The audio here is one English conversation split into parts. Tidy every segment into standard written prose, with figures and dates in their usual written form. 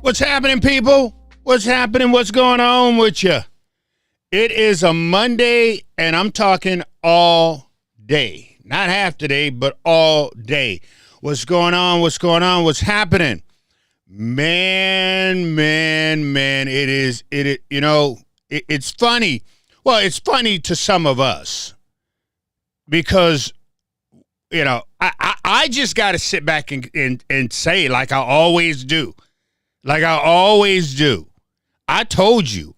What's happening, people? What's happening? What's going on with you? It is a Monday, and I'm talking all day. Not half the day, but all day. What's going on? What's going on? What's happening? Man, it's funny. Well, it's funny to some of us because, I just got to sit back and say, like I always do. I told you.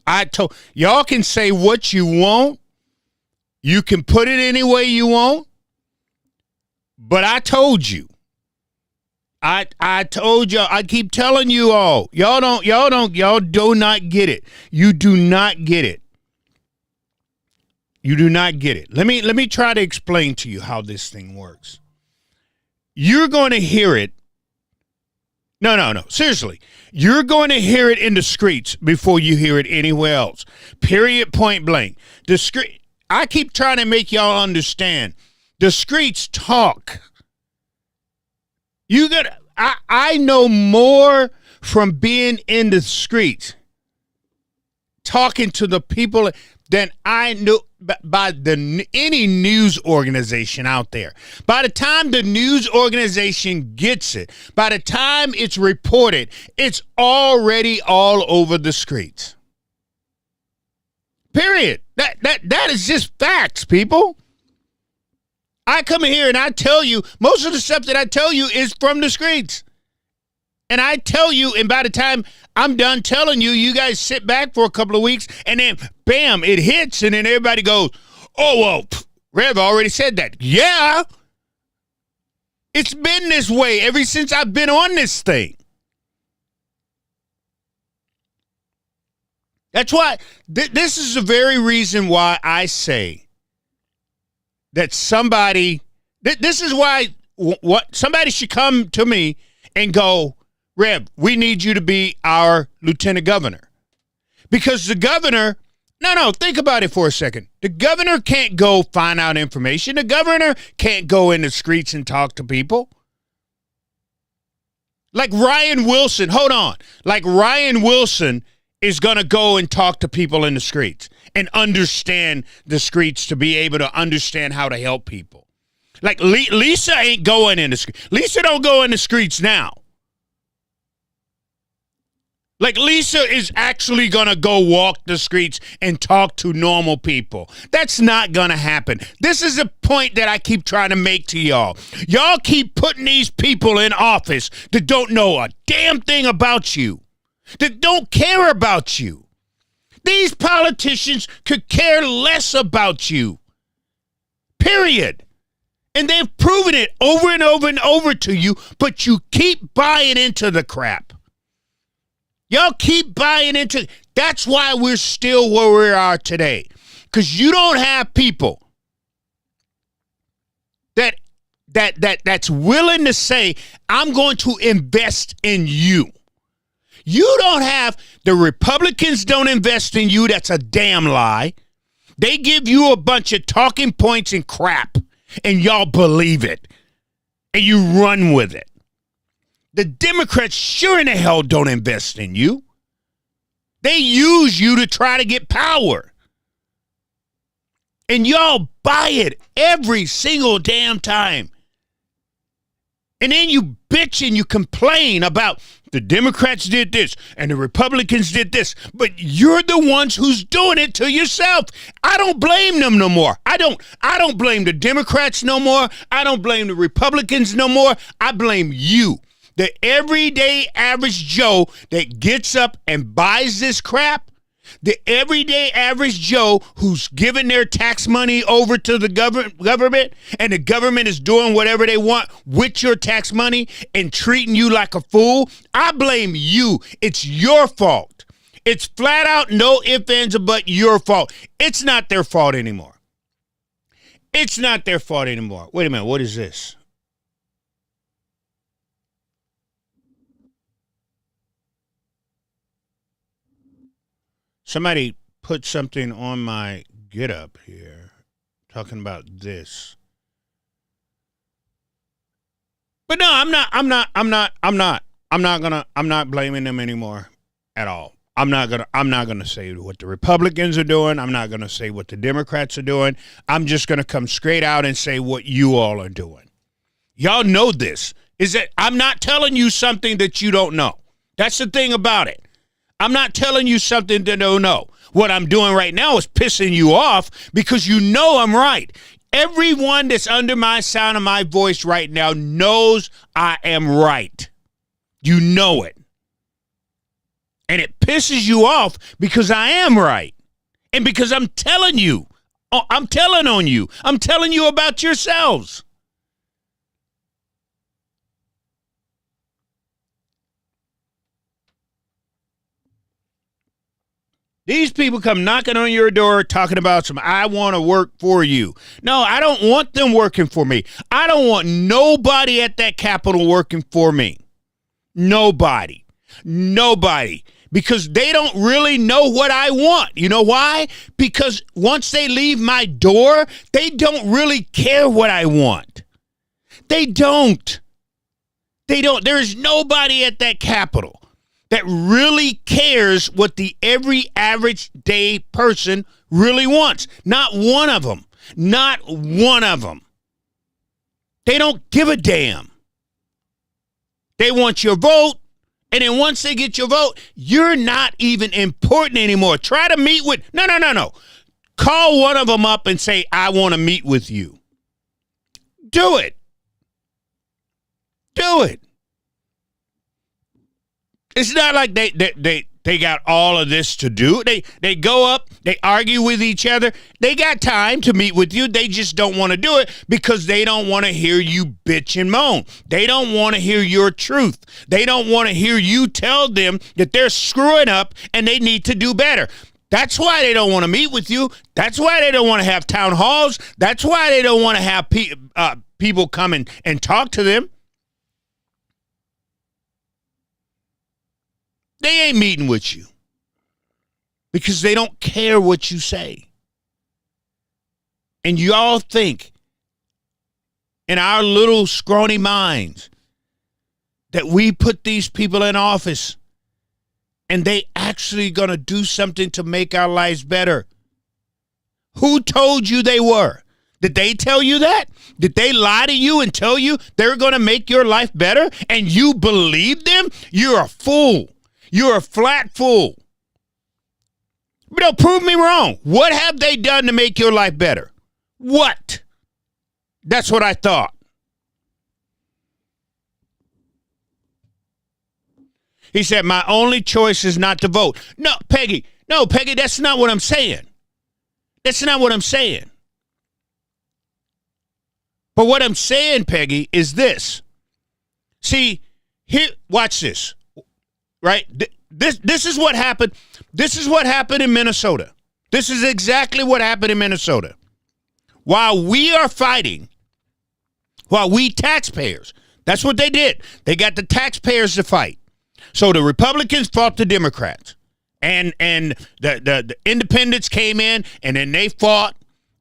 Y'all can say what you want. You can put it any way you want. But I told you. I told y'all. I keep telling you all. Y'all do not get it. You do not get it. You do not get it. Let me try to explain to you how this thing works. You're going to hear it. No. Seriously. You're going to hear it in the streets before you hear it anywhere else. Period, point blank. I keep trying to make y'all understand. The streets talk. I know more from being in the streets, talking to the people, than I knew by any news organization out there. By the time the news organization gets it, by the time it's reported, it's already all over the streets. Period. That is just facts, people. I come in here and I tell you, most of the stuff that I tell you is from the streets. And I tell you, and by the time I'm done telling you, you guys sit back for a couple of weeks, and then, bam, it hits, and then everybody goes, oh, well, Rev already said that. Yeah. It's been this way ever since I've been on this thing. That's why, this is the very reason why I say that somebody, this is why somebody should come to me and go, Reb, we need you to be our lieutenant governor. Because the governor, no, think about it for a second. The governor can't go find out information. The governor can't go in the streets and talk to people. Like Ryan Wilson, hold on. Like Ryan Wilson is going to go and talk to people in the streets and understand the streets to be able to understand how to help people. Like Lisa ain't going in the streets. Lisa don't go in the streets now. Like Lisa is actually going to go walk the streets and talk to normal people. That's not going to happen. This is a point that I keep trying to make to y'all. Y'all keep putting these people in office that don't know a damn thing about you, that don't care about you. These politicians could care less about you. Period. And they've proven it over and over and over to you, but you keep buying into the crap. Y'all keep buying into it. That's why we're still where we are today. Because you don't have people that's willing to say, I'm going to invest in you. You don't have, the Republicans don't invest in you. That's a damn lie. They give you a bunch of talking points and crap, and y'all believe it, and you run with it. The Democrats sure in the hell don't invest in you. They use you to try to get power. And y'all buy it every single damn time. And then you bitch and you complain about the Democrats did this and the Republicans did this. But you're the ones who's doing it to yourself. I don't blame them no more. I don't blame the Democrats no more. I don't blame the Republicans no more. I blame you. The everyday average Joe that gets up and buys this crap, the everyday average Joe who's giving their tax money over to the government, and the government is doing whatever they want with your tax money and treating you like a fool, I blame you. It's your fault. It's flat out no ifs, ands, or buts your fault. It's not their fault anymore. It's not their fault anymore. Wait a minute. What is this? Somebody put something on my get up here talking about this. But no, I'm not. I'm not blaming them anymore at all. I'm not gonna say what the Republicans are doing. I'm not gonna say what the Democrats are doing. I'm just gonna come straight out and say what you all are doing. Y'all know this. Is that I'm not telling you something that you don't know. That's the thing about it. I'm not telling you something that you don't know. What I'm doing right now is pissing you off because you know I'm right. Everyone that's under my sound of my voice right now knows I am right. You know it. And it pisses you off because I am right. And because I'm telling you. I'm telling on you. I'm telling you about yourselves. These people come knocking on your door talking about some, I want to work for you. No, I don't want them working for me. I don't want nobody at that Capitol working for me. Nobody. Because they don't really know what I want. You know why? Because once they leave my door, they don't really care what I want. They don't. There's nobody at that Capitol that really cares what the every average day person really wants. Not one of them. Not one of them. They don't give a damn. They want your vote. And then once they get your vote, you're not even important anymore. Try to meet with, no. Call one of them up and say, I want to meet with you. Do it. Do it. It's not like they got all of this to do. They go up, they argue with each other. They got time to meet with you. They just don't want to do it because they don't want to hear you bitch and moan. They don't want to hear your truth. They don't want to hear you tell them that they're screwing up and they need to do better. That's why they don't want to meet with you. That's why they don't want to have town halls. That's why they don't want to have people come and talk to them. They ain't meeting with you because they don't care what you say. And y'all think in our little scrawny minds that we put these people in office and they actually going to do something to make our lives better. Who told you they were? Did they tell you that? Did they lie to you and tell you they're going to make your life better and you believe them? You're a fool. You're a flat fool. But don't prove me wrong. What have they done to make your life better? What? That's what I thought. He said, my only choice is not to vote. No, Peggy, that's not what I'm saying. That's not what I'm saying. But what I'm saying, Peggy, is this. See, here, watch this. Right? This is what happened. This is what happened in Minnesota. This is exactly what happened in Minnesota. While we are fighting, while we taxpayers, that's what they did. They got the taxpayers to fight. So the Republicans fought the Democrats. And the independents came in and then they fought.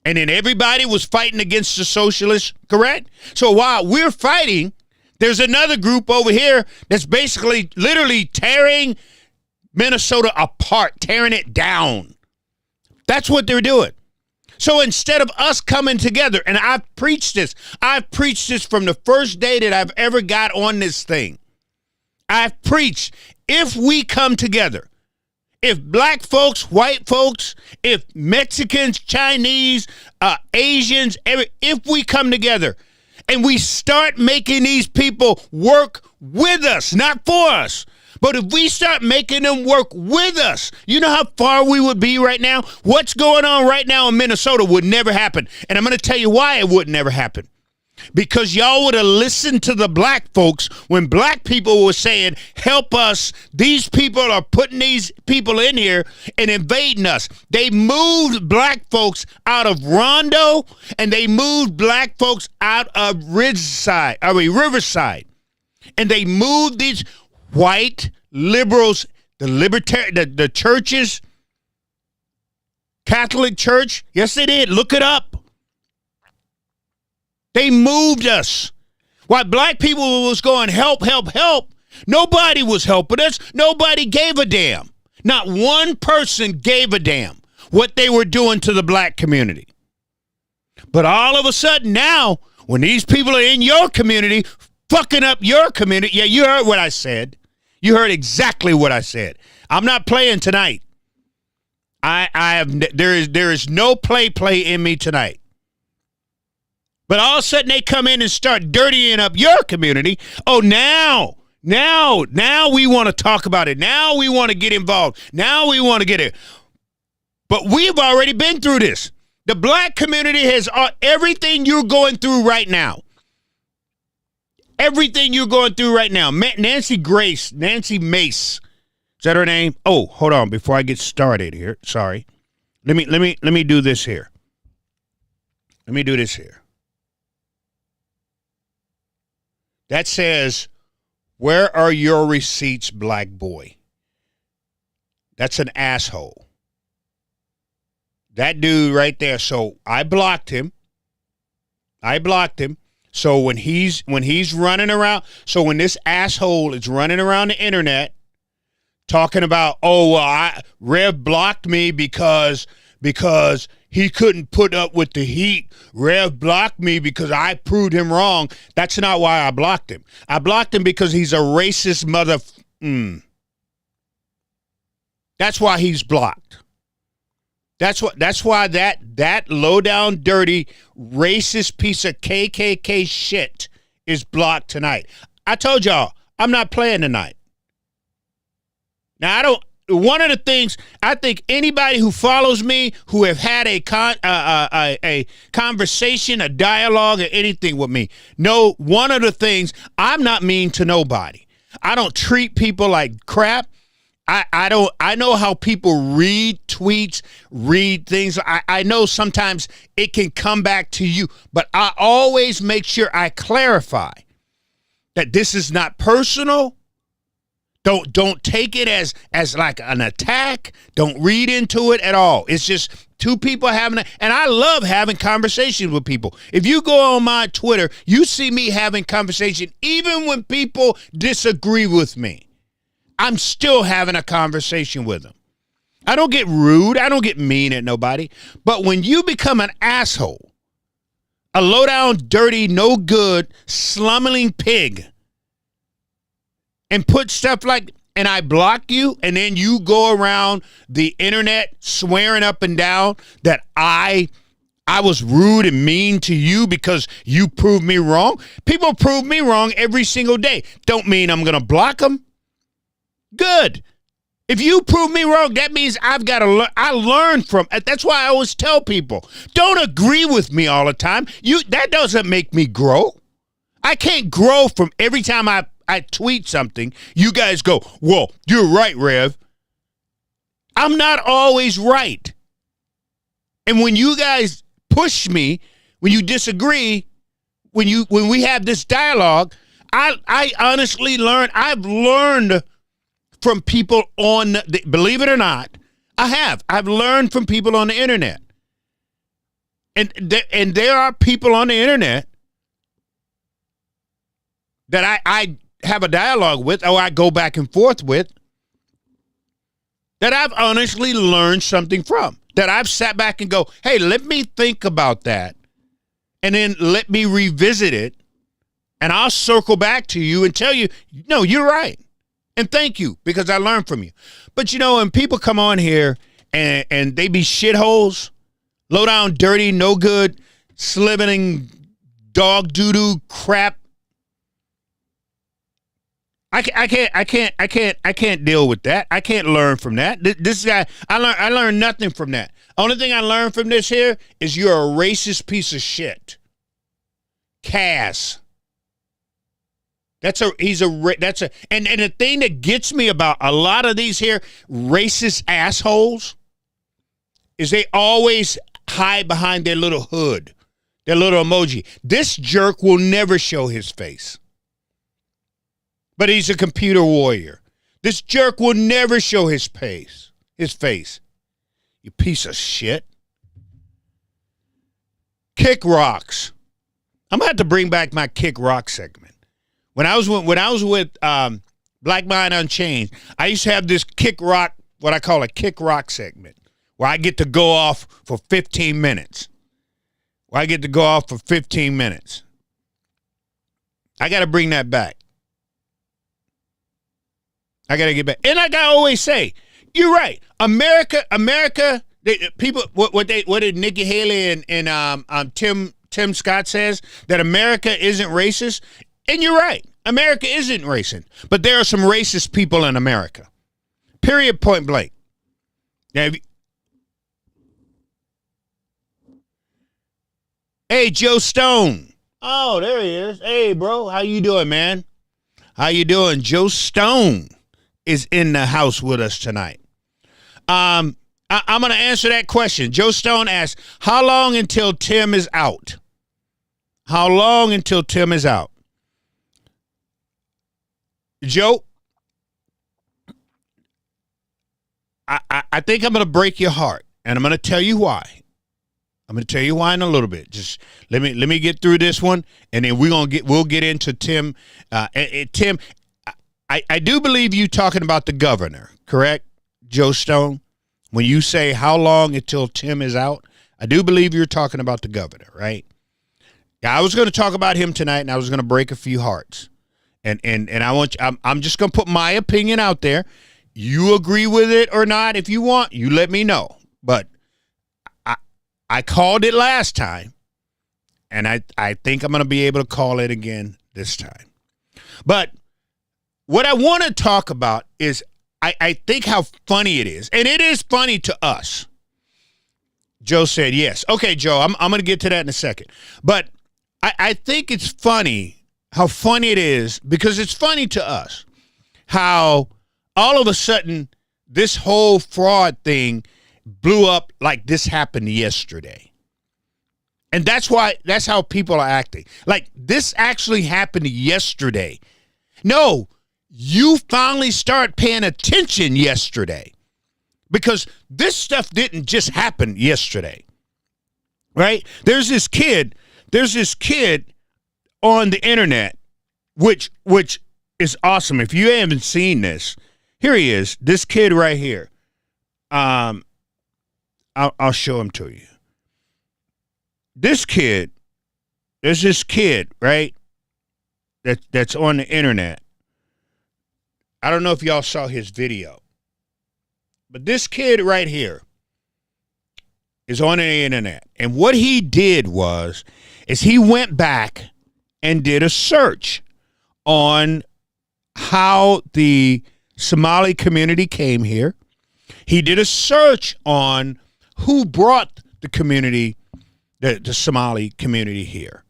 And then everybody was fighting against the socialists, correct? So while we're fighting, there's another group over here that's basically literally tearing Minnesota apart, tearing it down. That's what they're doing. So instead of us coming together, and I've preached this from the first day that I've ever got on this thing. I've preached, if we come together, if black folks, white folks, if Mexicans, Chinese, Asians, if we come together, and we start making these people work with us, not for us. But if we start making them work with us, you know how far we would be right now? What's going on right now in Minnesota would never happen. And I'm going to tell you why it would never happen. Because y'all would have listened to the black folks when black people were saying, help us. These people are putting these people in here and invading us. They moved black folks out of Rondo and they moved black folks out of Riverside. And they moved these white liberals, the churches, Catholic Church. Yes, they did. Look it up. They moved us. While black people was going, help, help, help, Nobody was helping us. Nobody gave a damn. Not one person gave a damn what they were doing to the black community. But all of a sudden now, when these people are in your community, fucking up your community, yeah, you heard what I said. You heard exactly what I said. I'm not playing tonight. There is no play in me tonight. But all of a sudden they come in and start dirtying up your community. Oh, now we want to talk about it. Now we want to get involved. Now we want to get it. But we've already been through this. The black community has everything you're going through right now. Everything you're going through right now. Nancy Mace. Is that her name? Oh, hold on. Before I get started here. Sorry. Let me do this here. Let me do this here. That says, "Where are your receipts, black boy?" That's an asshole. That dude right there. So I blocked him. So when he's running around, so when this asshole is running around the internet talking about, oh, well, Rev blocked me because he couldn't put up with the heat. Rev blocked me because I proved him wrong. That's not why I blocked him. I blocked him because he's a racist mother. That's why he's blocked. That's why that low down, dirty, racist piece of KKK shit is blocked tonight. I told y'all, I'm not playing tonight. Now, one of the things, I think anybody who follows me, who have had a conversation, a dialogue, or anything with me, know one of the things, I'm not mean to nobody. I don't treat people like crap. I know how people read tweets, read things. I know sometimes it can come back to you, but I always make sure I clarify that this is not personal. Don't take it as like an attack. Don't read into it at all. It's just two people having and I love having conversations with people. If you go on my Twitter, you see me having conversation even when people disagree with me. I'm still having a conversation with them. I don't get rude. I don't get mean at nobody. But when you become an asshole, a low-down, dirty, no good, slumming pig, and put stuff like, and I block you, and then you go around the internet swearing up and down that I was rude and mean to you because you proved me wrong. People prove me wrong every single day. Don't mean I'm going to block them. Good. If you prove me wrong, that means I've got to learn. I learn from it. That's why I always tell people, don't agree with me all the time. That doesn't make me grow. I can't grow from every time I tweet something. You guys go, well, you're right, Rev. I'm not always right. And when you guys push me, when you disagree, when we have this dialogue, I honestly learn. I've learned from people believe it or not, I've learned from people on the internet. And there are people on the internet that I have a dialogue with, or I go back and forth with, that I've honestly learned something from, that I've sat back and go, hey, let me think about that, and then let me revisit it, and I'll circle back to you and tell you, no, you're right. And thank you, because I learned from you. But, when people come on here and they be shitholes, low down, dirty, no good, slimming, dog doo-doo crap, I can't deal with that. I can't learn from that. This guy, I learned nothing from that. Only thing I learned from this here is you're a racist piece of shit. Cass. And the thing that gets me about a lot of these here racist assholes is they always hide behind their little hood, their little emoji. This jerk will never show his face. But he's a computer warrior. This jerk will never show his face. You piece of shit. Kick rocks. I'm going to have to bring back my kick rock segment. When I was with Black Mind Unchained, I used to have this kick rock, what I call a kick rock segment, where I get to go off for 15 minutes. I got to bring that back. I got to get back. And like I always say, you're right. America, people, what did Nikki Haley and Tim Scott says, that America isn't racist. And you're right. America isn't racist. But there are some racist people in America. Period, point blank. Now, hey, Joe Stone. Oh, there he is. Hey, bro. How you doing, man? How you doing? Joe Stone is in the house with us tonight. I'm going to answer that question. Joe Stone asked, how long until Tim is out? How long until Tim is out? Joe, I think I'm going to break your heart, and I'm going to tell you why. I'm going to tell you why in a little bit. Just let me get through this one, and then we'll get into Tim. Tim, I do believe you talking about the governor, correct, Joe Stone? When you say how long until Tim is out, I do believe you're talking about the governor, right? I was going to talk about him tonight, and I was going to break a few hearts, and I'm just going to put my opinion out there. You agree with it or not? If you want, you let me know. But I called it last time, and I think I'm going to be able to call it again this time. But what I want to talk about is I think how funny it is. And it is funny to us. Joe said yes. Okay, Joe, I'm going to get to that in a second. But I think it's funny how funny it is, because it's funny to us how all of a sudden this whole fraud thing blew up like this happened yesterday. And that's how people are acting. Like this actually happened yesterday. No, you finally start paying attention yesterday, because this stuff didn't just happen yesterday, right? There's this kid on the internet, which is awesome. If you haven't seen this, here he is, this kid right here. I'll show him to you. There's this kid, right? That's on the internet. I don't know if y'all saw his video, but this kid right here is on the internet. And what he did is he went back and did a search on how the Somali community came here. He did a search on who brought the community, the Somali community here.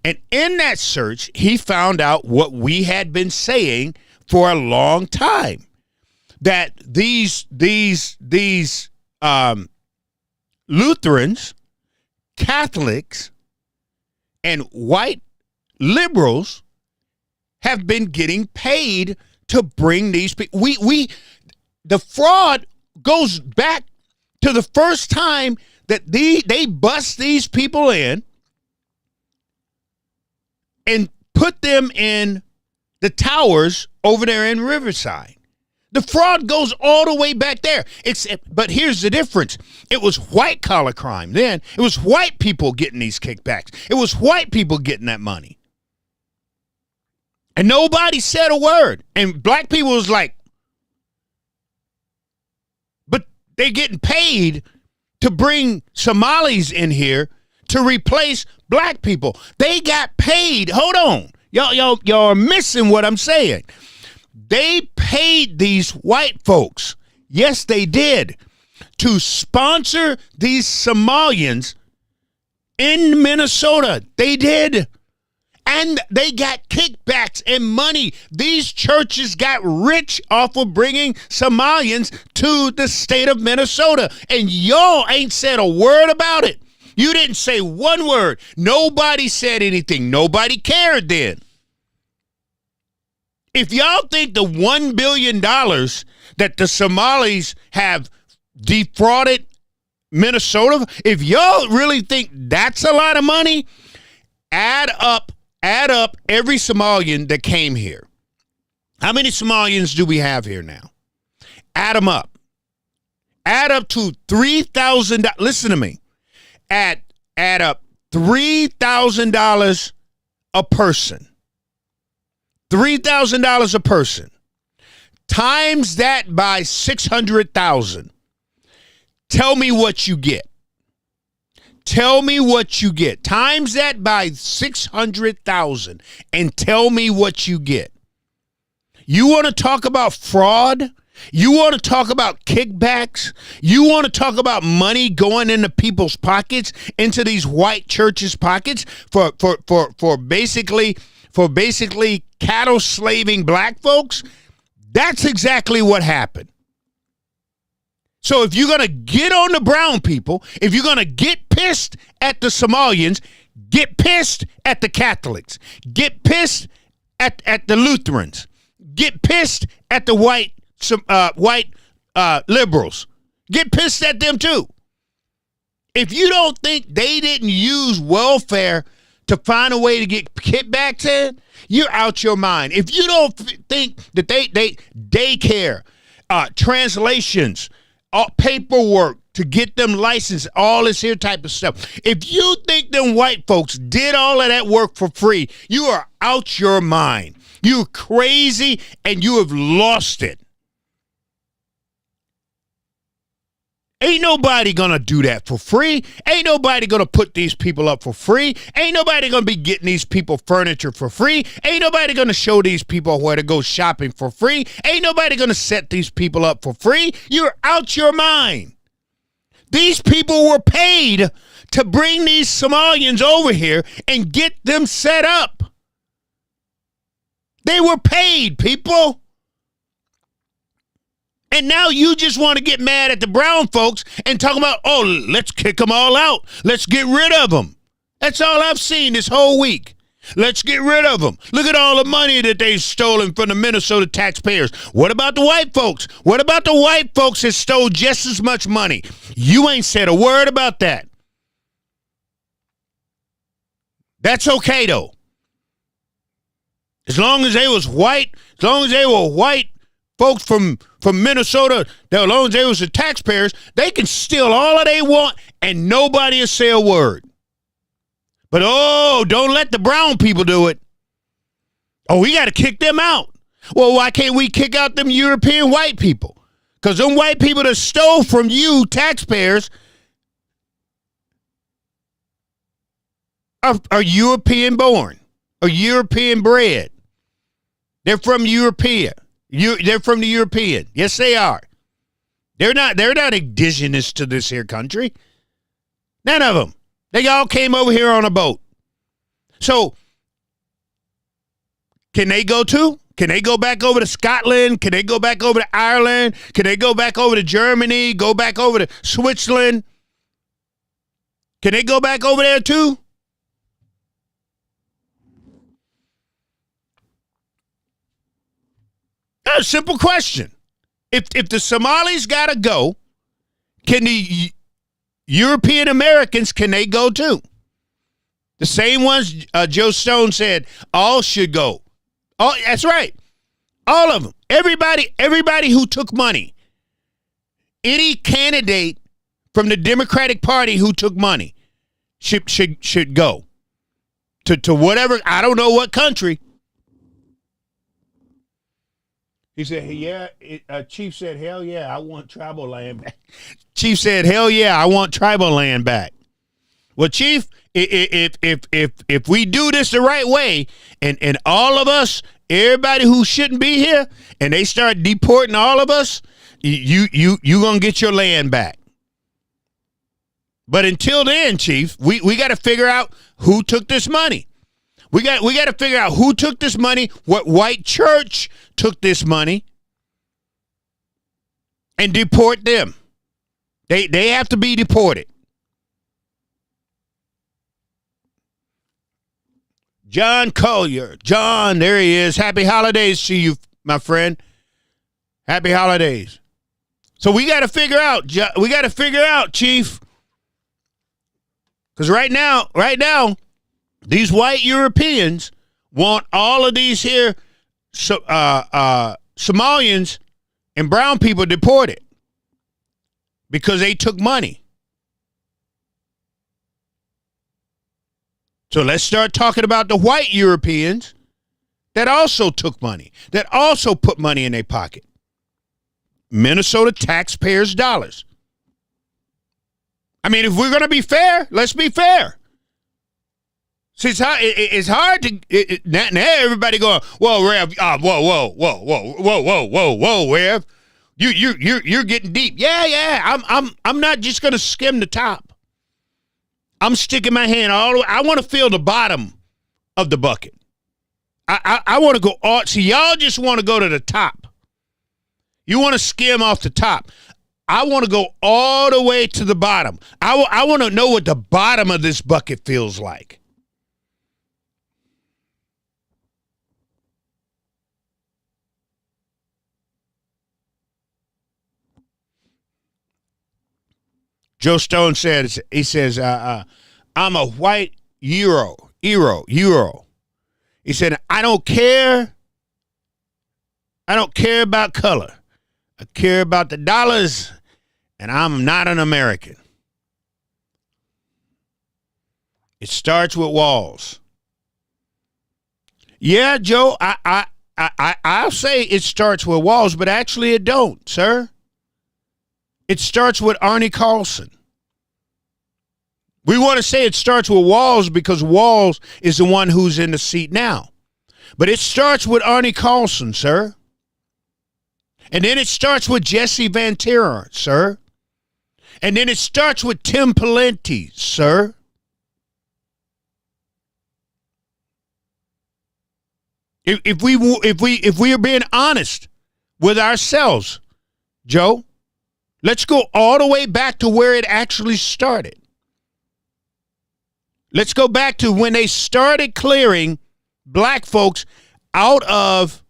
And in that search, he found out what we had been saying for a long time, that these Lutherans, Catholics, and white liberals have been getting paid to bring these people. The fraud goes back to the first time that they bust these people in and put them in the towers over there in Riverside. The fraud goes all the way back there. But here's the difference. It was white collar crime then. It was white people getting these kickbacks. It was white people getting that money. And nobody said a word. And black people was like, but they're getting paid to bring Somalis in here to replace black people. They got paid. Hold on. Y'all are missing what I'm saying. They paid these white folks, yes, they did, to sponsor these Somalians in Minnesota. They did. And they got kickbacks and money. These churches got rich off of bringing Somalians to the state of Minnesota. And y'all ain't said a word about it. You didn't say one word. Nobody said anything. Nobody cared then. If y'all think the $1 billion that the Somalis have defrauded Minnesota, if y'all really think that's a lot of money, add up every Somalian that came here. How many Somalians do we have here now? Add them up. Add up to $3,000. Listen to me. Add up $3,000 a person. $3,000 a person. Times that by 600,000. Tell me what you get. Tell me what you get. Times that by 600,000 and tell me what you get. You want to talk about fraud? You want to talk about kickbacks? You want to talk about money going into people's pockets, into these white churches' pockets for basically cattle slaving black folks? That's exactly what happened. So if you're going to get on the brown people, if you're going to get pissed at the Somalians, get pissed at the Catholics, get pissed at the Lutherans, get pissed at the white liberals, get pissed at them too. If you don't think they didn't use welfare to find a way to get kickbacks in, you're out your mind. If you don't think that they daycare, translations, paperwork to get them licensed, all this here type of stuff. If you think them white folks did all of that work for free, you are out your mind. You're crazy and you have lost it. Ain't nobody gonna do that for free. Ain't nobody gonna put these people up for free. Ain't nobody gonna be getting these people furniture for free. Ain't nobody gonna show these people where to go shopping for free. Ain't nobody gonna set these people up for free. You're out your mind. These people were paid to bring these Somalians over here and get them set up. They were paid, people. And now you just want to get mad at the brown folks and talk about, oh, let's kick them all out. Let's get rid of them. That's all I've seen this whole week. Let's get rid of them. Look at all the money that they've stolen from the Minnesota taxpayers. What about the white folks? What about the white folks that stole just as much money? You ain't said a word about that. That's okay, though. As long as they was white, as long as they were white folks from Minnesota, as long as they was the taxpayers, they can steal all that they want and nobody will say a word. But, oh, don't let the brown people do it. Oh, we got to kick them out. Well, why can't we kick out them European white people? Because them white people that stole from you taxpayers are European born or European bred. They're from European. They're from the European. Yes, they are. They're not indigenous to this here country. None of them. They all came over here on a boat. So, can they go too? Can they go back over to Scotland? Can they go back over to Ireland? Can they go back over to Germany? Go back over to Switzerland? Can they go back over there too? A simple question. If the Somalis got to go, can the European Americans, can they go too? The same ones Joe Stone said all should go. Oh, that's right. All of them. Everybody who took money. Any candidate from the Democratic Party who took money should go to whatever, I don't know what country. He said, Chief said, hell yeah, I want tribal land back. Chief said, hell yeah, I want tribal land back. Well, Chief, if we do this the right way, and all of us, everybody who shouldn't be here, and they start deporting all of us, you gonna get your land back. But until then, Chief, we got to figure out who took this money. We got to figure out who took this money, what white church took this money, and deport them. They have to be deported. John Collier. John, there he is. Happy holidays to you, my friend. Happy holidays. So we got to figure out, Chief. Because right now, these white Europeans want all of these here Somalians and brown people deported because they took money. So let's start talking about the white Europeans that also took money, that also put money in their pocket. Minnesota taxpayers' dollars. I mean, if we're going to be fair, let's be fair. See, it's hard to now everybody going, whoa, Rev, whoa, Rev, you're getting deep. Yeah, I'm not just going to skim the top. I'm sticking my hand all the way. I want to feel the bottom of the bucket. I want to go all. See, y'all just want to go to the top. You want to skim off the top. I want to go all the way to the bottom. I want to know what the bottom of this bucket feels like. Joe Stone says, he says, I'm a white Euro. He said, I don't care about color. I care about the dollars, and I'm not an American. It starts with walls. Yeah, Joe, I'll say it starts with walls, but actually it don't, sir. It starts with Arnie Carlson. We want to say it starts with Walls because Walls is the one who's in the seat now. But it starts with Arnie Carlson, sir. And then it starts with Jesse Van Terren, sir. And then it starts with Tim Pawlenty, sir. If we are being honest with ourselves, Joe, let's go all the way back to where it actually started. Let's go back to when they started clearing black folks out of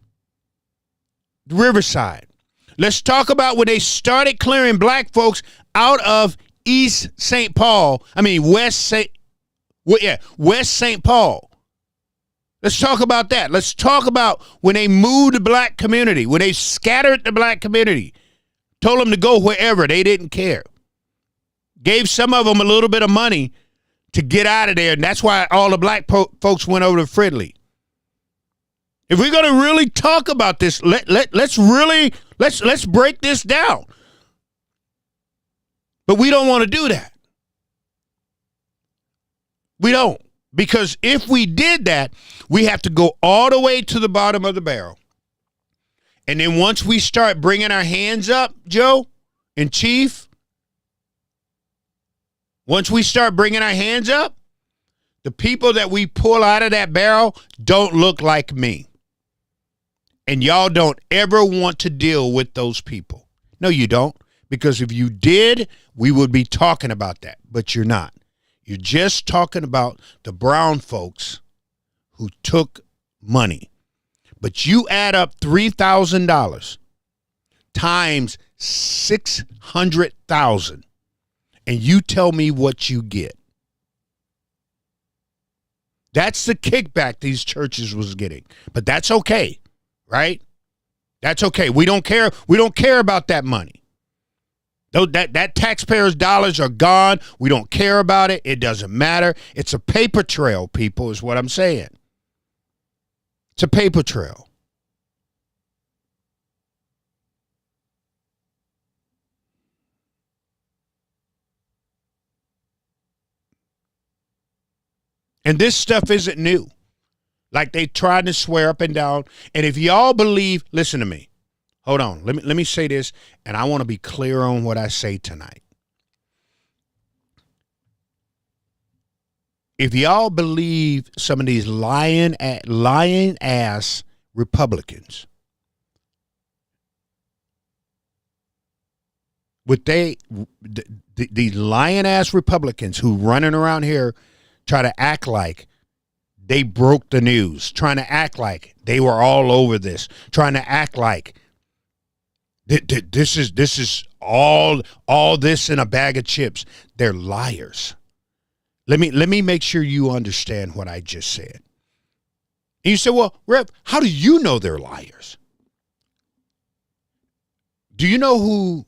Riverside. Let's talk about when they started clearing black folks out of West St. Paul. Let's talk about that. Let's talk about when they moved the black community, when they scattered the black community, told them to go wherever. They didn't care. Gave some of them a little bit of money to get out of there, and that's why all the black folks went over to Fridley. If we're going to really talk about this, let's break this down. But we don't want to do that. We don't. Because if we did that, we have to go all the way to the bottom of the barrel. And then once we start bringing our hands up, Joe and Chief, once we start bringing our hands up, the people that we pull out of that barrel don't look like me. And y'all don't ever want to deal with those people. No, you don't. Because if you did, we would be talking about that. But you're not. You're just talking about the brown folks who took money. But you add up $3,000 times 600,000, and you tell me what you get. That's the kickback these churches was getting. But that's okay, right? That's okay. We don't care. We don't care about that money. That taxpayers' dollars are gone. We don't care about it. It doesn't matter. It's a paper trail, people, is what I'm saying. It's a paper trail. And this stuff isn't new. Like they tried to swear up and down. And if y'all believe, listen to me. Hold on. Let me say this, and I want to be clear on what I say tonight. If y'all believe some of these lying ass Republicans, these lying ass Republicans who running around here try to act like they broke the news, trying to act like they were all over this, trying to act like this is all this in a bag of chips. They're liars. Let me make sure you understand what I just said. And you say, well, Rev, how do you know they're liars? Do you know who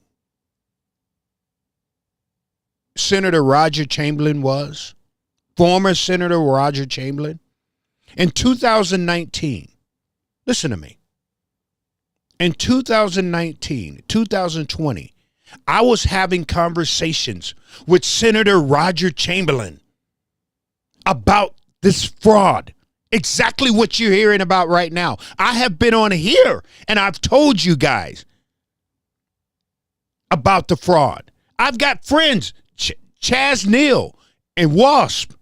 Senator Roger Chamberlain was? Former Senator Roger Chamberlain? In 2019, listen to me. In 2019, 2020, I was having conversations with Senator Roger Chamberlain about this fraud. Exactly what you're hearing about right now. I have been on here and I've told you guys about the fraud. I've got friends, Chaz Neal and Wasp,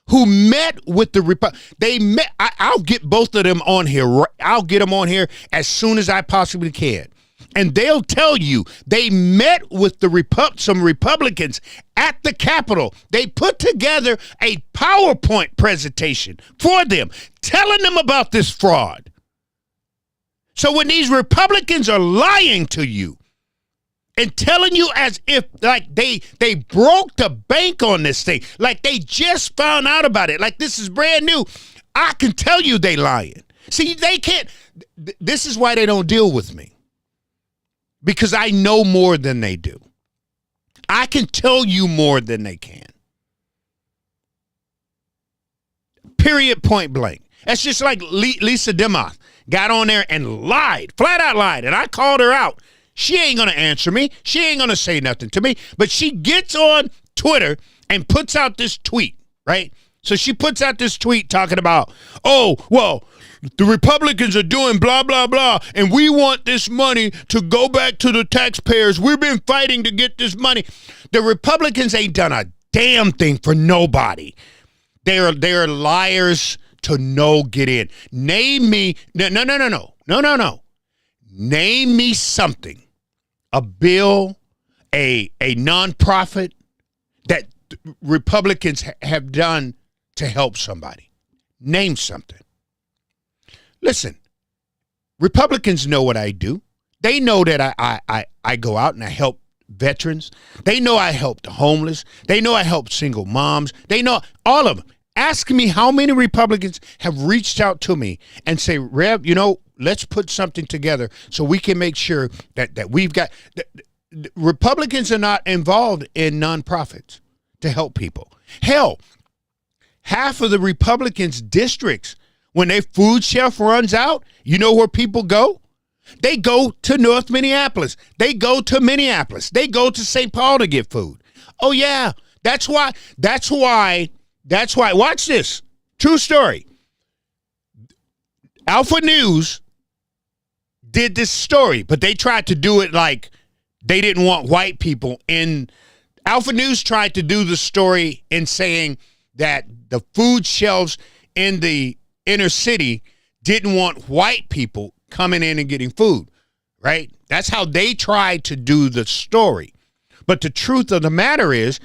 who met with the they met. I'll get both of them on here. I'll get them on here as soon as I possibly can. And they'll tell you they met with the some Republicans at the Capitol. They put together a PowerPoint presentation for them, telling them about this fraud. So when these Republicans are lying to you and telling you as if like they broke the bank on this thing, like they just found out about it, like this is brand new, I can tell you they lying. See, they can't. This is why they don't deal with me. Because I know more than they do. I can tell you more than they can. Period, point blank. That's just like Lisa Demoth got on there and lied, flat out lied, and I called her out. She ain't going to answer me. She ain't going to say nothing to me, but she gets on Twitter and puts out this tweet, right? So she puts out this tweet talking about, oh, well, the Republicans are doing blah, blah, blah, and we want this money to go back to the taxpayers. We've been fighting to get this money. The Republicans ain't done a damn thing for nobody. They're liars to no get in. Name me, no. Name me something, a bill, a nonprofit that Republicans have done to help somebody. Name something. Listen, Republicans know what I do. They know that I go out and I help veterans. They know I help the homeless. They know I help single moms. They know all of them. Ask me how many Republicans have reached out to me and say, Rev, let's put something together so we can make sure that we've got. Republicans are not involved in nonprofits to help people. Hell, half of the Republicans' districts, when their food shelf runs out, you know where people go? They go to North Minneapolis. They go to Minneapolis. They go to St. Paul to get food. Oh, yeah. That's why. Watch this. True story. Alpha News did this story, but they tried to do it like they didn't want white people in. Alpha News tried to do the story in saying that the food shelves in the inner city didn't want white people coming in and getting food, right? That's how they tried to do the story. But the truth of the matter is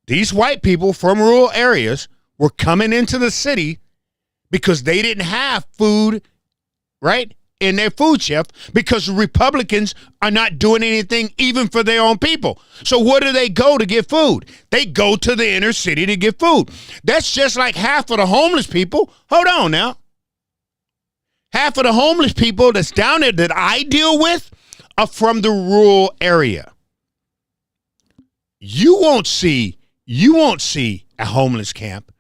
these white people from rural areas were coming into the city because they didn't have food, right, in their food shelf because Republicans are not doing anything even for their own people. So where do they go to get food? They go to the inner city to get food. That's just like half of the homeless people. Hold on now. Half of the homeless people that's down there that I deal with are from the rural area. You won't see a homeless camp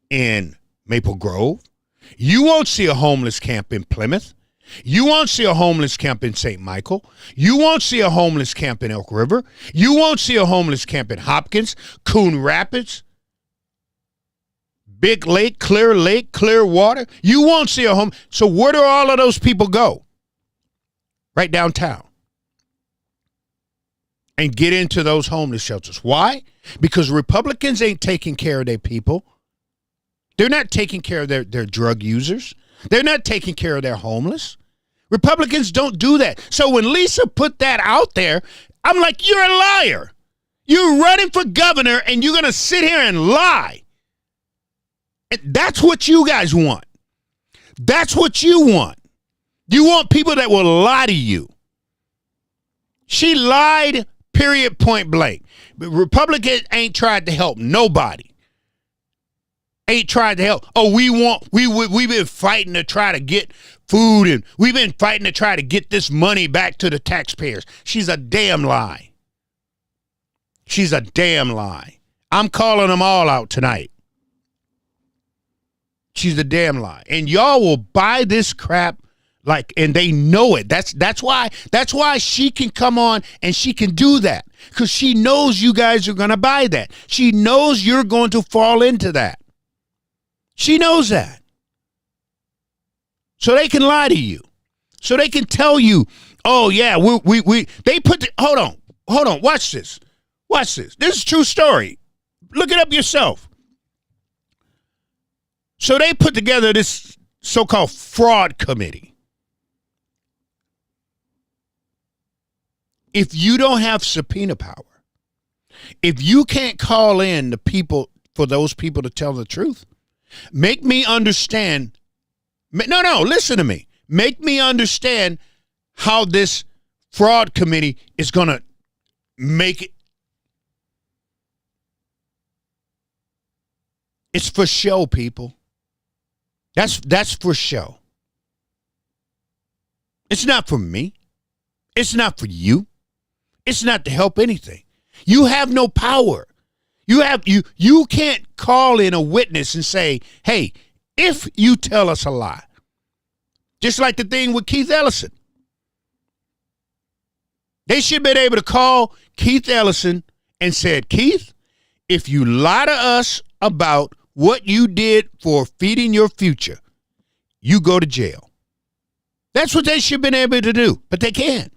in Maple Grove. You won't see a homeless camp in Plymouth. You won't see a homeless camp in St. Michael. You won't see a homeless camp in Elk River. You won't see a homeless camp in Hopkins, Coon Rapids, Big Lake, Clearwater. You won't see a home. So where do all of those people go? Right downtown. And get into those homeless shelters. Why? Because Republicans ain't taking care of their people. They're not taking care of their drug users. They're not taking care of their homeless. Republicans don't do that. So when Lisa put that out there, I'm like, you're a liar. You're running for governor and you're going to sit here and lie. And that's what you guys want. That's what you want. You want people that will lie to you. She lied, period, point blank. But Republicans ain't tried to help nobody. ain't tried to help. Oh, we've been fighting to try to get food, and we've been fighting to try to get this money back to the taxpayers. She's a damn lie. She's a damn lie. I'm calling them all out tonight. She's a damn lie. And y'all will buy this crap and they know it. That's why she can come on and she can do that, because she knows you guys are going to buy that. She knows you're going to fall into that. She knows that. So they can lie to you. So they can tell you, oh yeah, they put hold on, watch this. Watch this. This is a true story. Look it up yourself. So they put together this so-called fraud committee. If you don't have subpoena power, if you can't call in the people for those people to tell the truth, make me understand. No, listen to me. Make me understand how this fraud committee is going to make it. It's for show, people. That's for show. It's not for me. It's not for you. It's not to help anything. You have no power. You can't call in a witness and say, hey, if you tell us a lie. Just like the thing with Keith Ellison. They should have been able to call Keith Ellison and said, Keith, if you lie to us about what you did for feeding your future, you go to jail. That's what they should have been able to do, but they can't.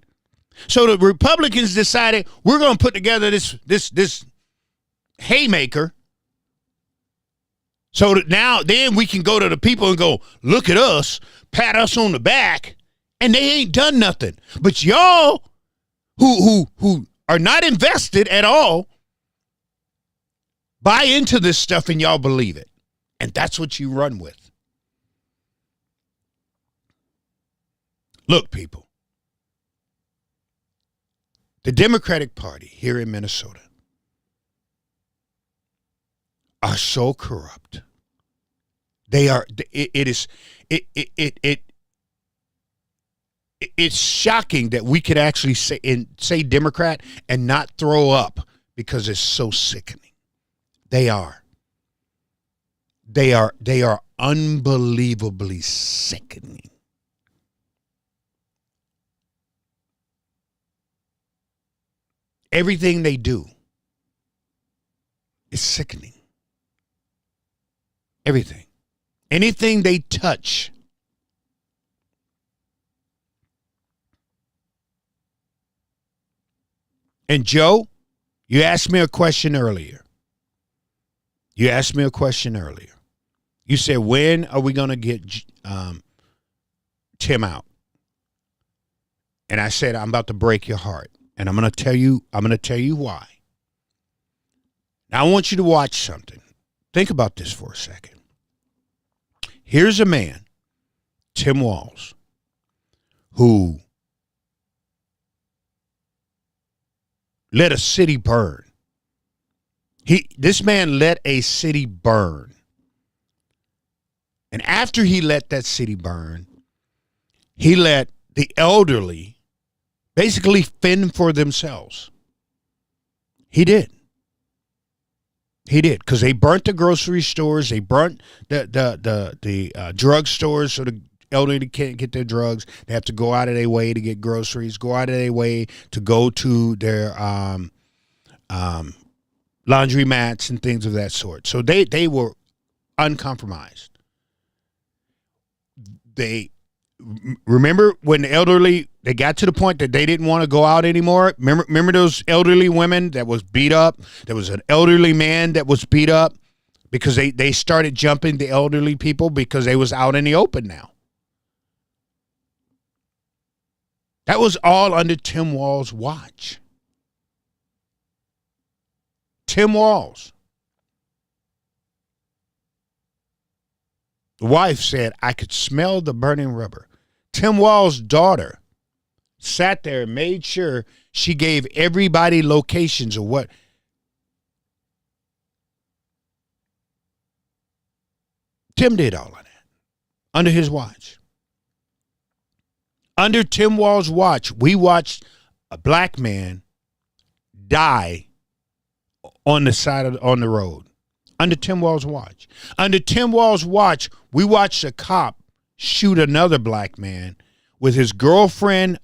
So the Republicans decided, we're going to put together this haymaker, so that then we can go to the people and go, look at us, pat us on the back, and they ain't done nothing. But y'all who are not invested at all buy into this stuff and y'all believe it. And that's what you run with. Look, people. The Democratic Party here in Minnesota are so corrupt. They are. It's shocking that we could actually say Democrat and not throw up, because it's so sickening. They are. They are unbelievably sickening. Everything they do is sickening. Everything. Anything they touch. And Joe, you asked me a question earlier. You said, when are we going to get Tim out? And I said, I'm about to break your heart. And I'm going to tell you why. Now I want you to watch something. Think about this for a second. Here's a man, Tim Walz, who let a city burn. This man let a city burn. And after he let that city burn, he let the elderly basically fend for themselves. He did. Because they burnt the grocery stores. They burnt the drug stores, so the elderly can't get their drugs. They have to go out of their way to get groceries, go out of their way to go to their laundry mats and things of that sort. So they were uncompromised. They remember when the elderly, they got to the point that they didn't want to go out anymore. Remember those elderly women that was beat up? There was an elderly man that was beat up because they started jumping the elderly people because they was out in the open now. That was all under Tim Walz's watch. Tim Walz. The wife said, I could smell the burning rubber. Tim Walz's daughter sat there and made sure she gave everybody locations of what. Tim did all of that under his watch. Under Tim Wall's watch, we watched a black man die on the road. Under Tim Wall's watch. Under Tim Wall's watch, we watched a cop shoot another black man with his girlfriend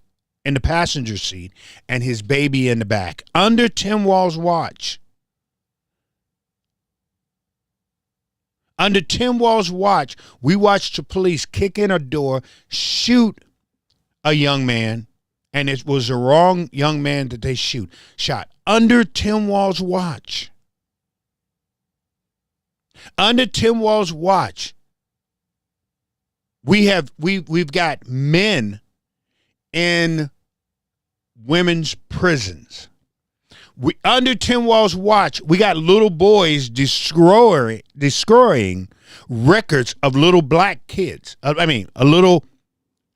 in the passenger seat and his baby in the back. Under Tim Wall's watch. Under Tim Wall's watch, we watched the police kick in a door, shoot a young man, and it was the wrong young man that they shot. Under Tim Wall's watch. Under Tim Wall's watch, we've got men in women's prisons. Under Tim Wall's watch, we got little boys destroying records of little black kids.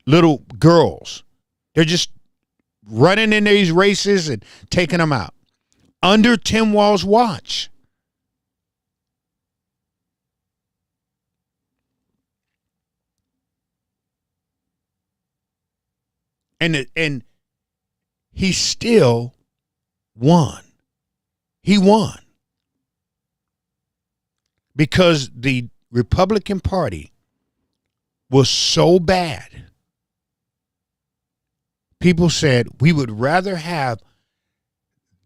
Little girls. They're just running in these races and taking them out. Under Tim Wall's watch. And he still won. He won. Because the Republican Party was so bad. People said, we would rather have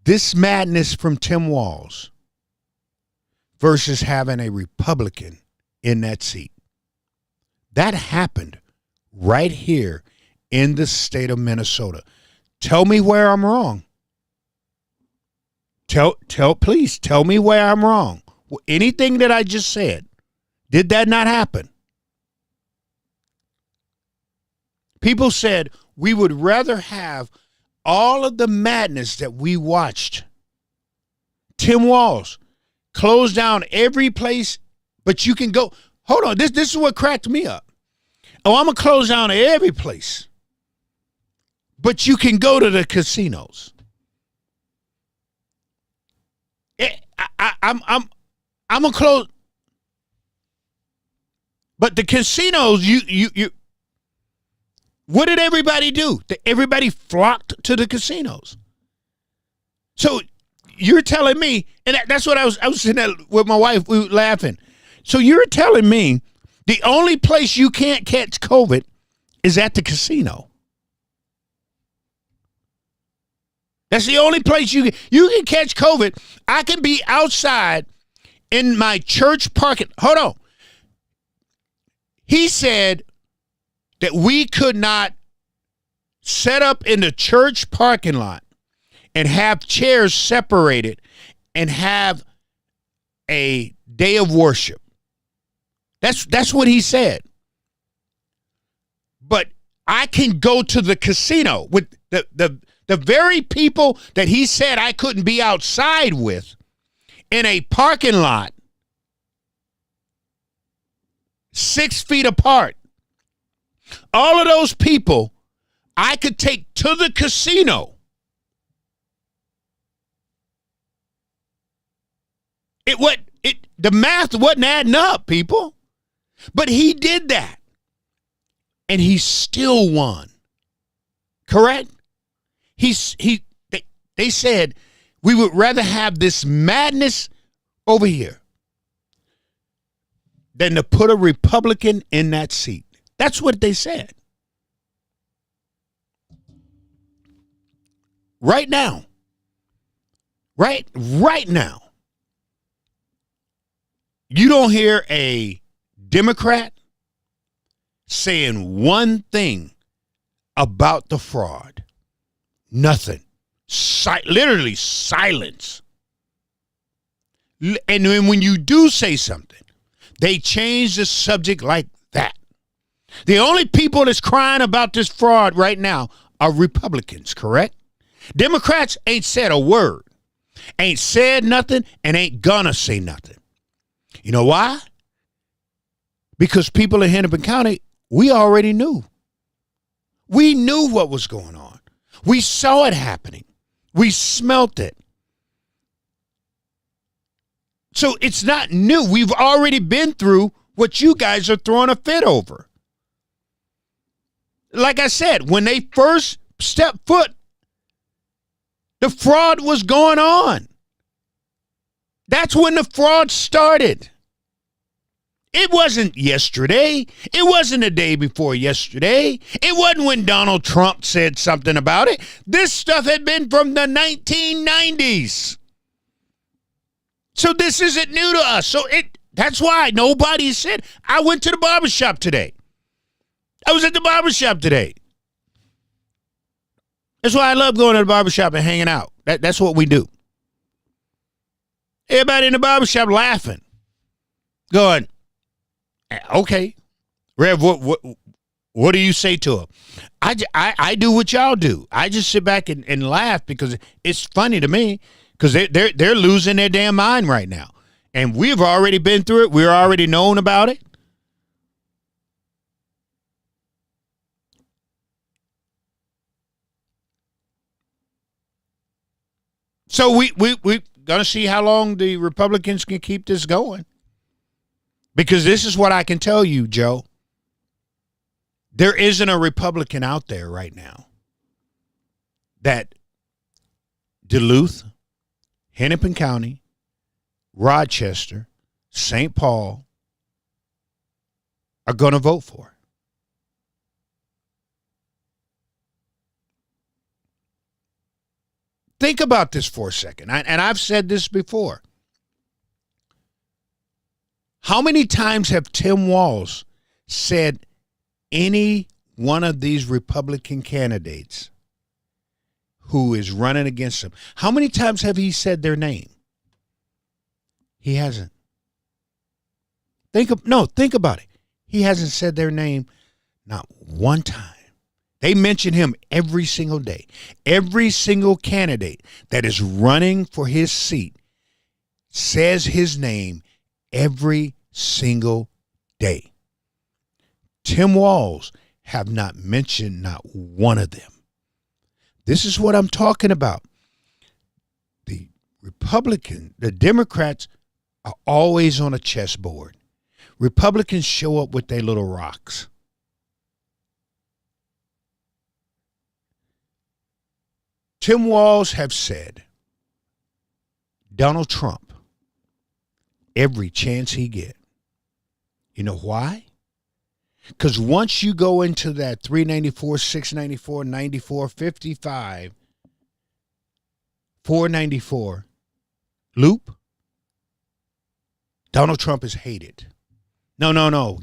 this madness from Tim Walz versus having a Republican in that seat. That happened right here in the state of Minnesota. Tell me where I'm wrong. Please tell me where I'm wrong. Anything that I just said, did that not happen? People said we would rather have all of the madness that we watched. Tim Walz closed down every place, but you can go. Hold on, this is what cracked me up. Oh, I'm going to close down every place, but you can go to the casinos. I'm going to close. But the casinos, you what did everybody do? Everybody flocked to the casinos. So you're telling me, and that's what I was sitting there with my wife, we were laughing. So you're telling me the only place you can't catch COVID is at the casino. That's the only place you can catch COVID. I can be outside in my church parking. Hold on. He said that we could not set up in the church parking lot and have chairs separated and have a day of worship. That's what he said. But I can go to the casino with the very people that he said I couldn't be outside with in a parking lot 6 feet apart. All of those people I could take to the casino. The math wasn't adding up, people. But he did that. And he still won. Correct? They said we would rather have this madness over here than to put a Republican in that seat. That's what they said. Right now. Right now. You don't hear a Democrat saying one thing about the fraud. Nothing. Literally silence. And then when you do say something, they change the subject like that. The only people that's crying about this fraud right now are Republicans, correct? Democrats ain't said a word, ain't said nothing, and ain't gonna say nothing. You know why? Because people in Hennepin County, we already knew. We knew what was going on. We saw it happening. We smelt it. So it's not new. We've already been through what you guys are throwing a fit over. Like I said, when they first stepped foot, the fraud was going on. That's when the fraud started. It wasn't yesterday. It wasn't the day before yesterday. It wasn't when Donald Trump said something about it. This stuff had been from the 1990s. So this isn't new to us. So that's why nobody said. I went to the barbershop today. I was at the barbershop today. That's why I love going to the barbershop and hanging out. That's what we do. Everybody in the barbershop laughing. Going, okay, Rev, what do you say to him? I do what y'all do. I just sit back and laugh because it's funny to me because they're losing their damn mind right now. And we've already been through it. We're already known about it. So we're going to see how long the Republicans can keep this going. Because this is what I can tell you, Joe. There isn't a Republican out there right now that Duluth, Hennepin County, Rochester, St. Paul are going to vote for. Think about this for a second. And I've said this before. How many times have Tim Walz said any one of these Republican candidates who is running against him, how many times have he said their name? He hasn't. Think about it. He hasn't said their name not one time. They mention him every single day. Every single candidate that is running for his seat says his name every single day. Tim Walz have not mentioned not one of them. This is what I'm talking about. The Democrats are always on a chessboard. Republicans show up with their little rocks. Tim Walz have said Donald Trump every chance he get. You know why? Because once you go into that 394, 694, 94, 55, 494 loop, Donald Trump is hated. No.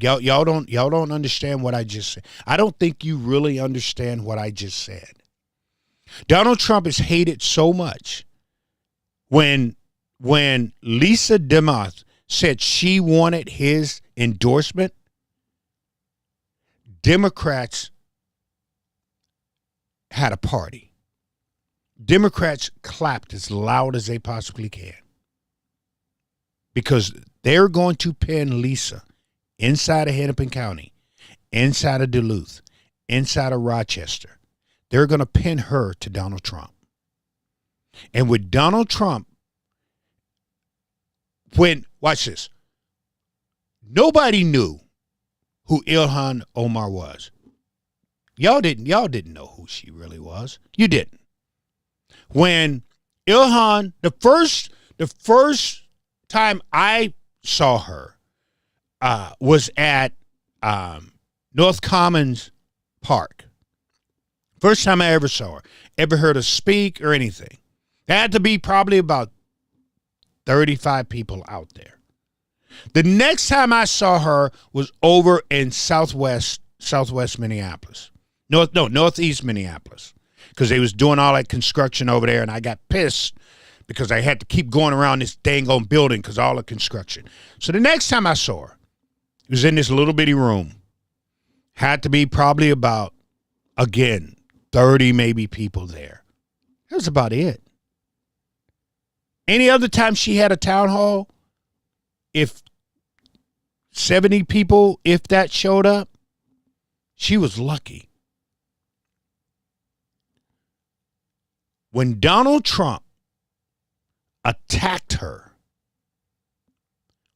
Y'all don't understand what I just said. I don't think you really understand what I just said. Donald Trump is hated so much. When Lisa DeMoss said she wanted his endorsement, Democrats had a party. Democrats clapped as loud as they possibly can because they're going to pin Lisa inside of Hennepin County, inside of Duluth, inside of Rochester. They're going to pin her to Donald Trump. And with Donald Trump, watch this, nobody knew who Ilhan Omar was. Y'all didn't know who she really was. You didn't. When Ilhan, the first time I saw her was at North Commons Park. First time I ever saw her, ever heard her speak or anything. There had to be probably about 35 people out there. The next time I saw her was over in southwest Minneapolis. Northeast Minneapolis. Because they was doing all that construction over there, and I got pissed because I had to keep going around this dang on building because all the construction. So the next time I saw her, it was in this little bitty room. Had to be probably about, again, 30 maybe people there. That was about it. Any other time she had a town hall, if 70 people, if that showed up, she was lucky. When Donald Trump attacked her,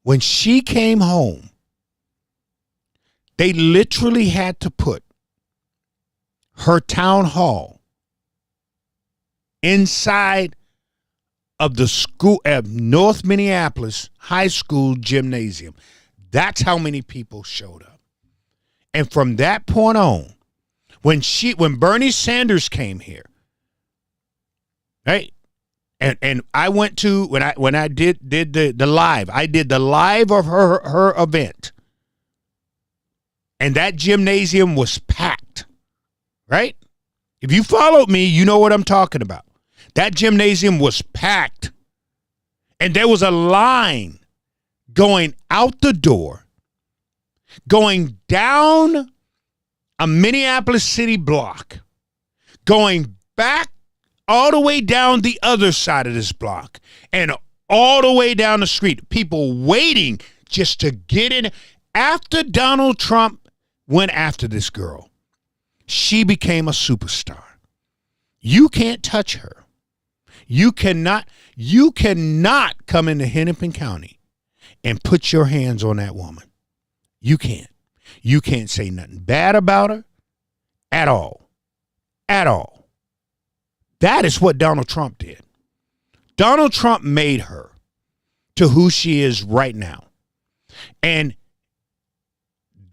when she came home They literally had to put her town hall inside of the school at North Minneapolis High School gymnasium. That's how many people showed up. And from that point on, when Bernie Sanders came here, right? And I went to when I did the live. I did the live of her event. And that gymnasium was packed. Right? If you followed me, you know what I'm talking about. That gymnasium was packed. And there was a line going out the door, going down a Minneapolis city block, going back all the way down the other side of this block, and all the way down the street. People waiting just to get in. After Donald Trump went after this girl, she became a superstar. You can't touch her. You cannot come into Hennepin County and put your hands on that woman. You can't. You can't say nothing bad about her at all. At all. That is what Donald Trump did. Donald Trump made her to who she is right now. And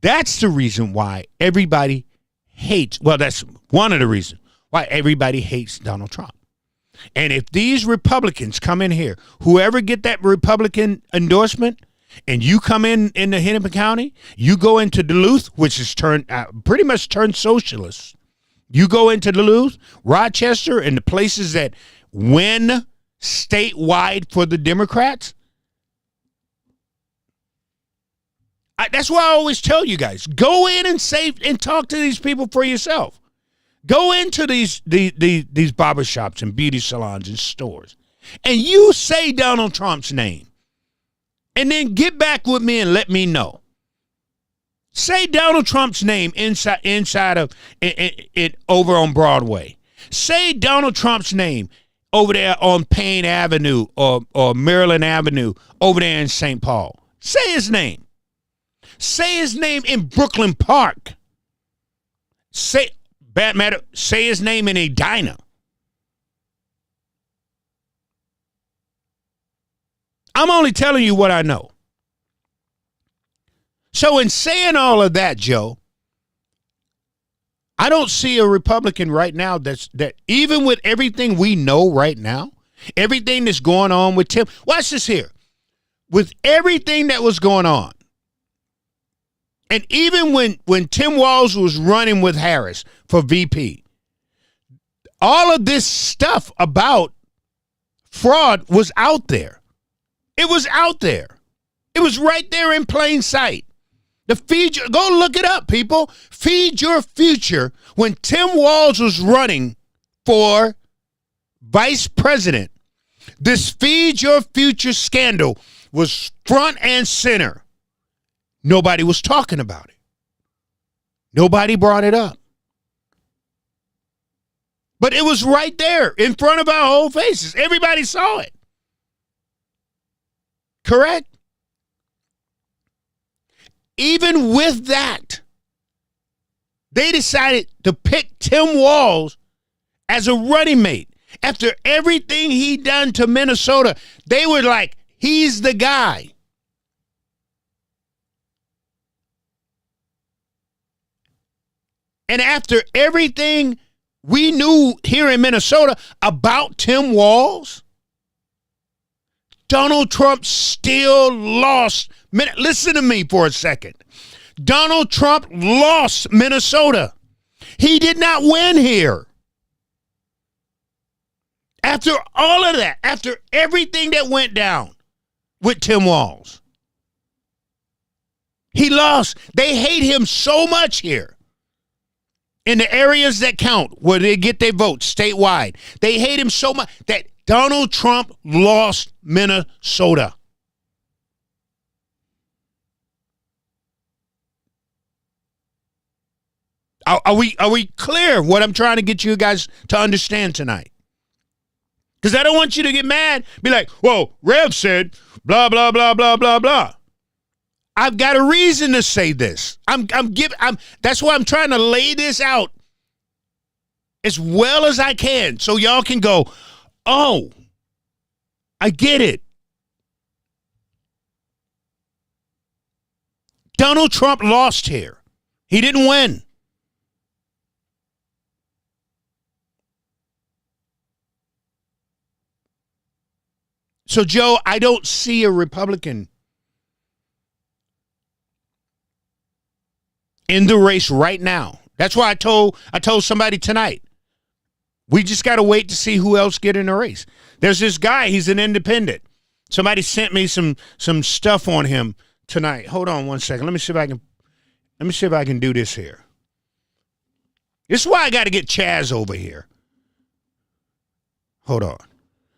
that's the reason why everybody hates, well, that's one of the reasons why everybody hates Donald Trump. And if these Republicans come in here, whoever get that Republican endorsement, and you come into Hennepin County, you go into Duluth, which is pretty much turned socialist. You go into Duluth, Rochester, and the places that win statewide for the Democrats. That's why I always tell you guys, go in and talk to these people for yourself. Go into these barbershops and beauty salons and stores, and you say Donald Trump's name, and then get back with me and let me know. Say Donald Trump's name inside of it over on Broadway. Say Donald Trump's name over there on Payne Avenue or Maryland Avenue over there in St. Paul. Say his name. Say his name in Brooklyn Park. Say his name in Edina. I'm only telling you what I know. So in saying all of that, Joe, I don't see a Republican right now that even with everything we know right now, everything that's going on with Tim. Watch this here. With everything that was going on, and even when Tim Walz was running with Harris for VP, all of this stuff about fraud was out there. It was out there. It was right there in plain sight. Go look it up, people. Feed Your Future. When Tim Walz was running for vice president, this Feed Your Future scandal was front and center. Nobody was talking about it. Nobody brought it up. But it was right there in front of our whole faces. Everybody saw it. Correct? Even with that, they decided to pick Tim Walz as a running mate. After everything he done to Minnesota, they were like, he's the guy. And after everything we knew here in Minnesota about Tim Walz, Donald Trump still lost. Listen to me for a second. Donald Trump lost Minnesota. He did not win here. After all of that, after everything that went down with Tim Walz, he lost. They hate him so much here. In the areas that count, where they get their votes statewide, they hate him so much that Donald Trump lost Minnesota. Are we clear what I'm trying to get you guys to understand tonight? Because I don't want you to get mad, be like, well, Rev said blah, blah, blah, blah, blah, blah. I've got a reason to say this. That's why I'm trying to lay this out as well as I can so y'all can go, oh, I get it. Donald Trump lost here. He didn't win. So, Joe, I don't see a Republican in the race right now. That's why I told somebody tonight. We just got to wait to see who else get in the race. There's this guy, he's an independent. Somebody sent me some stuff on him tonight. Hold on one second. Let me see if I can do this here. This is why I got to get Chaz over here. Hold on.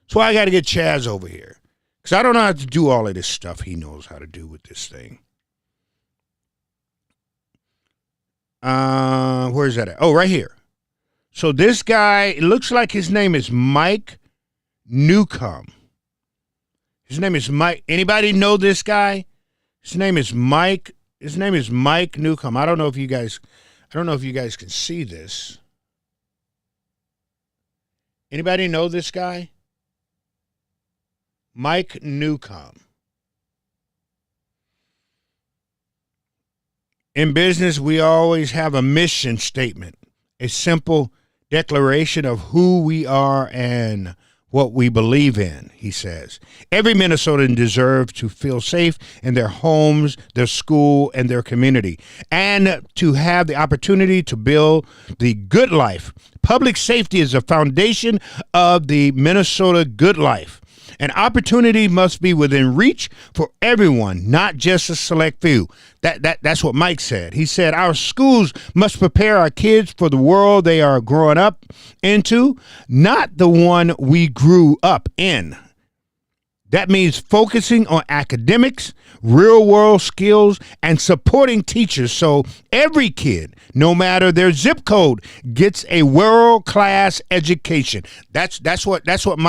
That's why I got to get Chaz over here. Because I don't know how to do all of this stuff he knows how to do with this thing. Where's that at? Oh, right here. So this guy, it looks like his name is Mike Newcomb. His name is Mike. Anybody know this guy? His name is Mike Newcomb. I don't know if you guys can see this. Anybody know this guy? Mike Newcomb. In business, we always have a mission statement, a simple declaration of who we are and what we believe in, he says. Every Minnesotan deserves to feel safe in their homes, their school, and their community, and to have the opportunity to build the good life. Public safety is the foundation of the Minnesota good life. An opportunity must be within reach for everyone, not just a select few. That's what Mike said. He said our schools must prepare our kids for the world they are growing up into, not the one we grew up in. That means focusing on academics, real-world skills, and supporting teachers so every kid, no matter their zip code, gets a world-class education. That's what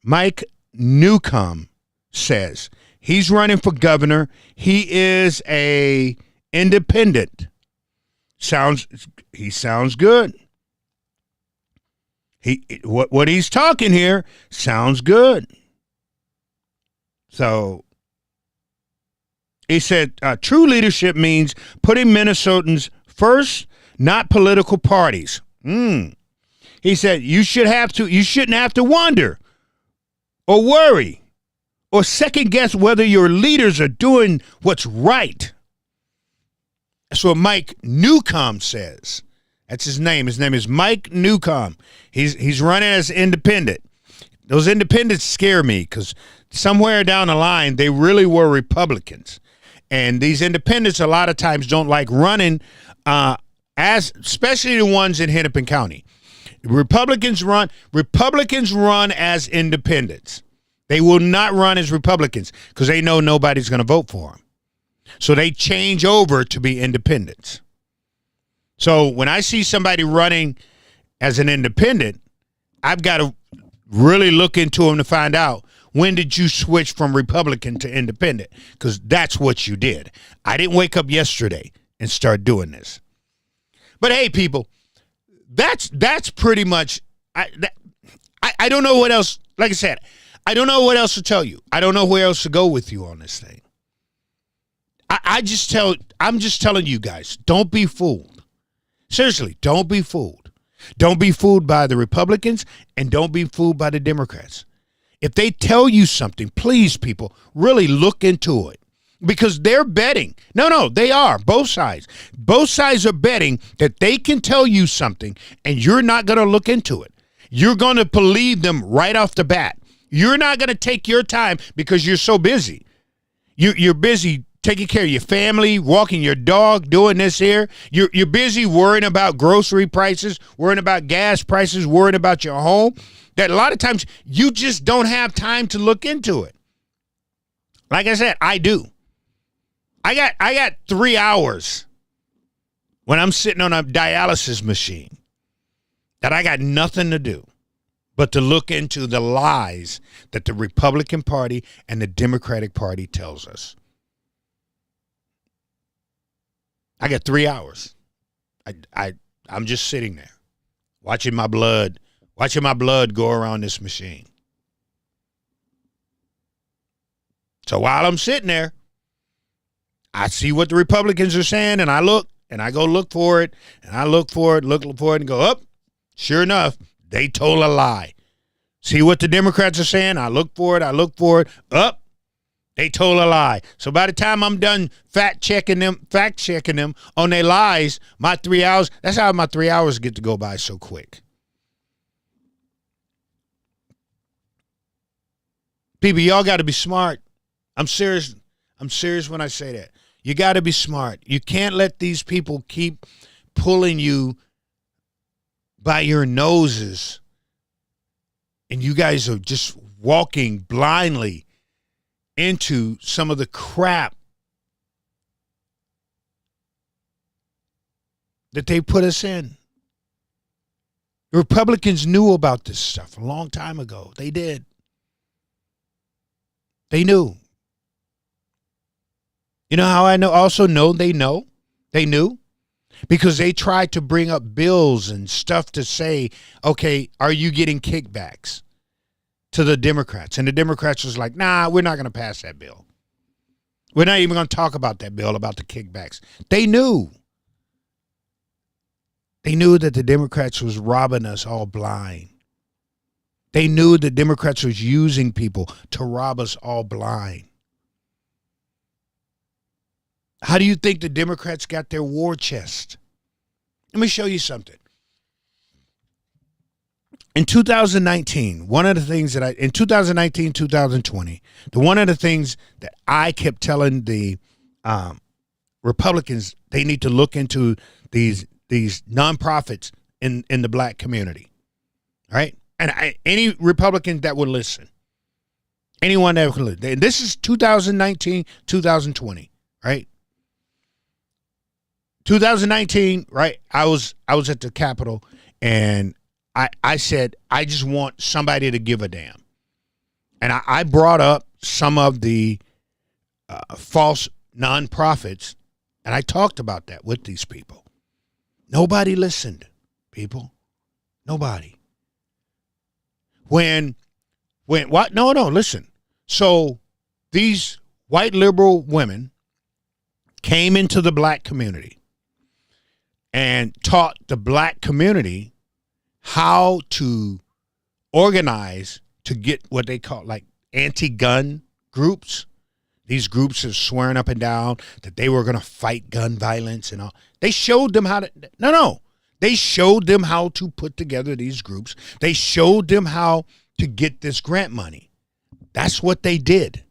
Mike Newcomb says. He's running for governor. He is a independent. He sounds good. What he's talking here sounds good. So he said true leadership means putting Minnesotans first, not political parties. He said you shouldn't have to wonder or worry or second guess whether your leaders are doing what's right. That's what Mike Newcomb says. That's his name. His name is Mike Newcomb. He's running as independent. Those independents scare me because somewhere down the line, they really were Republicans. And these independents a lot of times don't like running, especially the ones in Hennepin County. Republicans run as independents. They will not run as Republicans because they know nobody's going to vote for them. So they change over to be independents. So when I see somebody running as an independent, I've got to really look into them to find out, when did you switch from Republican to independent? Because that's what you did. I didn't wake up yesterday and start doing this. But hey, people, that's pretty much, I don't know what else, like I said, I don't know what else to tell you. I don't know where else to go with you on this thing. I'm just telling you guys, don't be fooled. Seriously, don't be fooled. Don't be fooled by the Republicans and don't be fooled by the Democrats. If they tell you something, please, people, really look into it because they're betting. No, they are. Both sides. Both sides are betting that they can tell you something and you're not going to look into it. You're going to believe them right off the bat. You're not going to take your time because you're so busy. You're busy taking care of your family, walking your dog, doing this here. You're busy worrying about grocery prices, worrying about gas prices, worrying about your home. That a lot of times you just don't have time to look into it. Like I said, I do. I got 3 hours when I'm sitting on a dialysis machine that I got nothing to do but to look into the lies that the Republican Party and the Democratic Party tells us. I got 3 hours. I'm just sitting there watching my blood go around this machine. So while I'm sitting there, I see what the Republicans are saying, and I look, and I go look for it, and I look for it, and go up. Sure enough, they told a lie. See what the Democrats are saying? I look for it, up. They told a lie. So by the time I'm done fact checking them on their lies, my 3 hours, that's how my 3 hours get to go by so quick. People, y'all got to be smart. I'm serious when I say that. You got to be smart. You can't let these people keep pulling you by your noses, and you guys are just walking blindly into some of the crap that they put us in. The Republicans knew about this stuff a long time ago. They did. They knew. You know how I know? They knew. Because they tried to bring up bills and stuff to say, okay, are you getting kickbacks to the Democrats? And the Democrats was like, nah, we're not going to pass that bill. We're not even going to talk about that bill about the kickbacks. They knew. They knew that the Democrats was robbing us all blind. They knew the Democrats was using people to rob us all blind. How do you think the Democrats got their war chest? Let me show you something. In 2019, one of the things that in 2019, 2020, one of the things that I kept telling the Republicans, they need to look into these nonprofits in the black community, right? And any Republican that would listen, anyone that would listen. This is 2019, 2020, right? 2019, right? I was at the Capitol, and I said, I just want somebody to give a damn. And I brought up some of the false nonprofits, and I talked about that with these people. Nobody listened, people. Nobody. When what? No, listen. So these white liberal women came into the black community and taught the black community how to organize to get what they call like anti-gun groups. These groups are swearing up and down that they were going to fight gun violence and all. They showed them how to, They showed them how to put together these groups. They showed them how to get this grant money. That's what they did.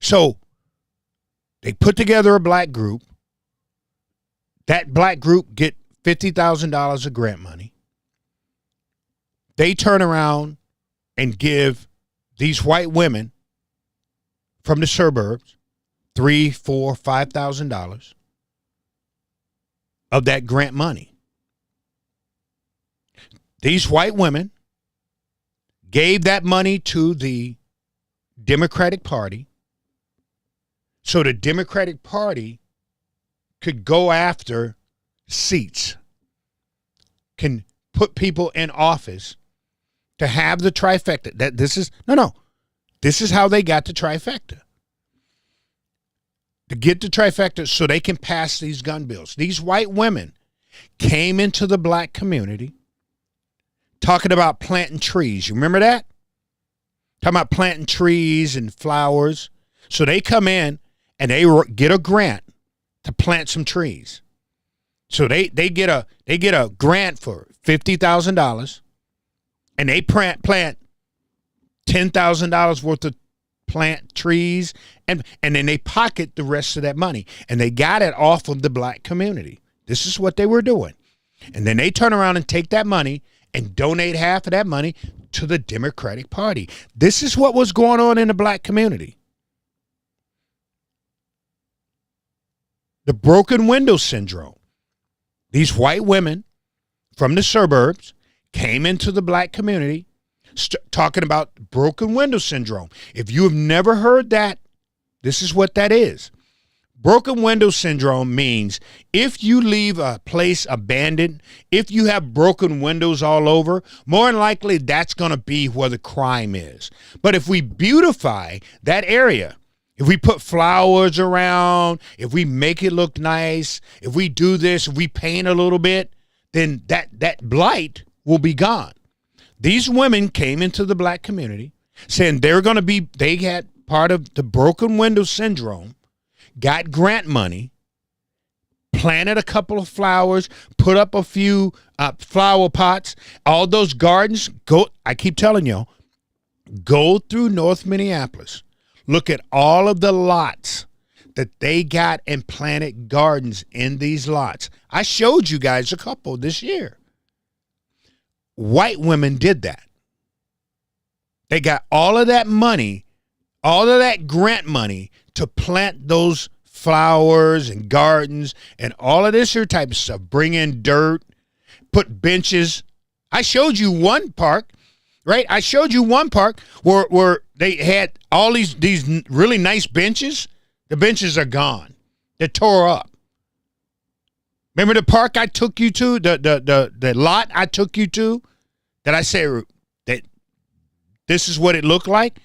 So they put together a black group. That black group get $50,000 of grant money. They turn around and give these white women from the suburbs $3,000, $4,000, $5,000 of that grant money. These white women gave that money to the Democratic Party so the Democratic Party could go after seats, can put people in office to have the trifecta. This is how they got the trifecta. To get the trifecta so they can pass these gun bills. These white women came into the black community talking about planting trees. You remember that? Talking about planting trees and flowers. So they come in and they get a grant to plant some trees. So they get a grant for $50,000, and they plant $10,000 worth of plant trees, and then they pocket the rest of that money, and they got it off of the black community. This is what they were doing. And then they turn around and take that money and donate half of that money to the Democratic Party. This is what was going on in the black community. The broken window syndrome. These white women from the suburbs came into the black community talking about broken window syndrome. If you have never heard that, this is what that is. Broken window syndrome means if you leave a place abandoned, if you have broken windows all over, more than likely that's going to be where the crime is. But if we beautify that area, if we put flowers around, if we make it look nice, if we do this, if we paint a little bit, then that blight will be gone. These women came into the black community saying they had part of the broken window syndrome, got grant money, planted a couple of flowers, put up a few flower pots, all those gardens. I keep telling y'all, go through North Minneapolis. Look at all of the lots that they got and planted gardens in these lots. I showed you guys a couple this year. White women did that. They got all of that money, all of that grant money to plant those flowers and gardens and all of this here type of stuff. Bring in dirt, put benches. I showed you one park, right? I showed you one park where they had all these really nice benches. The benches are gone. They're tore up. Remember the park I took you to, the lot I took you to, that I said that this is what it looked like?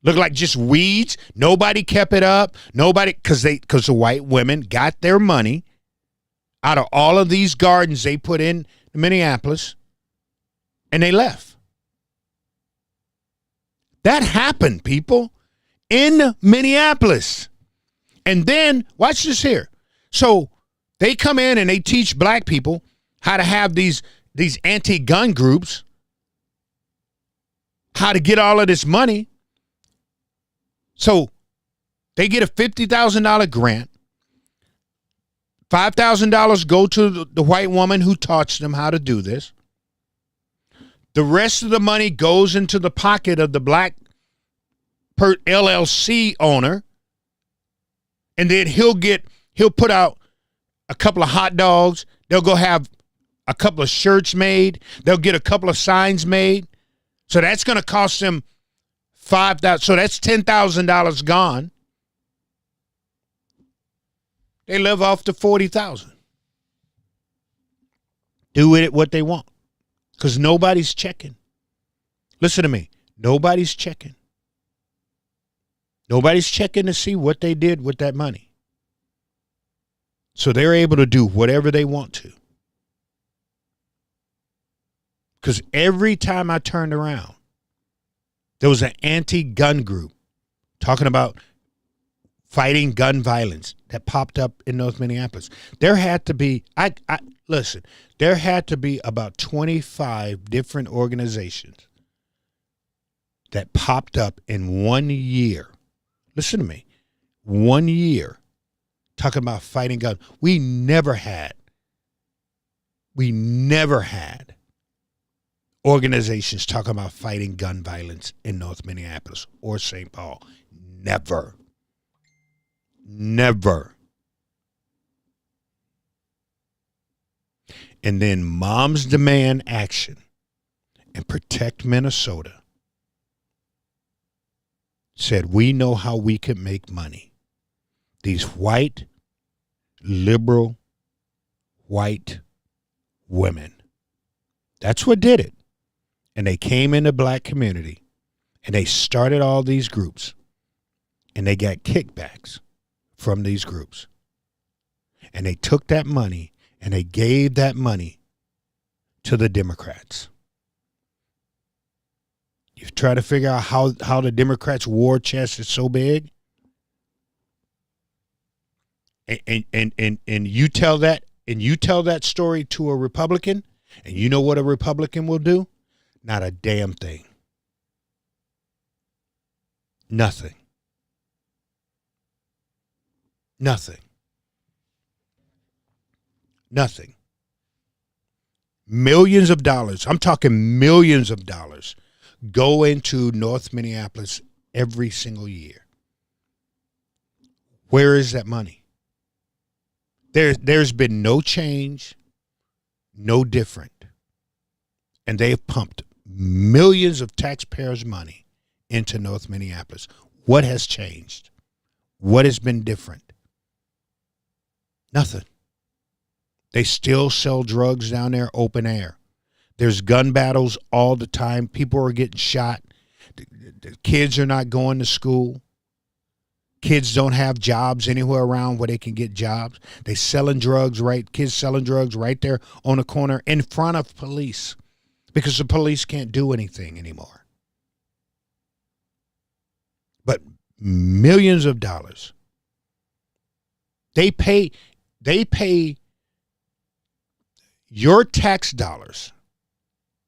Looked like just weeds. Nobody kept it up. Nobody, because the white women got their money out of all of these gardens they put in Minneapolis, and they left. That happened, people, in Minneapolis. And then, watch this here. So they come in and they teach black people how to have these anti-gun groups, how to get all of this money. So they get a $50,000 grant. $5,000 go to the white woman who taught them how to do this. The rest of the money goes into the pocket of the black LLC owner. And then he'll put out a couple of hot dogs. They'll go have a couple of shirts made. They'll get a couple of signs made. So that's going to cost them $5,000. So that's $10,000 gone. They live off the $40,000. Do with it what they want, because nobody's checking. Listen to me. Nobody's checking. Nobody's checking to see what they did with that money. So they're able to do whatever they want to. Because every time I turned around, there was an anti-gun group talking about fighting gun violence that popped up in North Minneapolis. There had to be, listen, there had to be about 25 different organizations that popped up in 1 year. Listen to me. 1 year talking about fighting guns. We never had organizations talking about fighting gun violence in North Minneapolis or St. Paul. Never. And then Moms Demand Action and Protect Minnesota said, we know how we can make money. These white, liberal, white women. That's what did it. And they came in the black community and they started all these groups and they got kickbacks from these groups. And they took that money and they gave that money to the Democrats. You try to figure out how the Democrats' war chest is so big. And you tell that story to a Republican, and you know what a Republican will do? Not a damn thing. Nothing. Millions of dollars, I'm talking millions of dollars, go into North Minneapolis every single year. Where is that money? There's been no change, no different. And they've pumped millions of taxpayers' money into North Minneapolis. What has changed? What has been different? Nothing. They still sell drugs down there open air. There's gun battles all the time. People are getting shot. The kids are not going to school. Kids don't have jobs anywhere around where they can get jobs. They selling drugs, right? Kids selling drugs right there on the corner in front of police because the police can't do anything anymore. But millions of dollars. They pay your tax dollars.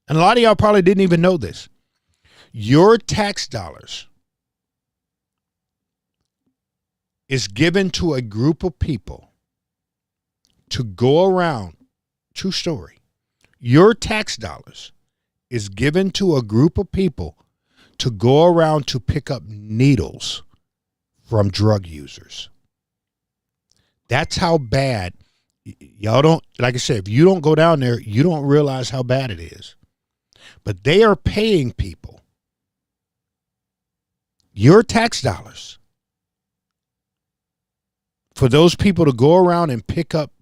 And a lot of y'all probably didn't even know this. Your tax dollars is given to a group of people to go around. True story. Your tax dollars is given to a group of people to go around to pick up needles from drug users. That's how bad. Y'all don't, like I said, if you don't go down there, you don't realize how bad it is. But they are paying people your tax dollars for those people to go around and pick up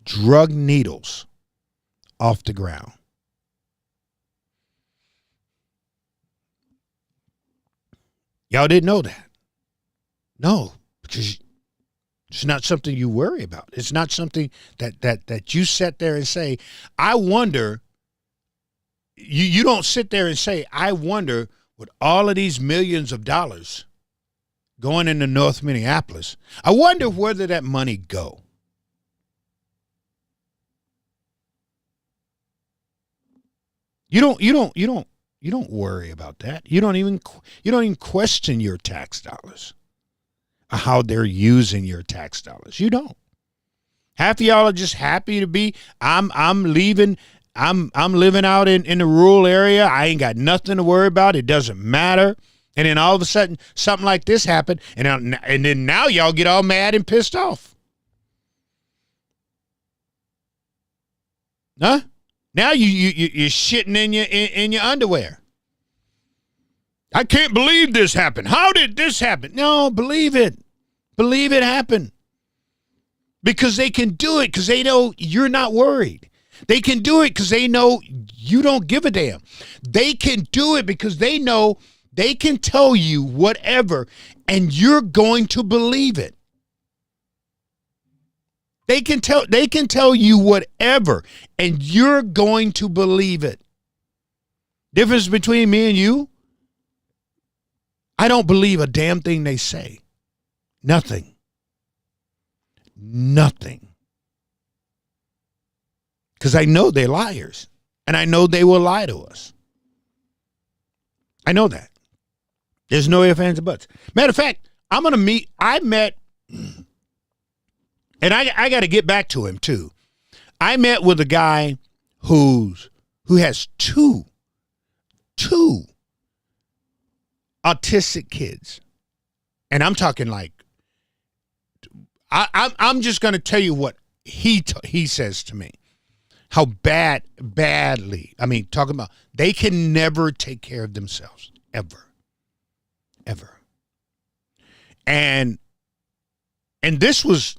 drug needles off the ground. Y'all didn't know that? No, because it's not something you worry about. It's not something that you sit there and say, I wonder. You don't sit there and say, I wonder, with all of these millions of dollars going into North Minneapolis, I wonder where did that money go? You don't worry about that. You don't even question your tax dollars, how they're using your tax dollars. You don't. Half of y'all are just happy to be. I'm leaving. I'm living out in the rural area. I ain't got nothing to worry about. It doesn't matter. And then all of a sudden, something like this happened, and then now y'all get all mad and pissed off. Huh? Now you're shitting in your underwear. I can't believe this happened. How did this happen? No, believe it. Believe it happened. Because they can do it because they know you're not worried. They can do it because they know you don't give a damn. They can do it because they know they can tell you whatever and you're going to believe it. They can tell you whatever and you're going to believe it. Difference between me and you, I don't believe a damn thing they say. Nothing. Because I know they're liars. And I know they will lie to us. I know that. There's no ifs, ands, and buts. Matter of fact, I met, and I got to get back to him too. I met with a guy who has two autistic kids. And I'm talking like, I'm just going to tell you what he says to me. How badly, I mean, talking about, they can never take care of themselves, ever. And this was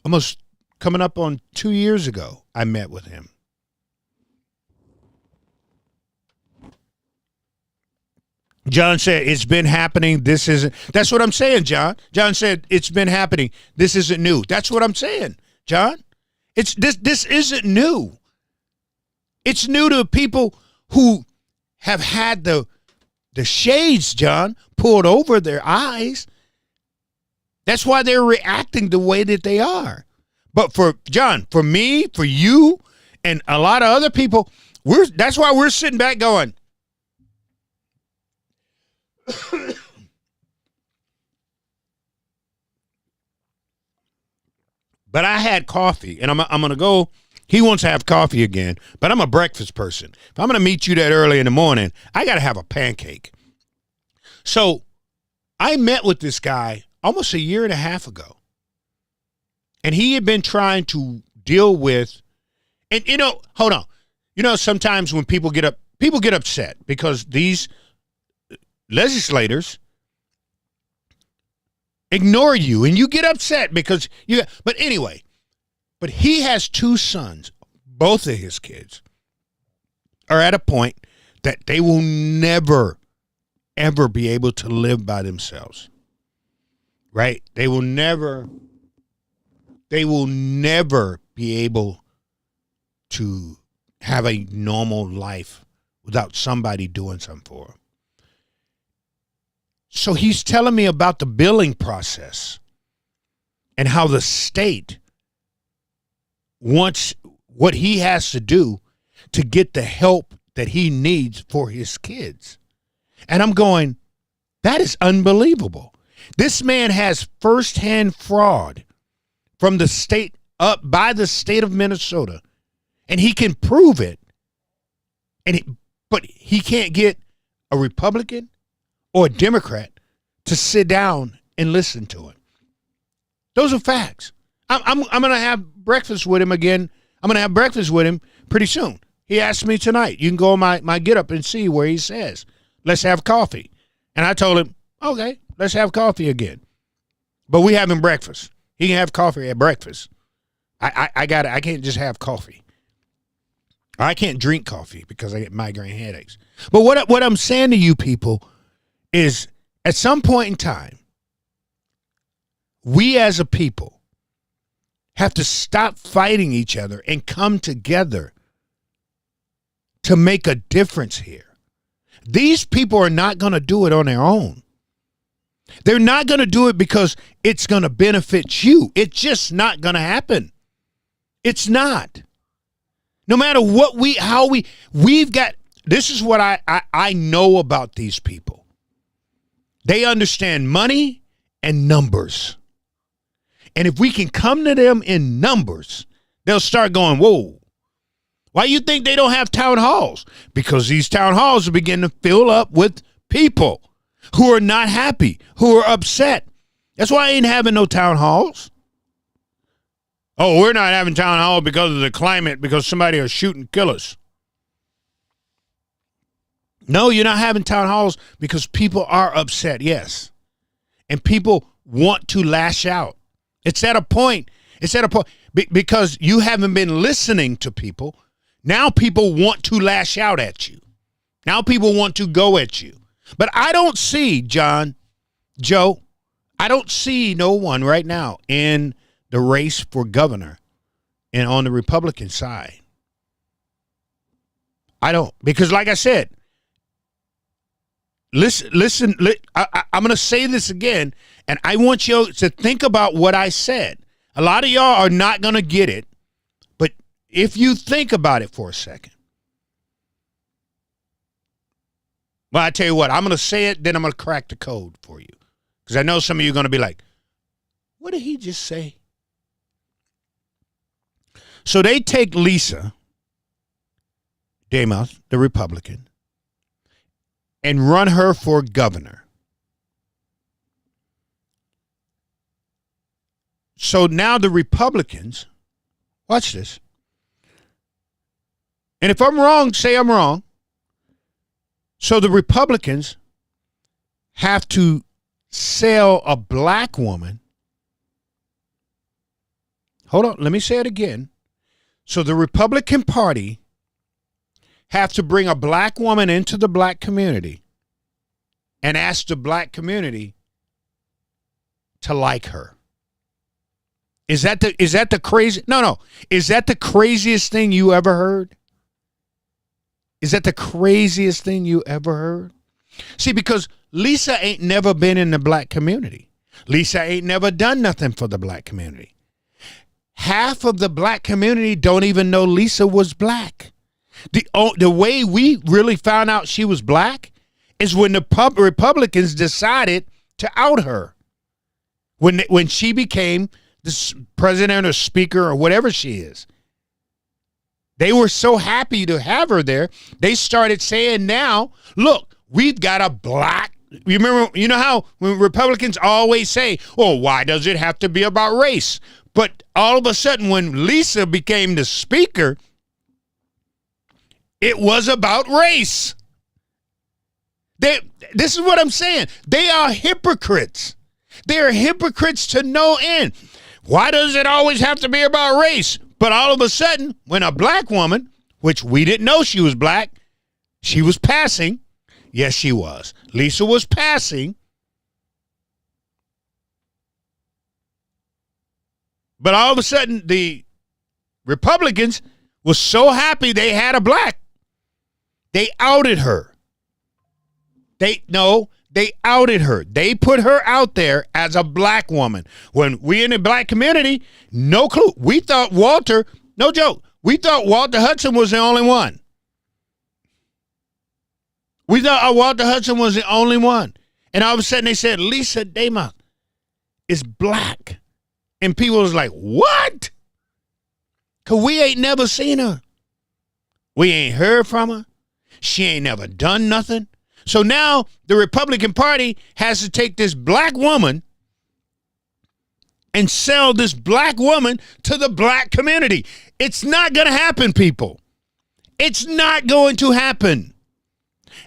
almost coming up on 2 years ago, I met with him. John said, it's been happening. That's what I'm saying, John. John said, it's been happening. This isn't new. That's what I'm saying, John. This isn't new. It's new to people who have had the shades, John, pulled over their eyes. That's why they're reacting the way that they are. But for John, for me, for you, and a lot of other people, that's why we're sitting back going, but I had coffee, and I'm going to go. He wants to have coffee again, but I'm a breakfast person. If I'm going to meet you that early in the morning, I got to have a pancake. So I met with this guy almost a year and a half ago, and he had been trying to deal with, and hold on. Sometimes when people get upset because these legislators ignore you, and you get upset because but anyway, but he has 2 sons. Both of his kids are at a point that they will never, ever be able to live by themselves. Right? They will never be able to have a normal life without somebody doing something for them. So he's telling me about the billing process and how the state wants what he has to do to get the help that he needs for his kids. And I'm going, that is unbelievable. This man has firsthand fraud from the state, up by the state of Minnesota, and he can prove it. But he can't get a Republican or a Democrat to sit down and listen to it. Those are facts. I'm going to have breakfast with him again. I'm going to have breakfast with him pretty soon. He asked me tonight. You can go on my Get Up and see where he says, let's have coffee. And I told him, okay, let's have coffee again. But we having breakfast. He can have coffee at breakfast. I got it. I can't just have coffee. I can't drink coffee because I get migraine headaches. But what I'm saying to you people is, at some point in time, we as a people have to stop fighting each other and come together to make a difference here. These people are not going to do it on their own. They're not going to do it because it's going to benefit you. It's just not going to happen. It's not. No matter what we've got, this is what I know about these people. They understand money and numbers. And if we can come to them in numbers, they'll start going, whoa. Why you think they don't have town halls? Because these town halls are beginning to fill up with people who are not happy, who are upset. That's why I ain't having no town halls. Oh, we're not having town hall because of the climate, because somebody will shoot and kill us. No, you're not having town halls because people are upset, yes. And people want to lash out. It's at a point because you haven't been listening to people. Now people want to lash out at you. Now people want to go at you. But I don't see, Joe, I don't see no one right now in the race for governor and on the Republican side. I don't. Because like I said, listen, I'm going to say this again, and I want you to think about what I said. A lot of y'all are not going to get it, but if you think about it for a second. Well, I tell you what, I'm going to say it, then I'm going to crack the code for you. Because I know some of you are going to be like, what did he just say? So they take Lisa Demuth, the Republican, and run her for governor. So now the Republicans, watch this. And if I'm wrong, say I'm wrong. So the Republicans have to sell a black woman. Hold on, let me say it again. So the Republican Party have to bring a black woman into the black community and ask the black community to like her. Is that the crazy? No. Is that the craziest thing you ever heard? Is that the craziest thing you ever heard? See, because Lisa ain't never been in the black community. Lisa ain't never done nothing for the black community. Half of the black community don't even know Lisa was black. The way we really found out she was black is when the Republicans decided to out her. When she became the president or speaker or whatever she is. They were so happy to have her there. They started saying now, look, we've got a black. You know how when Republicans always say, oh, why does it have to be about race? But all of a sudden when Lisa became the speaker, it was about race. This is what I'm saying. They are hypocrites. They're hypocrites to no end. Why does it always have to be about race? But all of a sudden, when a black woman, which we didn't know she was black, she was passing. Yes, she was. Lisa was passing. But all of a sudden, the Republicans were so happy they had a black. They outed her. They outed her. They put her out there as a black woman. When we in the black community, no clue. We thought Walter, no joke, we thought Walter Hudson was the only one. We thought Walter Hudson was the only one. And all of a sudden they said, Lisa Damont is black. And people was like, what? Because we ain't never seen her. We ain't heard from her. She ain't never done nothing. So now the Republican Party has to take this black woman and sell this black woman to the black community. It's not going to happen, people. It's not going to happen.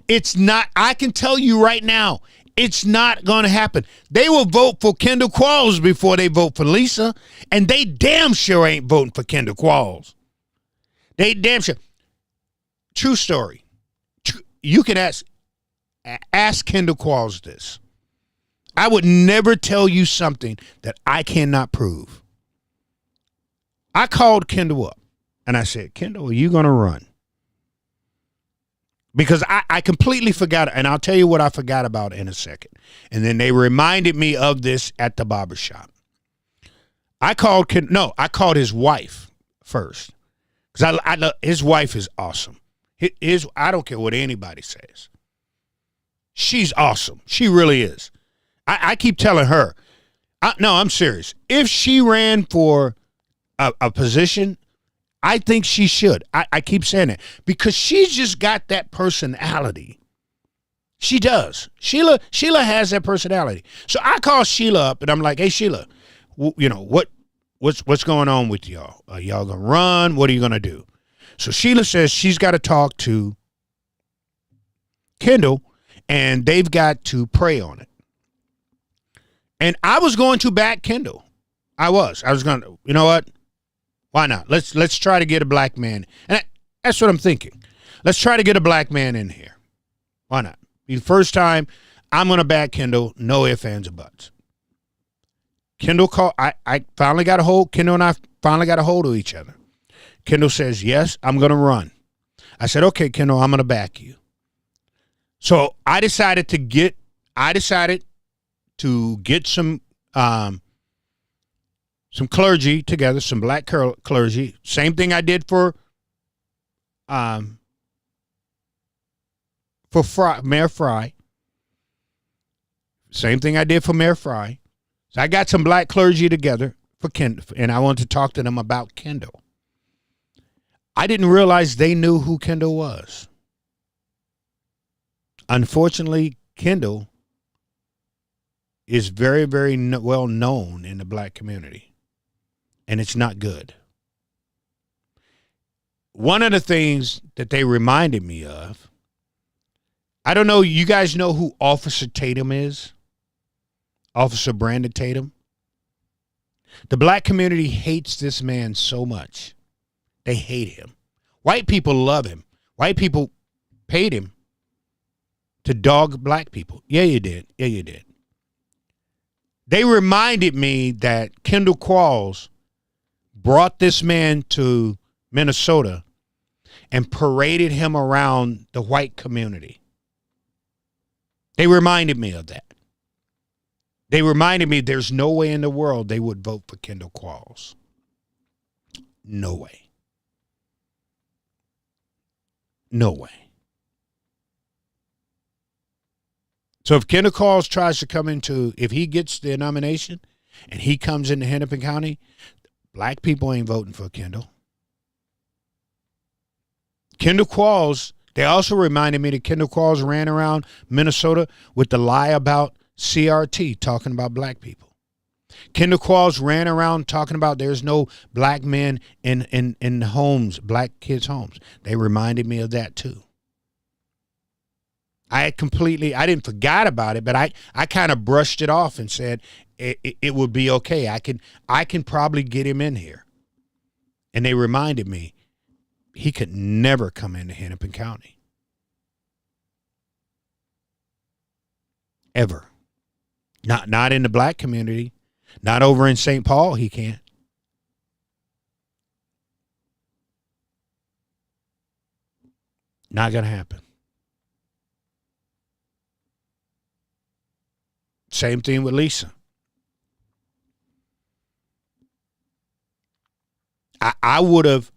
It's not. I can tell you right now, it's not going to happen. They will vote for Kendall Qualls before they vote for Lisa, and they damn sure ain't voting for Kendall Qualls. They damn sure. True story. You can ask Kendall Qualls this. I would never tell you something that I cannot prove. I called Kendall up, and I said, Kendall, are you going to run? Because I completely forgot, and I'll tell you what I forgot about in a second. And then they reminded me of this at the barbershop. I called his wife first. Because his wife is awesome. I don't care what anybody says. She's awesome. She really is. I keep telling her. No, I'm serious. If she ran for a position, I think she should. I keep saying that because she's just got that personality. She does. Sheila has that personality. So I call Sheila up and I'm like, hey, Sheila, what's going on with y'all? Are y'all going to run? What are you going to do? So Sheila says she's got to talk to Kendall and they've got to pray on it. And I was going to back Kendall. I was going to, you know what? Why not? Let's try to get a black man. And that's what I'm thinking. Let's try to get a black man in here. Why not? The first time I'm going to back Kendall, no ifs, ands, or buts. Kendall called. I finally got a hold. Kendall and I finally got a hold of each other. Kendall says, yes, I'm going to run. I said, okay, Kendall, I'm going to back you. So I decided to get some clergy together, some black clergy. Same thing I did for Mayor Fry. Same thing I did for Mayor Fry. So I got some black clergy together for Kendall, and I wanted to talk to them about Kendall. I didn't realize they knew who Kendall was. Unfortunately, Kendall is very, very well known in the black community. And it's not good. One of the things that they reminded me of, I don't know, you guys know who Officer Tatum is? Officer Brandon Tatum? The black community hates this man so much. They hate him. White people love him. White people paid him to dog black people. Yeah, you did. Yeah, you did. They reminded me that Kendall Qualls brought this man to Minnesota and paraded him around the white community. They reminded me of that. They reminded me there's no way in the world they would vote for Kendall Qualls. No way. No way. So if Kendall Qualls tries to come if he gets the nomination and he comes into Hennepin County, black people ain't voting for Kendall. Kendall Qualls, they also reminded me that Kendall Qualls ran around Minnesota with the lie about CRT, talking about black people. Kendall Qualls ran around talking about there's no black men in homes, black kids' homes. They reminded me of that too. I didn't forget about it, but I kind of brushed it off and said it would be okay. I can probably get him in here. And they reminded me he could never come into Hennepin County. Ever. Not in the black community. Not over in St. Paul, he can't. Not going to happen. Same thing with Lisa. I would have,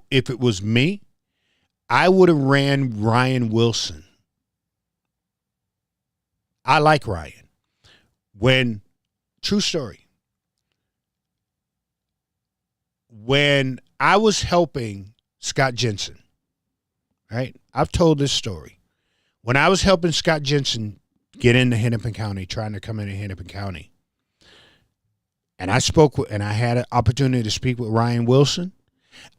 if it was me, I would have ran Ryan Wilson. I like Ryan. True story. When I was helping Scott Jensen, right? I've told this story. When I was helping Scott Jensen get into Hennepin County, trying to come into Hennepin County, and I had an opportunity to speak with Ryan Wilson.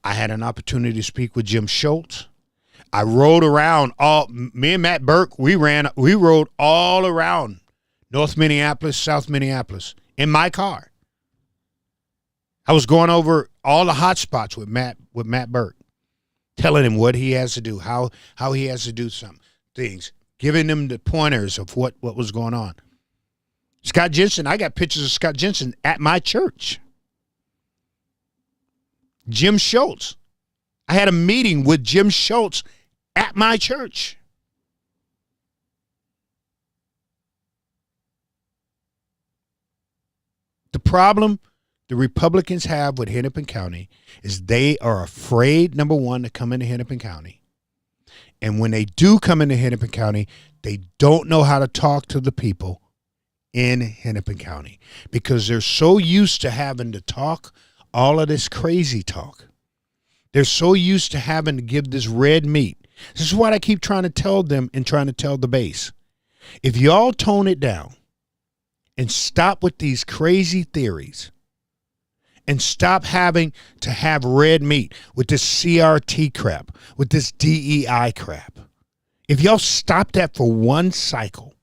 I had an opportunity to speak with Jim Schultz. I rode around me and Matt Burke, we rode all around North Minneapolis, South Minneapolis in my car. I was going over all the hot spots with Matt Burke, telling him what he has to do, how he has to do some things, giving him the pointers of what was going on. Scott Jensen, I got pictures of Scott Jensen at my church. Jim Schultz, I had a meeting with Jim Schultz at my church. The problem the Republicans have with Hennepin County is they are afraid, number one, to come into Hennepin County. And when they do come into Hennepin County, they don't know how to talk to the people in Hennepin County because they're so used to having to talk all of this crazy talk. They're so used to having to give this red meat. This is what I keep trying to tell them and trying to tell the base. If y'all tone it down and stop with these crazy theories and stop having to have red meat with this CRT crap, with this DEI crap, if y'all stop that for one cycle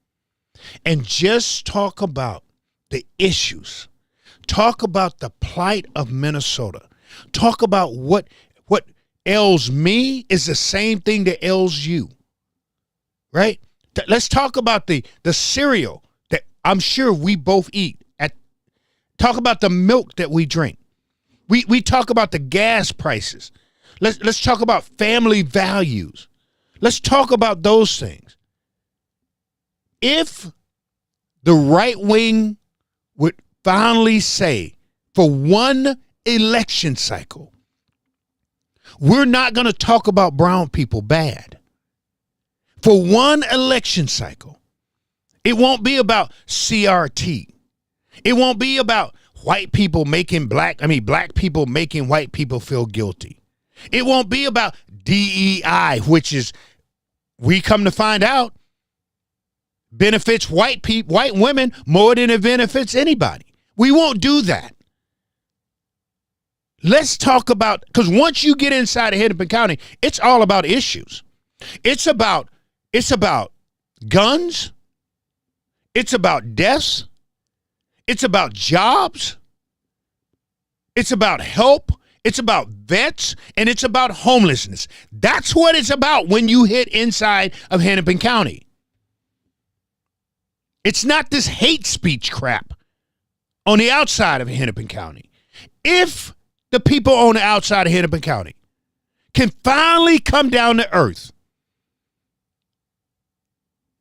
and just talk about the issues, talk about the plight of Minnesota, talk about what ails me is the same thing that ails you, right? Let's talk about the cereal that I'm sure we both eat. Talk about the milk that we drink. We talk about the gas prices. Let's talk about family values. Let's talk about those things. If the right wing would finally say, for one election cycle, we're not going to talk about brown people bad. For one election cycle, it won't be about CRT. It won't be about white people making black people making white people feel guilty. It won't be about DEI, which is, we come to find out, benefits white women more than it benefits anybody. We won't do that. Let's talk about, because once you get inside of Hennepin County, it's all about issues. It's about guns. It's about deaths. It's about jobs. It's about help. It's about vets. And it's about homelessness. That's what it's about when you hit inside of Hennepin County. It's not this hate speech crap on the outside of Hennepin County. If the people on the outside of Hennepin County can finally come down to earth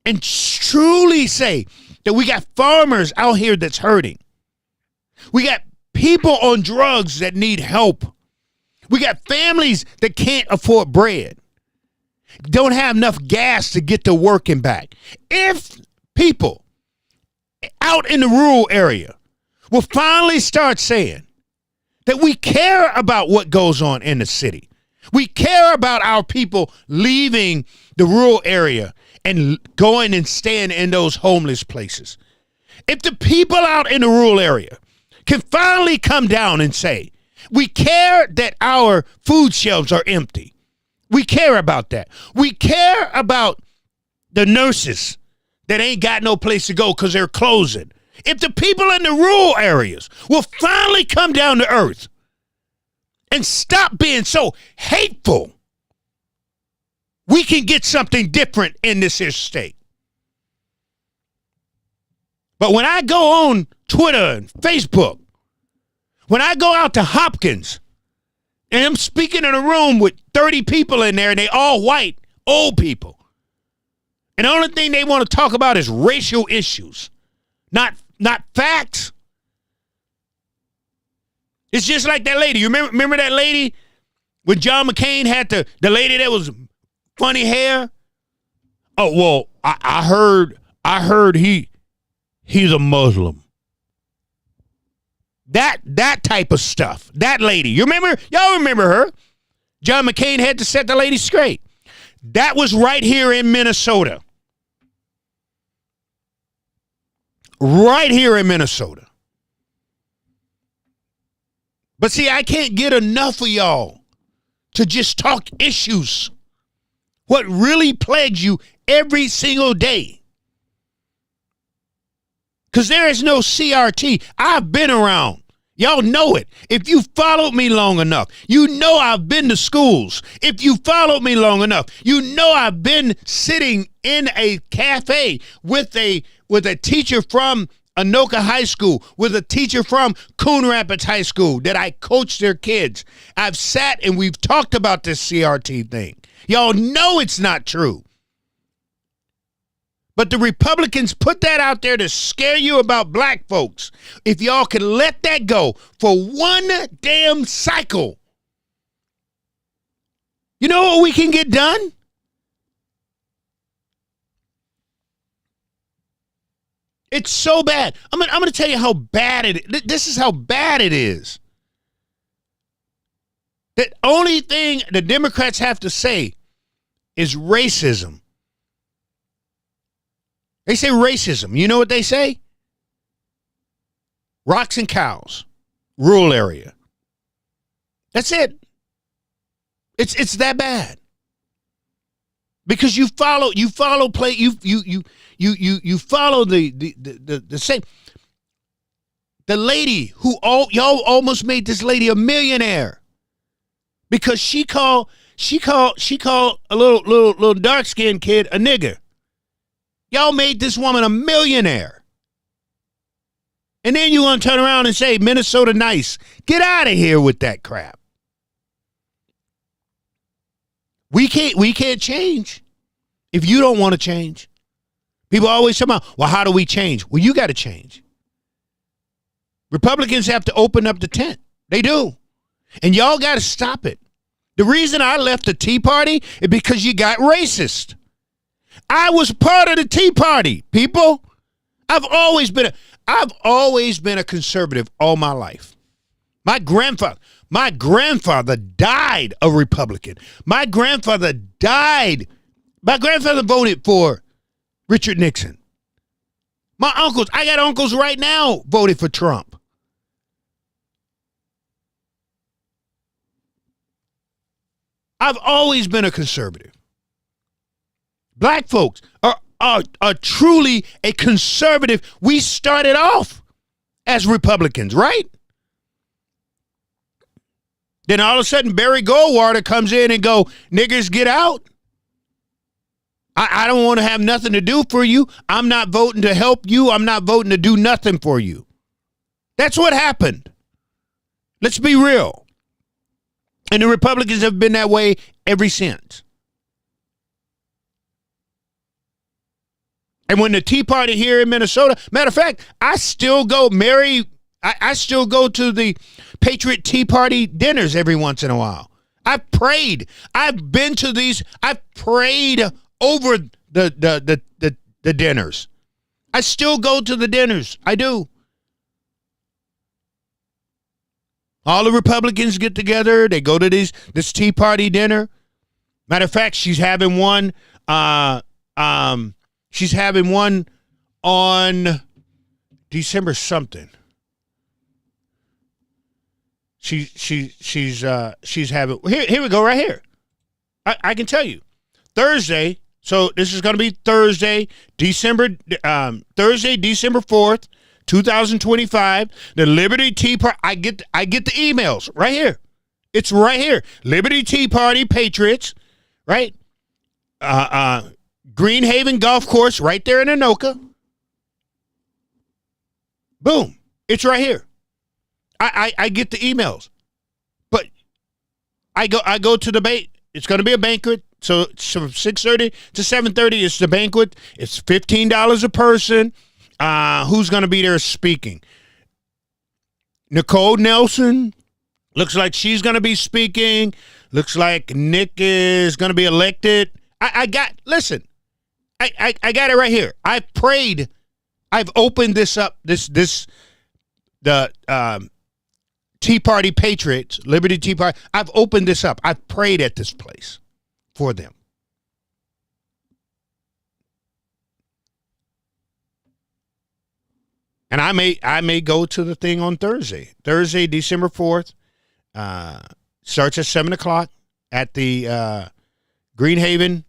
and truly say that we got farmers out here that's hurting. We got people on drugs that need help. We got families that can't afford bread, don't have enough gas to get to work and back. If people out in the rural area will finally start saying that we care about what goes on in the city. We care about our people leaving the rural area and going and staying in those homeless places. If the people out in the rural area can finally come down and say, we care that our food shelves are empty. We care about that. We care about the nurses that ain't got no place to go because they're closing. If the people in the rural areas will finally come down to earth and stop being so hateful, we can get something different in this here state. But when I go on Twitter and Facebook, when I go out to Hopkins and I'm speaking in a room with 30 people in there and they all white, old people, and the only thing they want to talk about is racial issues, not facts. It's just like that lady. You remember that lady when John McCain had the lady that was funny hair? Oh, well, I heard he's a Muslim. That type of stuff. That lady. Y'all remember her? John McCain had to set the lady straight. That was right here in Minnesota. Right here in Minnesota. But see, I can't get enough of y'all to just talk issues. What really plagues you every single day. Because there is no CRT. I've been around. Y'all know it. If you followed me long enough, you know I've been to schools. If you followed me long enough, you know I've been sitting in a cafe with a teacher from Anoka High School, with a teacher from Coon Rapids High School that I coached their kids. I've sat and we've talked about this CRT thing. Y'all know it's not true. But the Republicans put that out there to scare you about black folks. If y'all can let that go for one damn cycle, you know what we can get done? It's so bad. I'm going to tell you how bad it is. This is how bad it is. The only thing the Democrats have to say is racism. They say racism. You know what they say? Rocks and cows. Rural area. That's it. It's that bad. Because you follow the same. The lady who y'all almost made this lady a millionaire because she called a little dark-skinned kid a nigger. Y'all made this woman a millionaire. And then you want to turn around and say Minnesota nice. Get out of here with that crap. We can't change if you don't want to change. People always talk about, well, how do we change? Well, you got to change. Republicans have to open up the tent. They do. And y'all got to stop it. The reason I left the Tea Party is because you got racist. I was part of the Tea Party, people. I've always been a conservative all my life. My grandfather died a Republican. My grandfather voted for Richard Nixon. I got uncles right now voted for Trump. I've always been a conservative. Black folks are truly a conservative. We started off as Republicans, right? Then all of a sudden Barry Goldwater comes in and go, niggers get out. I don't want to have nothing to do for you. I'm not voting to help you. I'm not voting to do nothing for you. That's what happened. Let's be real. And the Republicans have been that way ever since. And when the Tea Party here in Minnesota, matter of fact, I still go to the Patriot Tea Party dinners every once in a while. I've prayed. I've been to these. I've prayed over the dinners. I still go to the dinners. I do. All the Republicans get together. They go to this Tea Party dinner. Matter of fact, she's having one. She's having one on December something. She's having here we go right here. I can tell you. Thursday, So this is going to be Thursday, December 4th, 2025. The Liberty Tea Party. I get the emails right here. It's right here. Liberty Tea Party Patriots, right? Greenhaven Golf Course, right there in Anoka. Boom! It's right here. I get the emails, but I go to the banquet. It's going to be a banquet. So from 6:30 to 7:30 is the banquet. It's $15 a person. Who's going to be there speaking? Nicole Nelson. Looks like she's going to be speaking. Looks like Nick is going to be elected. I got it right here. I prayed. I've opened this up. The Tea Party Patriots, Liberty Tea Party. I've opened this up. I've prayed at this place for them. And I may go to the thing on Thursday. Thursday, December 4th. Starts at 7:00 at the Greenhaven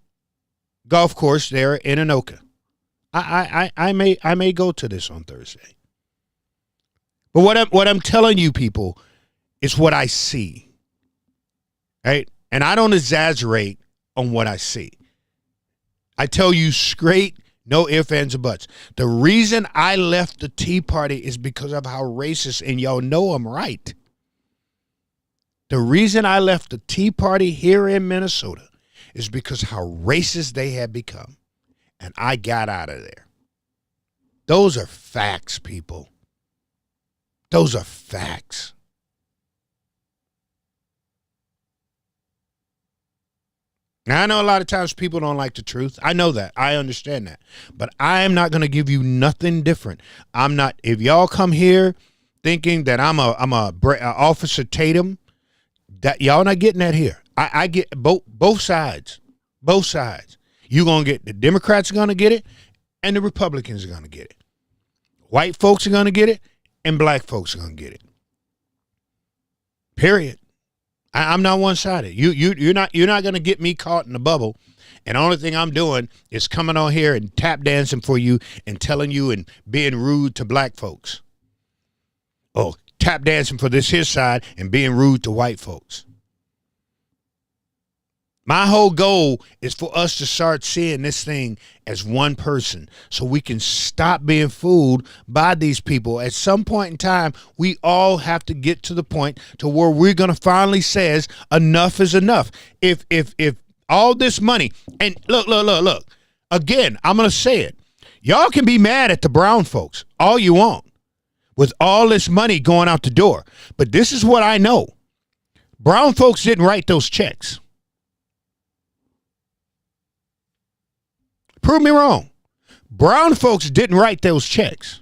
Golf Course there in Anoka. I may go to this on Thursday. But what I'm telling you people is what I see. Right? And I don't exaggerate on what I see. I tell you straight, no ifs, ands, or buts. The reason I left the Tea Party is because of how racist, and y'all know I'm right. The reason I left the Tea Party here in Minnesota is because how racist they had become. And I got out of there. Those are facts, people. Those are facts. Now, I know a lot of times people don't like the truth. I know that. I understand that. But I am not going to give you nothing different. I'm not. If y'all come here thinking that I'm a Officer Tatum, that y'all not getting that here. I get both sides. Both sides. You're going to get, the Democrats are going to get it, and the Republicans are going to get it. White folks are going to get it, and black folks are going to get it. Period. I'm not one-sided. You're not going to get me caught in the bubble. And the only thing I'm doing is coming on here and tap dancing for you and telling you and being rude to black folks. Oh, tap dancing for his side and being rude to white folks. My whole goal is for us to start seeing this thing as one person so we can stop being fooled by these people. At some point in time, we all have to get to the point to where we're going to finally say enough is enough. If all this money, and look, again, I'm going to say it. Y'all can be mad at the brown folks all you want with all this money going out the door. But this is what I know. Brown folks didn't write those checks. Prove me wrong. Brown folks didn't write those checks.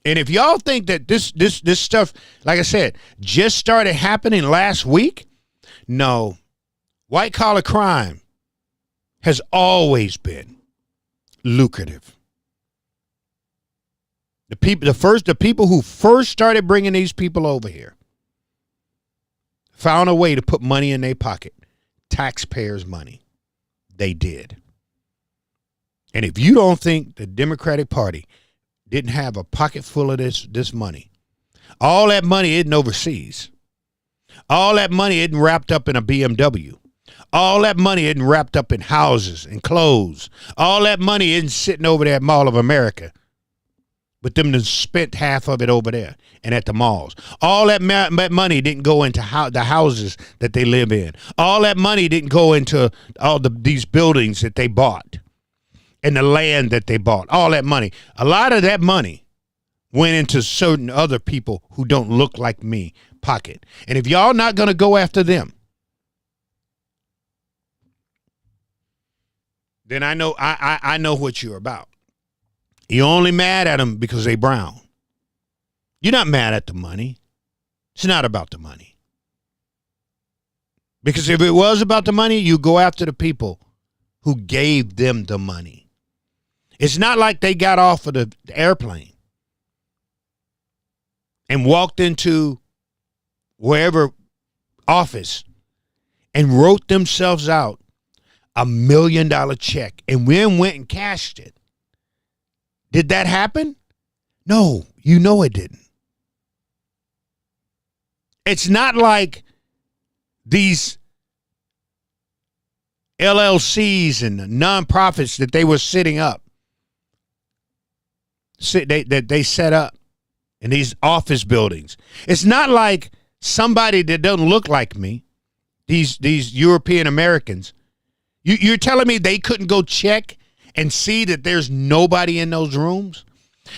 And if y'all think that this stuff, like I said, just started happening last week, no. White collar crime has always been lucrative. The people who first started bringing these people over here found a way to put money in their pocket, taxpayers' money. They did. And if you don't think the Democratic Party didn't have a pocket full of this money, all that money isn't overseas. All that money isn't wrapped up in a BMW. All that money isn't wrapped up in houses and clothes. All that money isn't sitting over there at Mall of America. But them done spent half of it over there and at the malls. All that money didn't go into the houses that they live in. All that money didn't go into all these buildings that they bought and the land that they bought. All that money. A lot of that money went into certain other people who don't look like me pocket. And if y'all not going to go after them, then I know what you're about. You're only mad at them because they brown. You're not mad at the money. It's not about the money. Because if it was about the money, you go after the people who gave them the money. It's not like they got off of the airplane and walked into wherever office and wrote themselves out $1 million check and then went and cashed it. Did that happen? No, you know it didn't. It's not like these LLCs and nonprofits that they were setting up, that they set up in these office buildings. It's not like somebody that doesn't look like me, these European Americans. You're telling me they couldn't go check and see that there's nobody in those rooms?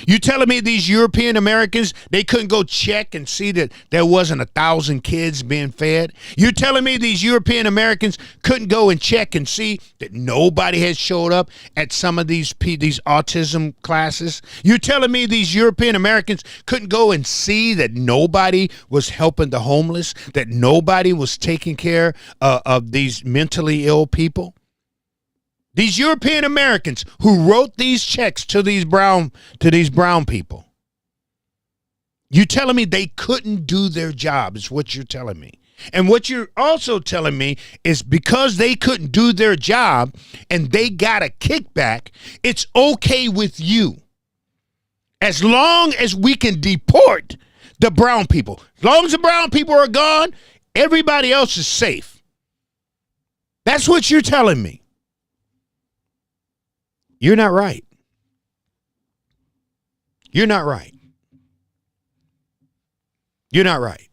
You telling me these European Americans, they couldn't go check and see that there wasn't 1,000 kids being fed? You're telling me these European Americans couldn't go and check and see that nobody had showed up at some of these autism classes? You're telling me these European Americans couldn't go and see that nobody was helping the homeless, that nobody was taking care of these mentally ill people? These European Americans who wrote these checks to these brown people. You telling me they couldn't do their job is what you're telling me. And what you're also telling me is because they couldn't do their job and they got a kickback, it's okay with you. As long as we can deport the brown people. As long as the brown people are gone, everybody else is safe. That's what you're telling me. You're not right. You're not right. You're not right.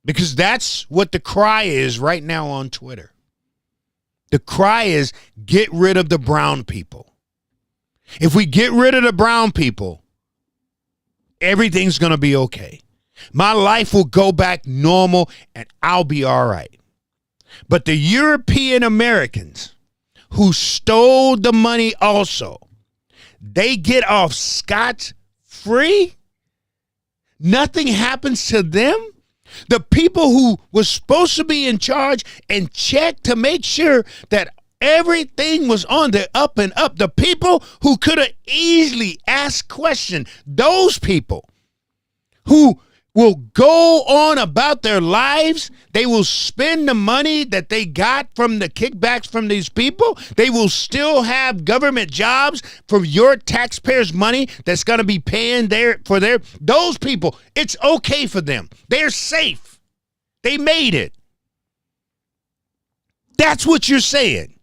Because that's what the cry is right now on Twitter. The cry is get rid of the brown people. If we get rid of the brown people, everything's going to be okay. My life will go back normal and I'll be all right. But the European Americans who stole the money also, they get off scot-free? Nothing happens to them? The people who were supposed to be in charge and check to make sure that everything was on the up and up, the people who could have easily asked questions, those people who will go on about their lives. They will spend the money that they got from the kickbacks from these people. They will still have government jobs for your taxpayers' money that's going to be paying those people. It's okay for them. They're safe. They made it. That's what you're saying.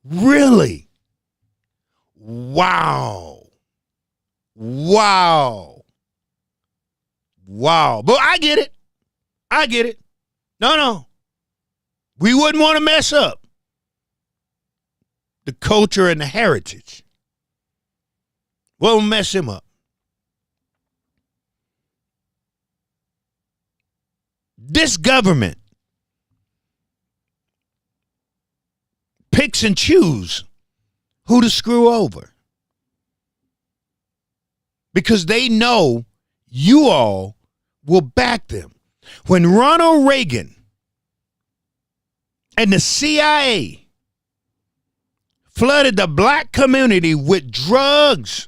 Really? Wow. But I get it. No. We wouldn't want to mess up the culture and the heritage. We'll mess him up. This government picks and chooses who to screw over because they know you all will back them. When Ronald Reagan and the CIA flooded the black community with drugs,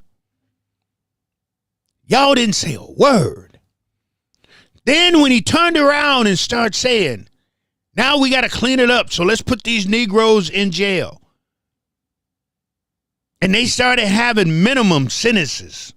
y'all didn't say a word. Then when he turned around and started saying, now we got to clean it up, so let's put these Negroes in jail. And they started having minimum sentences.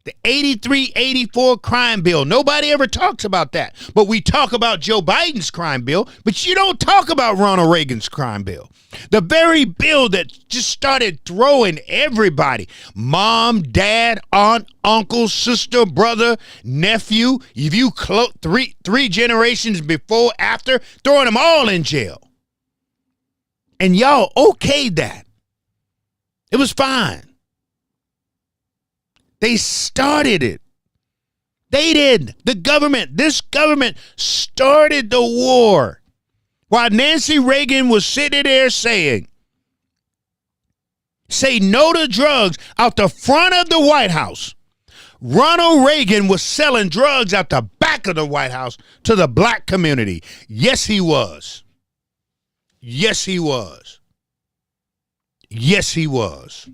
The 83-84 crime bill. Nobody ever talks about that. But we talk about Joe Biden's crime bill, but you don't talk about Ronald Reagan's crime bill. The very bill that just started throwing everybody, mom, dad, aunt, uncle, sister, brother, nephew, if you three generations before, after, throwing them all in jail. And y'all okayed that. It was fine. They started it. They did. This government started the war. While Nancy Reagan was sitting there saying, say no to drugs out the front of the White House, Ronald Reagan was selling drugs out the back of the White House to the black community. Yes, he was. Yes, he was. Yes, he was.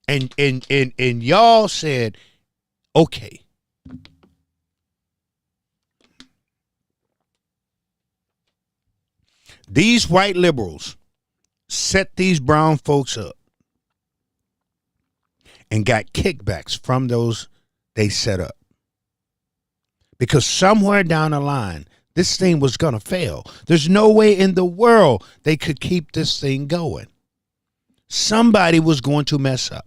And y'all said, okay. These white liberals set these brown folks up and got kickbacks from those they set up. Because somewhere down the line, this thing was going to fail. There's no way in the world they could keep this thing going. Somebody was going to mess up.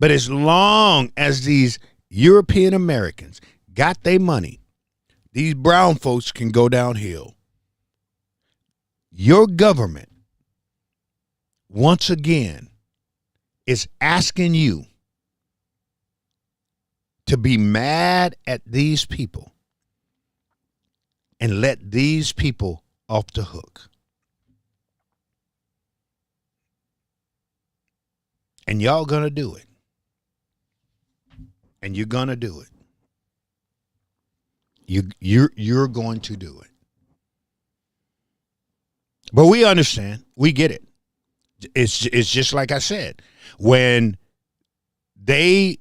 But as long as these European Americans got their money, these brown folks can go downhill. Your government, once again, is asking you to be mad at these people and let these people off the hook. And y'all gonna do it. And you're gonna do it. You're going to do it. But we understand. We get it. It's just like I said. When they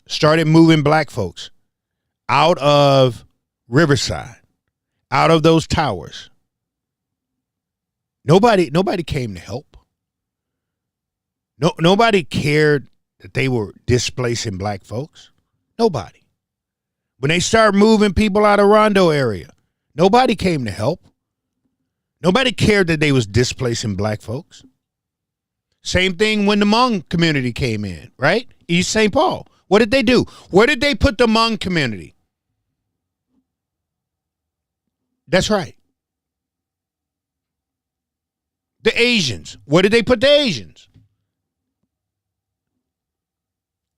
started moving black folks out of Riverside, out of those towers, nobody came to help. Nobody cared that they were displacing black folks. Nobody. When they started moving people out of Rondo area, nobody came to help. Nobody cared that they was displacing black folks. Same thing when the Hmong community came in, right? East St. Paul. What did they do? Where did they put the Hmong community? That's right. The Asians. Where did they put the Asians?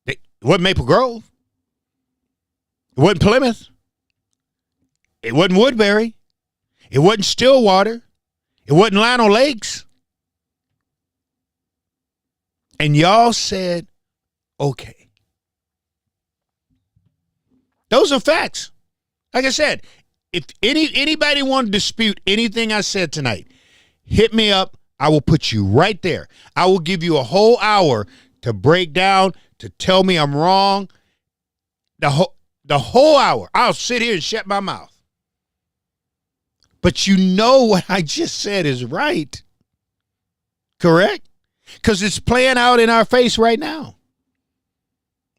It wasn't Maple Grove. It wasn't Plymouth. It wasn't Woodbury. It wasn't Stillwater. It wasn't Lionel Lakes. And y'all said, okay. Those are facts. Like I said, if anybody want to dispute anything I said tonight, hit me up. I will put you right there. I will give you a whole hour to break down, to tell me I'm wrong. The whole hour. I'll sit here and shut my mouth. But you know what I just said is right. Correct? Because it's playing out in our face right now.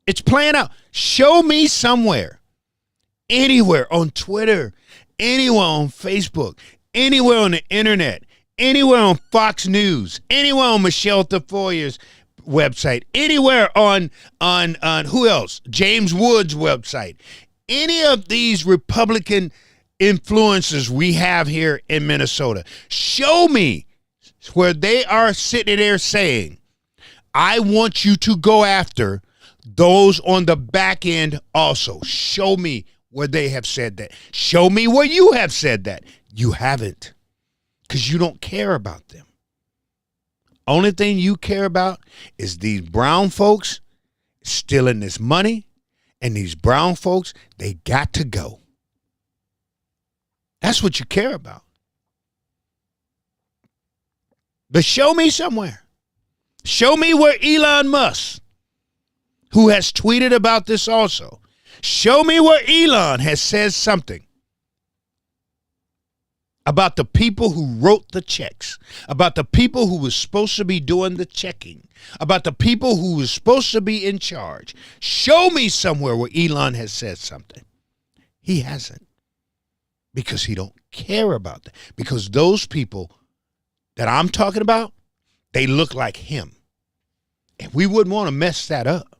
It's playing out. Show me somewhere, anywhere on Twitter, anywhere on Facebook, anywhere on the internet, anywhere on Fox News, anywhere on Michelle Tafoya's website, anywhere on who else? James Wood's website. Any of these Republican influencers we have here in Minnesota. Show me where they are sitting there saying, I want you to go after those on the back end also. Show me where they have said that. Show me where you have said that. You haven't, because you don't care about them. Only thing you care about is these brown folks stealing this money, and these brown folks, they got to go. That's what you care about. But show me somewhere. Show me where Elon Musk, who has tweeted about this also, show me where Elon has said something about the people who wrote the checks, about the people who was supposed to be doing the checking, about the people who was supposed to be in charge. Show me somewhere where Elon has said something. He hasn't, because he don't care about that. Because those people that I'm talking about, they look like him. And we wouldn't want to mess that up.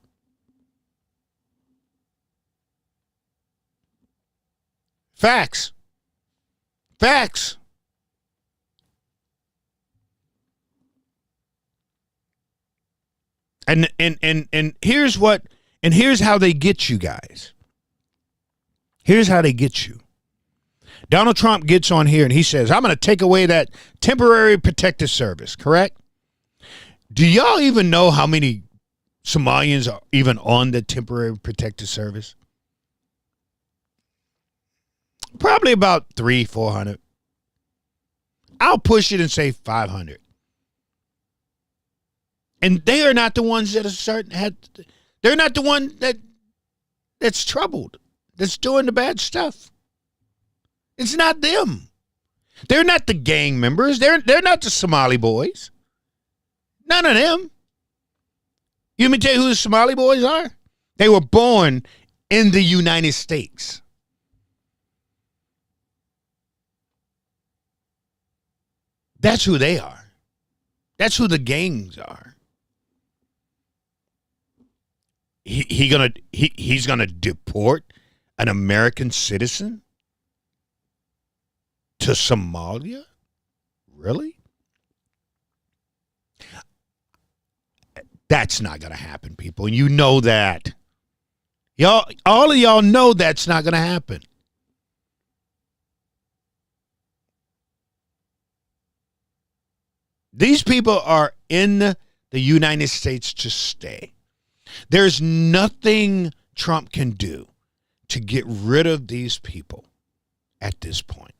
Facts. Facts. And here's what, and here's how they get you guys. Here's how they get you. Donald Trump gets on here and he says, I'm going to take away that temporary protective service, correct? Do y'all even know how many Somalians are even on the temporary protective service? Probably about 300-400. I'll push it and say 500. And they are not the ones that they're not the one that's troubled, that's doing the bad stuff. It's not them. They're not the gang members. They're not the Somali boys. None of them. You want me to tell you who the Somali boys are? They were born in the United States. That's who they are. That's who the gangs are. He's gonna deport an American citizen to Somalia? Really? That's not gonna happen, people. And you know that. Y'all, all of y'all know that's not gonna happen. These people are in the United States to stay. There's nothing Trump can do to get rid of these people at this point.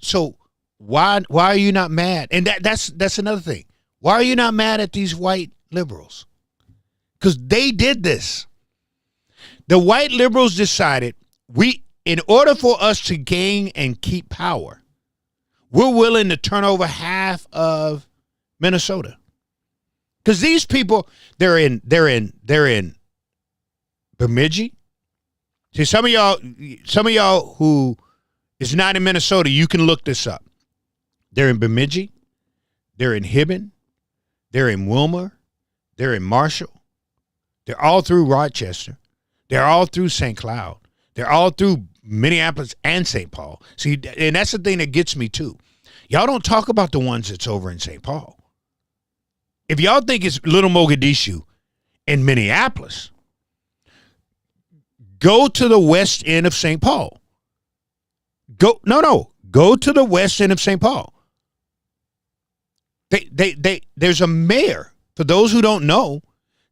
So why are you not mad? And that's another thing. Why are you not mad at these white liberals? Because they did this. The white liberals decided in order for us to gain and keep power, we're willing to turn over half of Minnesota. Because these people, they're in Bemidji. See, some of y'all who is not in Minnesota, you can look this up. They're in Bemidji, they're in Hibbing, they're in Wilmer, they're in Marshall. They're all through Rochester. They're all through St. Cloud. They're all through Minneapolis and St. Paul. See, and that's the thing that gets me too. Y'all don't talk about the ones that's over in St. Paul. If y'all think it's Little Mogadishu in Minneapolis, go to the west end of St. Paul. Go to the west end of St. Paul. There's a mayor. For those who don't know,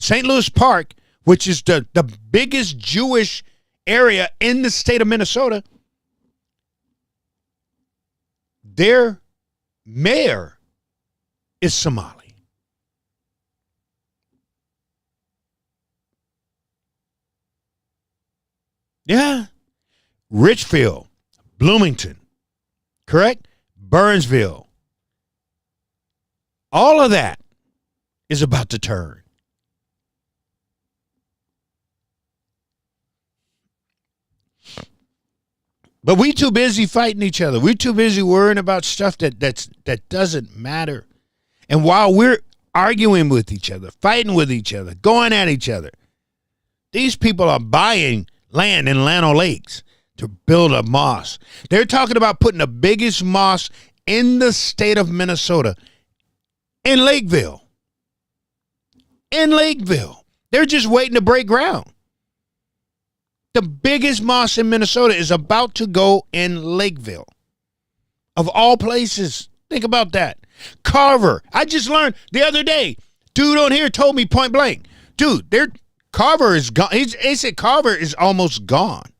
St. Louis Park, which is the biggest Jewish area in the state of Minnesota, their mayor is Somali. Yeah. Richfield, Bloomington, correct? Burnsville. All of that is about to turn. But we too busy fighting each other. We're too busy worrying about stuff that doesn't matter. And while we're arguing with each other, fighting with each other, going at each other, these people are buying land in Llano Lakes to build a mosque. They're talking about putting the biggest mosque in the state of Minnesota in Lakeville. In Lakeville. They're just waiting to break ground. The biggest mosque in Minnesota is about to go in Lakeville. Of all places. Think about that. Carver. I just learned the other day. Dude on here told me point blank. Dude, Carver is gone. He said Carver is almost gone.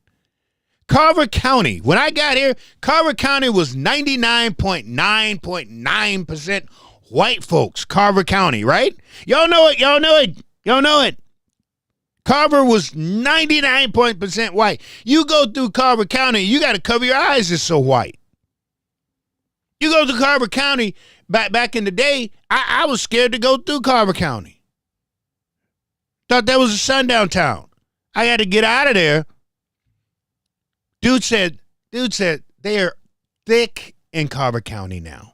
Carver County. When I got here, Carver County was 99.9% white folks. Carver County, right? Y'all know it. Y'all know it. Y'all know it. Carver was 99% white. You go through Carver County, you got to cover your eyes. It's so white. You go to Carver County, back in the day, I was scared to go through Carver County. Thought that was a sundown town. I had to get out of there. Dude said they are thick in Carver County now.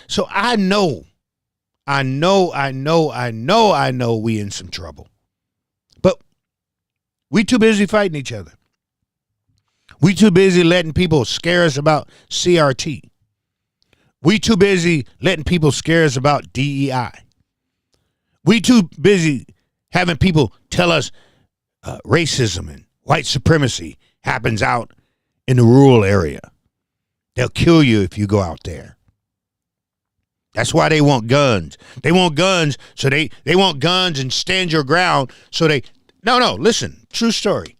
So I know we in some trouble. But we too busy fighting each other. We too busy letting people scare us about CRT. We too busy letting people scare us about DEI. We too busy having people tell us racism and white supremacy happens out in the rural area. They'll kill you if you go out there. That's why they want guns. They want guns, so they want guns and stand your ground. So no, listen, true story.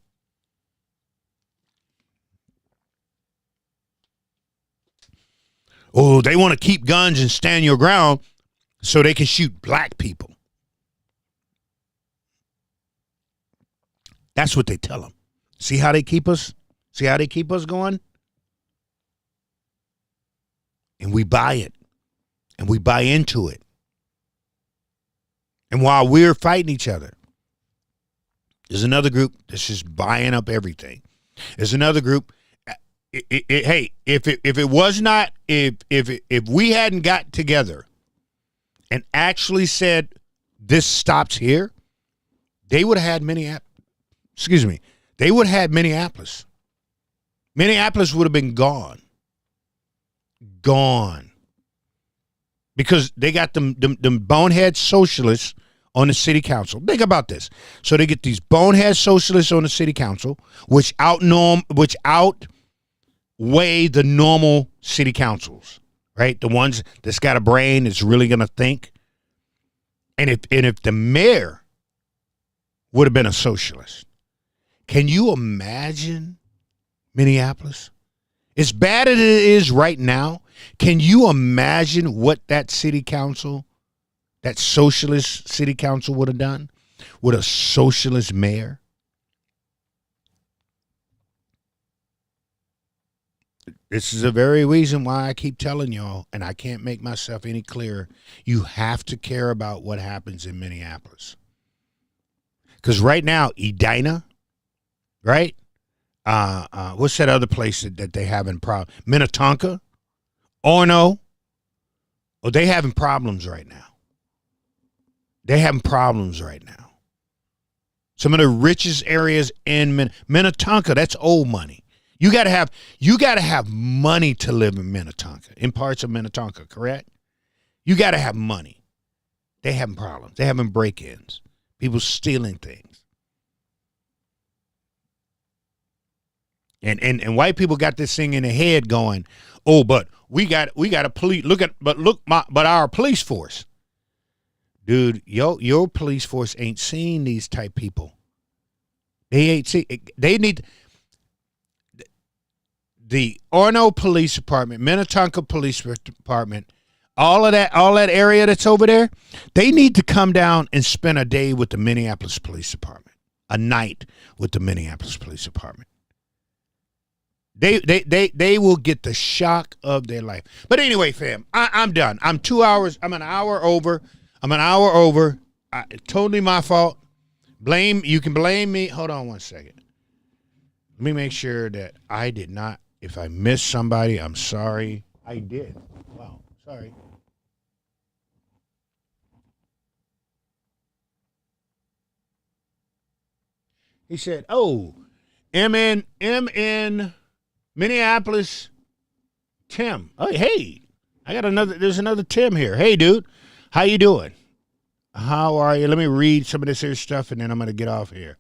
Oh, they want to keep guns and stand your ground so they can shoot black people. That's what they tell them. See how they keep us? See how they keep us going? and we buy it, and we buy into it. And while we're fighting each other, there's another group that's just buying up everything. There's another group. Hey, if we hadn't got together and actually said this stops here, they would have had Minneapolis. Excuse me. They would have had Minneapolis. Minneapolis would have been gone. Gone. Because they got them bonehead socialists on the city council. Think about this. So they get these bonehead socialists on the city council, which outweigh the normal city councils, right? The ones that's got a brain, that's really going to think. And if the mayor would have been a socialist, can you imagine Minneapolis? As bad as it is right now, can you imagine what that city council, that socialist city council would have done with a socialist mayor? This is the very reason why I keep telling y'all, and I can't make myself any clearer, you have to care about what happens in Minneapolis. Because right now, Edina, right? What's that other place that they having problems? Minnetonka, Orono. Oh, they having problems right now. They having problems right now. Some of the richest areas in Minnetonka, that's old money. You gotta have money to live in Minnetonka, in parts of Minnetonka, correct? You gotta have money. They having problems. They having break-ins. People stealing things. And white people got this thing in their head going, oh, but we got a police but our police force. Dude, your police force ain't seen these type people. They need the Orono Police Department, Minnetonka Police Department, all that area that's over there, they need to come down and spend a day with the Minneapolis Police Department, a night with the Minneapolis Police Department. They will get the shock of their life. But anyway, fam, I'm done. I'm 2 hours. I'm an hour over. Totally my fault. You can blame me. Hold on one second. Let me make sure that I did not. If I missed somebody, I'm sorry. I did. Wow. Sorry. He said, oh, MN Minneapolis Tim. Oh, hey, there's another Tim here. Hey, dude, how you doing? How are you? Let me read some of this here stuff, and then I'm going to get off here.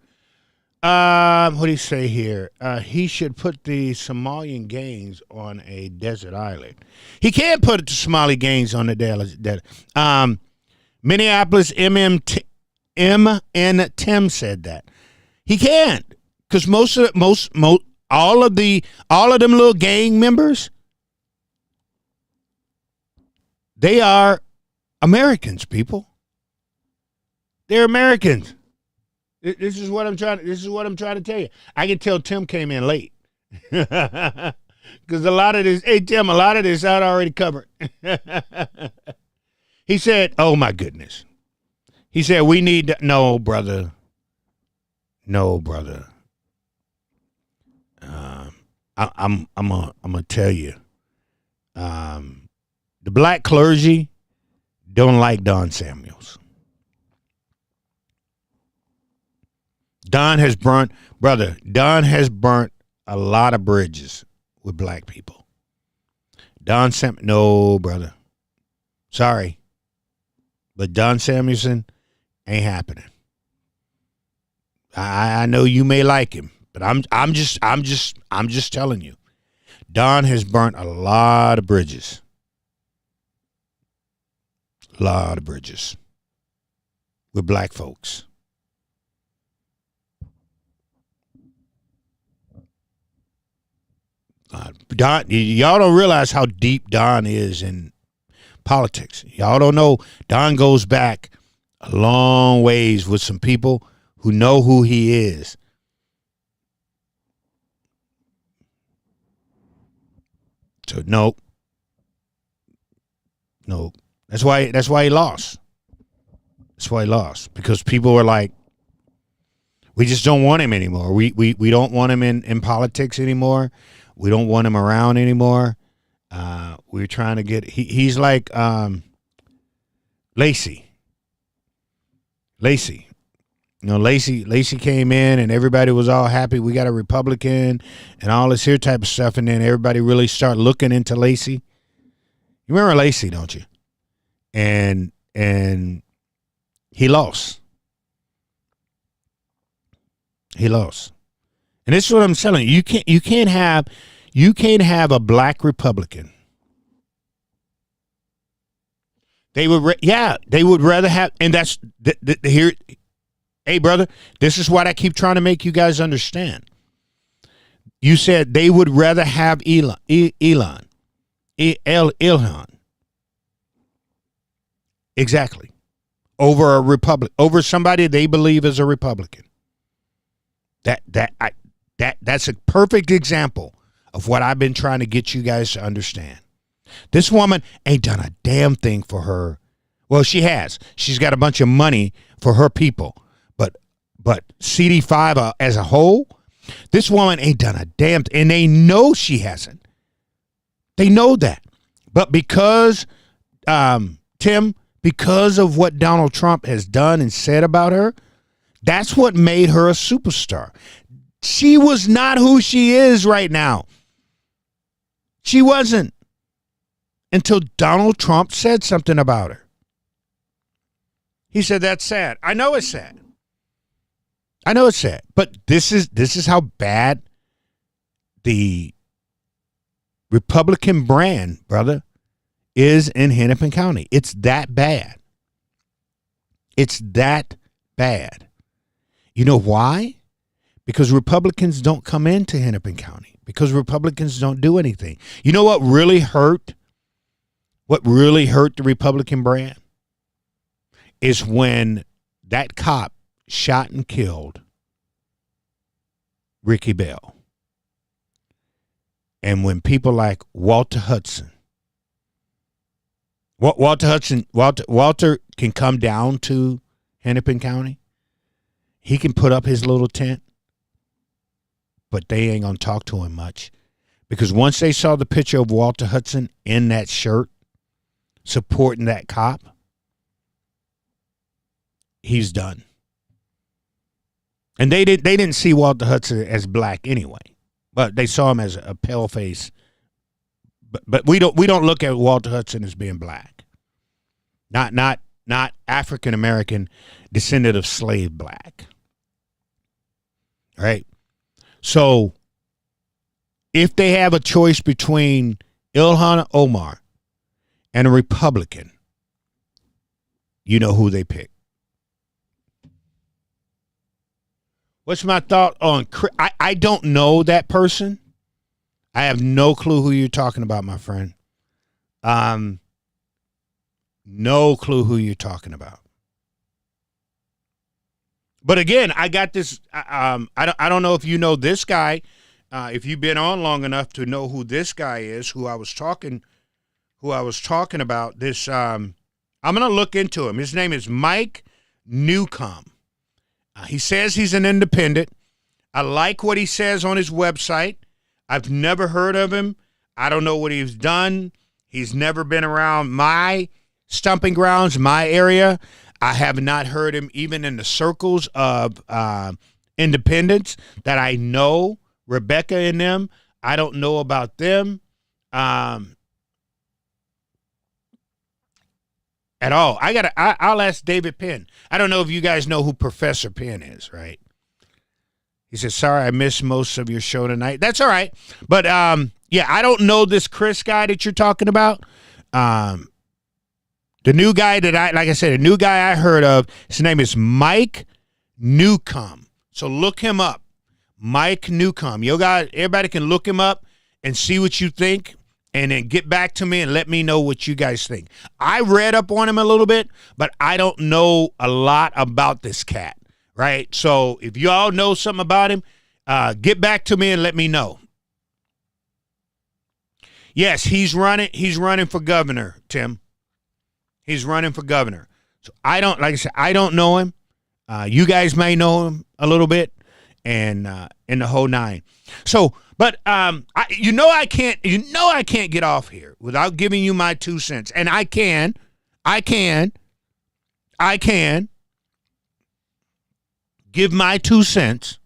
What do you say here? He should put the Somalian gangs on a desert island. He can't put the Somali gangs on the desert. Minneapolis MN Tim said that. He can't, because all of them little gang members, they are Americans, people. They're Americans. This is what I'm trying to tell you. I can tell Tim came in late. Because a lot of this I'd already covered. He said, oh my goodness. He said, we need to, no, brother. I'm gonna tell you. The black clergy don't like Don Samuels. Don has burnt a lot of bridges with black people. No, brother. Sorry. But Don Samuelson ain't happening. I know you may like him, but I'm just telling you. Don has burnt a lot of bridges. A lot of bridges with black folks. Don, y'all don't realize how deep Don is in politics. Y'all don't know Don goes back a long ways with some people who know who he is. So, nope. No, that's why he lost. That's why he lost, because people were like, we just don't want him anymore. We don't want him in politics anymore. We don't want him around anymore. We're trying to get. He's like Lacey. Lacey. You know, Lacey came in and everybody was all happy. We got a Republican and all this here type of stuff, and then everybody really started looking into Lacey. You remember Lacey, don't you? And he lost. He lost. And this is what I'm telling you. You can't have a black Republican. They would rather have, and that's here. Hey, brother, this is what I keep trying to make you guys understand. You said they would rather have Ilhan. Exactly. Over a Republican, over somebody they believe is a Republican. That's a perfect example of what I've been trying to get you guys to understand. This woman ain't done a damn thing for her. Well, she has. She's got a bunch of money for her people. But CD5 as a whole, this woman ain't done a damn thing. And they know she hasn't. They know that. But because, Tim, because of what Donald Trump has done and said about her, that's what made her a superstar. She was not who she is right now. She wasn't. Until Donald Trump said something about her. He said, that's sad. I know it's sad. I know it's sad. But this is how bad the Republican brand, brother, is in Hennepin County. It's that bad. It's that bad. You know why? Because Republicans don't come into Hennepin County. Because Republicans don't do anything. You know what really hurt? What really hurt the Republican brand? Is when that cop shot and killed Ricky Bell. And when people like Walter can come down to Hennepin County. He can put up his little tent, but they ain't going to talk to him much. Because once they saw the picture of Walter Hudson in that shirt, supporting that cop, he's done. And they didn't see Walter Hudson as black anyway, but they saw him as a pale face. But we don't look at Walter Hudson as being black. Not African American, descendant of slave black. All right. So if they have a choice between Ilhan Omar and a Republican, you know who they pick. What's my thought on? I don't know that person. I have no clue who you're talking about, my friend. No clue who you're talking about. But again, I got this. I don't know if you know this guy. If you've been on long enough to know who this guy is, who I was talking about. This. I'm gonna look into him. His name is Mike Newcomb. He says he's an independent. I like what he says on his website. I've never heard of him. I don't know what he's done. He's never been around my stomping grounds, my area. I have not heard him even in the circles of independents that I know. Rebecca and them, I don't know about them at all. I'll ask David Penn. I don't know if you guys know who Professor Penn is, right? He says, sorry, I missed most of your show tonight. That's all right. But, yeah, I don't know this Chris guy that you're talking about. The new guy the new guy I heard of, his name is Mike Newcomb. So look him up. Mike Newcomb. Everybody can look him up and see what you think, and then get back to me and let me know what you guys think. I read up on him a little bit, but I don't know a lot about this cat, right? So if y'all know something about him, get back to me and let me know. Yes, he's running for governor, Tim. He's running for governor. So I don't, like I said, I don't know him. You guys may know him a little bit, and in the whole nine. So, but I can't get off here without giving you my 2 cents, and I can give my 2 cents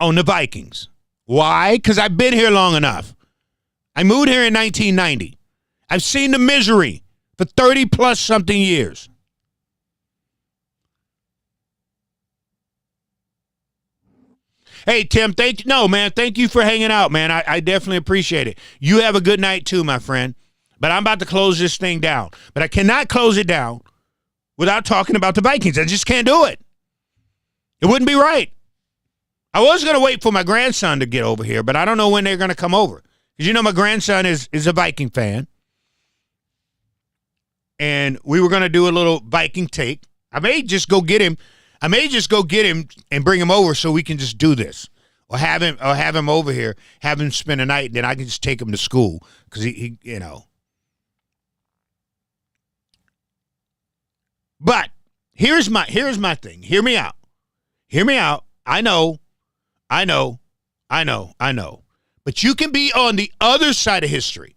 on the Vikings. Why? Because I've been here long enough. I moved here in 1990. I've seen the misery for 30 plus something years. Hey, Tim, thank you for hanging out, man. I definitely appreciate it. You have a good night too, my friend. But I'm about to close this thing down. But I cannot close it down without talking about the Vikings. I just can't do it. It wouldn't be right. I was going to wait for my grandson to get over here, but I don't know when they're going to come over. Because you know my grandson is a Viking fan. And we were going to do a little Viking take. I may just go get him and bring him over so we can just do this. Or have him over here, have him spend a night, and then I can just take him to school. Because he. But here's my thing. Hear me out. I know. But you can be on the other side of history,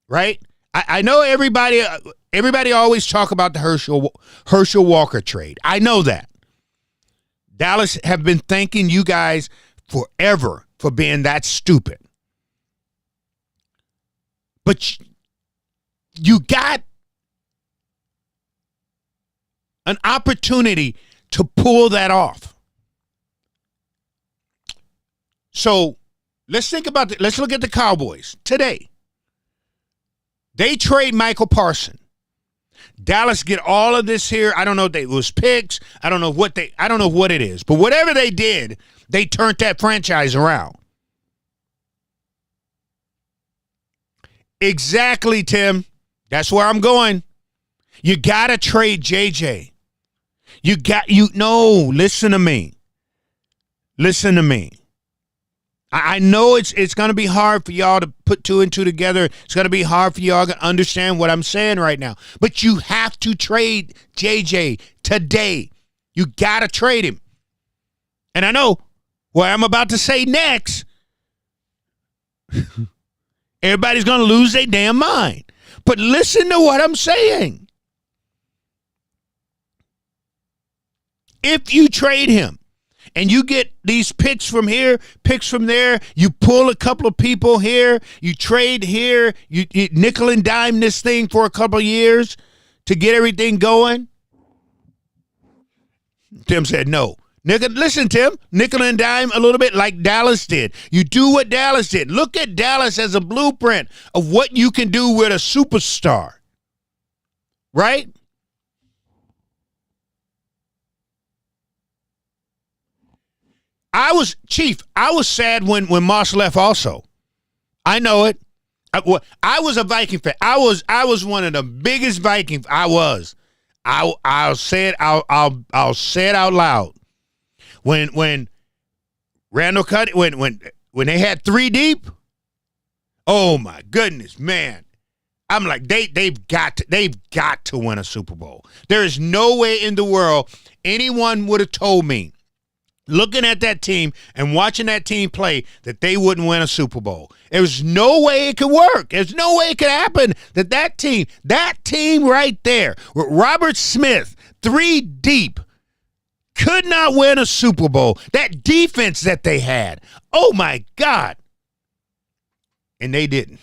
right? I know everybody always talk about the Herschel Walker trade. I know that. Dallas have been thanking you guys forever for being that stupid. But you got an opportunity to pull that off. So let's think about it. Let's look at the Cowboys today. They trade Michael Parsons. Dallas get all of this here. I don't know if it was picks. I don't know what it is. But whatever they did, they turned that franchise around. Exactly, Tim. That's where I'm going. You got to trade JJ. Listen to me. Listen to me. I know it's going to be hard for y'all to put two and two together. It's going to be hard for y'all to understand what I'm saying right now. But you have to trade JJ today. You got to trade him. And I know what I'm about to say next. Everybody's going to lose their damn mind. But listen to what I'm saying. If you trade him, and you get these picks from here, picks from there, you pull a couple of people here, you trade here, you nickel and dime this thing for a couple of years to get everything going. Tim said no. Listen, Tim, nickel and dime a little bit like Dallas did. You do what Dallas did. Look at Dallas as a blueprint of what you can do with a superstar. Right? I was sad when Moss left also. I know it. I was a Viking fan. I was one of the biggest Vikings. I'll say it out loud. When Randall cut when they had 3 deep, oh my goodness, man. I'm like, they've got to win a Super Bowl. There is no way in the world anyone would have told me, looking at that team and watching that team play, that they wouldn't win a Super Bowl. There's no way it could work. There's no way it could happen that team right there with Robert Smith, 3 deep, could not win a Super Bowl. That defense that they had, oh my God. And they didn't.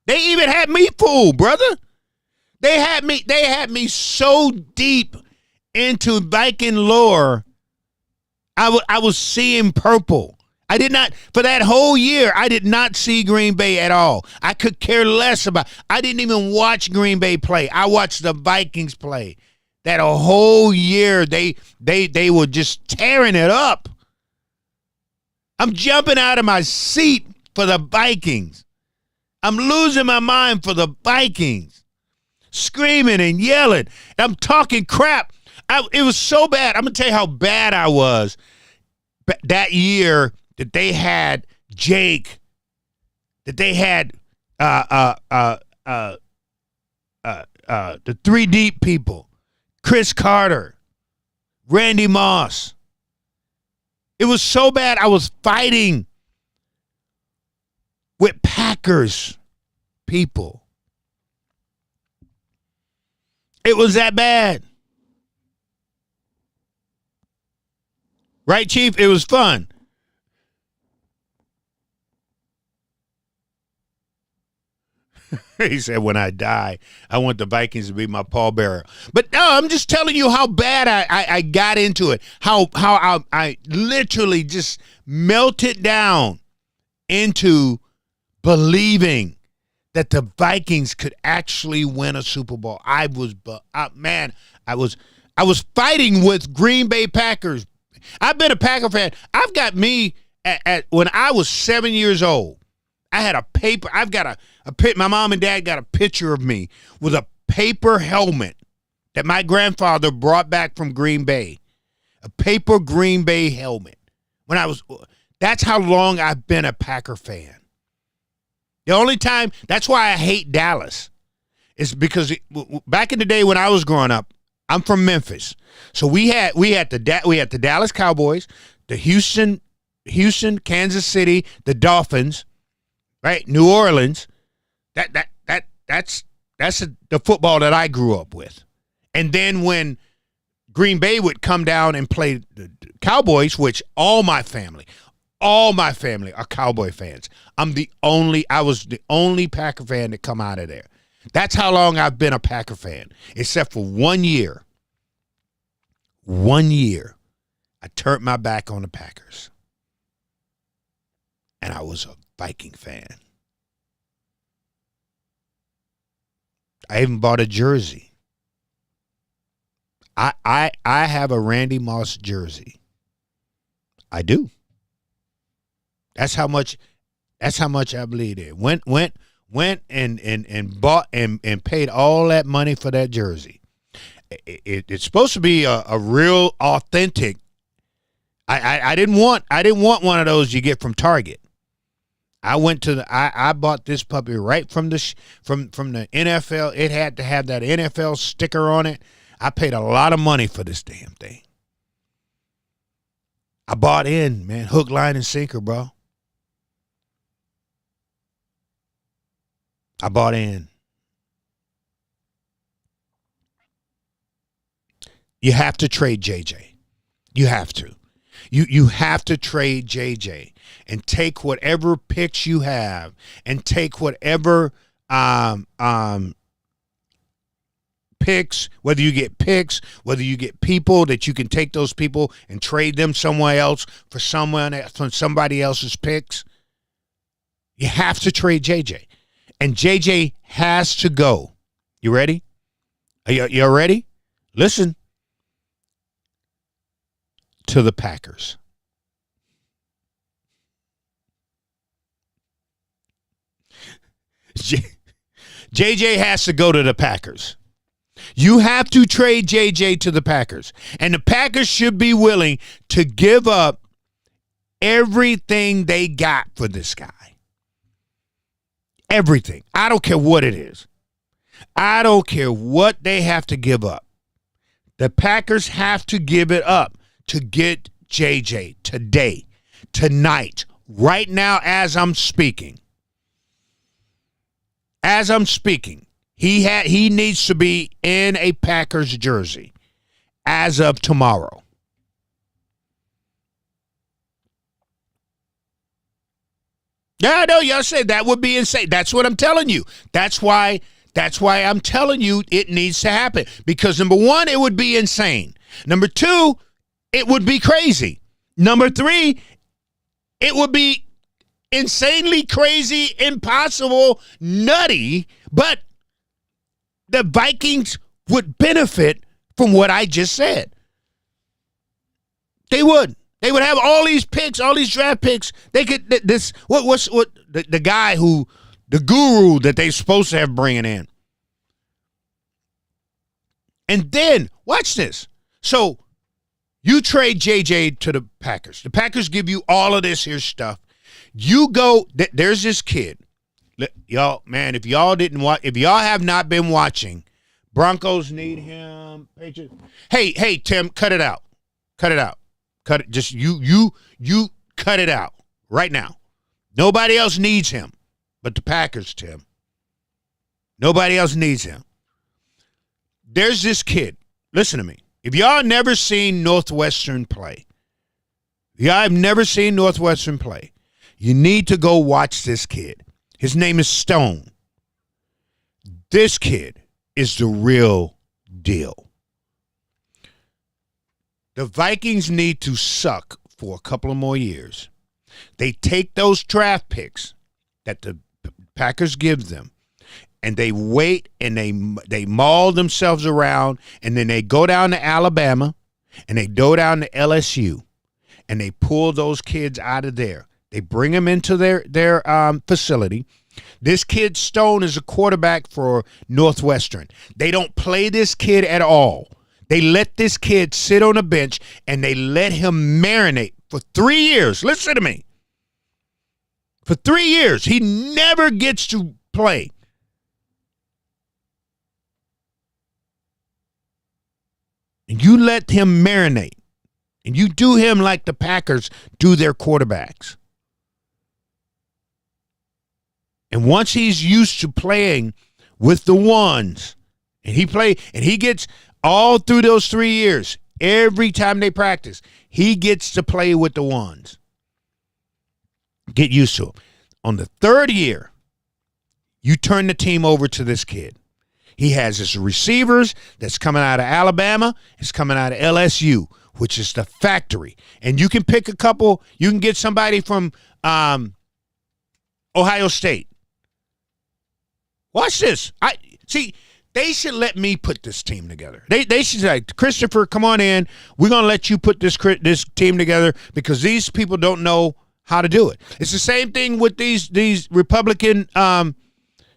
They even had me fooled, brother. They had me so deep into Viking lore, I was seeing purple. I did not, for that whole year, I did not see Green Bay at all. I could care less about, I didn't even watch Green Bay play. I watched the Vikings play. That a whole year, they were just tearing it up. I'm jumping out of my seat for the Vikings. I'm losing my mind for the Vikings. Screaming and yelling. I'm talking crap. It was so bad. I'm going to tell you how bad I was that year that they had Jake, that they had the Three Deep people, Chris Carter, Randy Moss. It was so bad I was fighting with Packers people. It was that bad. Right, Chief? It was fun. He said, when I die, I want the Vikings to be my pallbearer. But no, I'm just telling you how bad I got into it. How I literally just melted down into believing that the Vikings could actually win a Super Bowl. I was fighting with Green Bay Packers. I've been a Packer fan. I've got me at when I was 7 years old. I had a paper. I've got a my mom and dad got a picture of me with a paper helmet that my grandfather brought back from Green Bay. A paper Green Bay helmet. That's how long I've been a Packer fan. The only time, that's why I hate Dallas, is because back in the day when I was growing up, I'm from Memphis. So we had the Dallas Cowboys, the Houston, Kansas City, the Dolphins, right? New Orleans. That's the football that I grew up with. And then when Green Bay would come down and play the Cowboys, which all my family are Cowboy fans. I was the only Packer fan to come out of there. That's how long I've been a Packer fan, except for 1 year. 1 year, I turned my back on the Packers. And I was a Viking fan. I even bought a jersey. I have a Randy Moss jersey. I do. That's how much I believe it. Went and bought and paid all that money for that jersey. It's supposed to be a real authentic. I didn't want one of those you get from Target. I bought this puppy right from the NFL. It had to have that NFL sticker on it. I paid a lot of money for this damn thing. I bought in, man, hook, line, and sinker, bro. I bought in. You have to trade JJ. You have to. You have to trade JJ and take whatever picks you have and take whatever picks, whether you get picks, whether you get people that you can take those people and trade them somewhere else for somebody else's picks. You have to trade JJ. And JJ has to go. You ready? Are you ready? Listen. To the Packers. JJ has to go to the Packers. You have to trade JJ to the Packers. And the Packers should be willing to give up everything they got for this guy. Everything. I don't care what it is. I don't care what they have to give up. The Packers have to give it up to get JJ today, tonight, right now as I'm speaking. As I'm speaking, he needs to be in a Packers jersey as of tomorrow. Yeah, I know y'all said that would be insane. That's what I'm telling you. That's why I'm telling you it needs to happen. Because number one, it would be insane. Number two, it would be crazy. Number three, it would be insanely crazy, impossible, nutty, but the Vikings would benefit from what I just said. They would. They would have all these picks, all these draft picks. They could the guy the guru that they're supposed to have bringing in. And then watch this. So you trade JJ to the Packers. The Packers give you all of this here stuff. You go, there's this kid. Y'all, man, if y'all didn't watch, if y'all have not been watching, Broncos need him. Patriots. Hey, Tim, cut it out. Cut it out. Cut it. Just you cut it out right now. Nobody else needs him but the Packers, Tim. Nobody else needs him. There's this kid. Listen to me. If y'all never seen Northwestern play, you need to go watch this kid. His name is Stone. This kid is the real deal. The Vikings need to suck for a couple of more years. They take those draft picks that the Packers give them, and they wait and they maul themselves around, and then they go down to Alabama and they go down to LSU, and they pull those kids out of there. They bring them into their facility. This kid Stone is a quarterback for Northwestern. They don't play this kid at all. They let this kid sit on a bench, and they let him marinate for 3 years. Listen to me. For 3 years, he never gets to play. And you let him marinate. And you do him like the Packers do their quarterbacks. And once he's used to playing with the ones, and he gets all through those 3 years, every time they practice, he gets to play with the ones. Get used to him. On the third year, you turn the team over to this kid. He has his receivers that's coming out of Alabama. It's coming out of LSU, which is the factory. And you can pick a couple. You can get somebody from Ohio State. Watch this. They should let me put this team together. They should say, Christopher, come on in. We're going to let you put this team together because these people don't know how to do it. It's the same thing with these Republican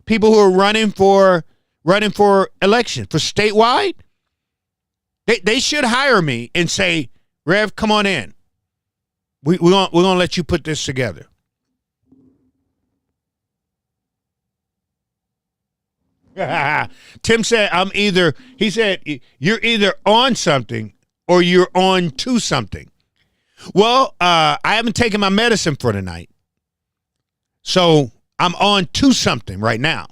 people who are running for election, for statewide. They should hire me and say, Rev, come on in. We're gonna let you put this together. Tim said, you're either on something or you're on to something. Well, I haven't taken my medicine for tonight. So I'm on to something right now.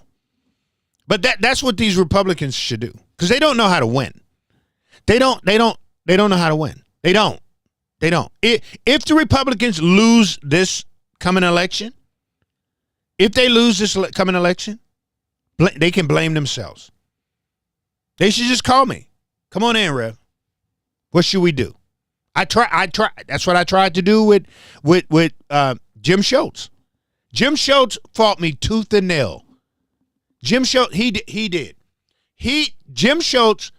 But that's what these Republicans should do. Because they don't know how to win. They don't know how to win. They don't. If the Republicans lose this coming election, they can blame themselves. They should just call me. Come on in, Rev. What should we do? I try. That's what I tried to do with Jim Schultz. Jim Schultz fought me tooth and nail. Jim Schultz, he did. Jim Schultz,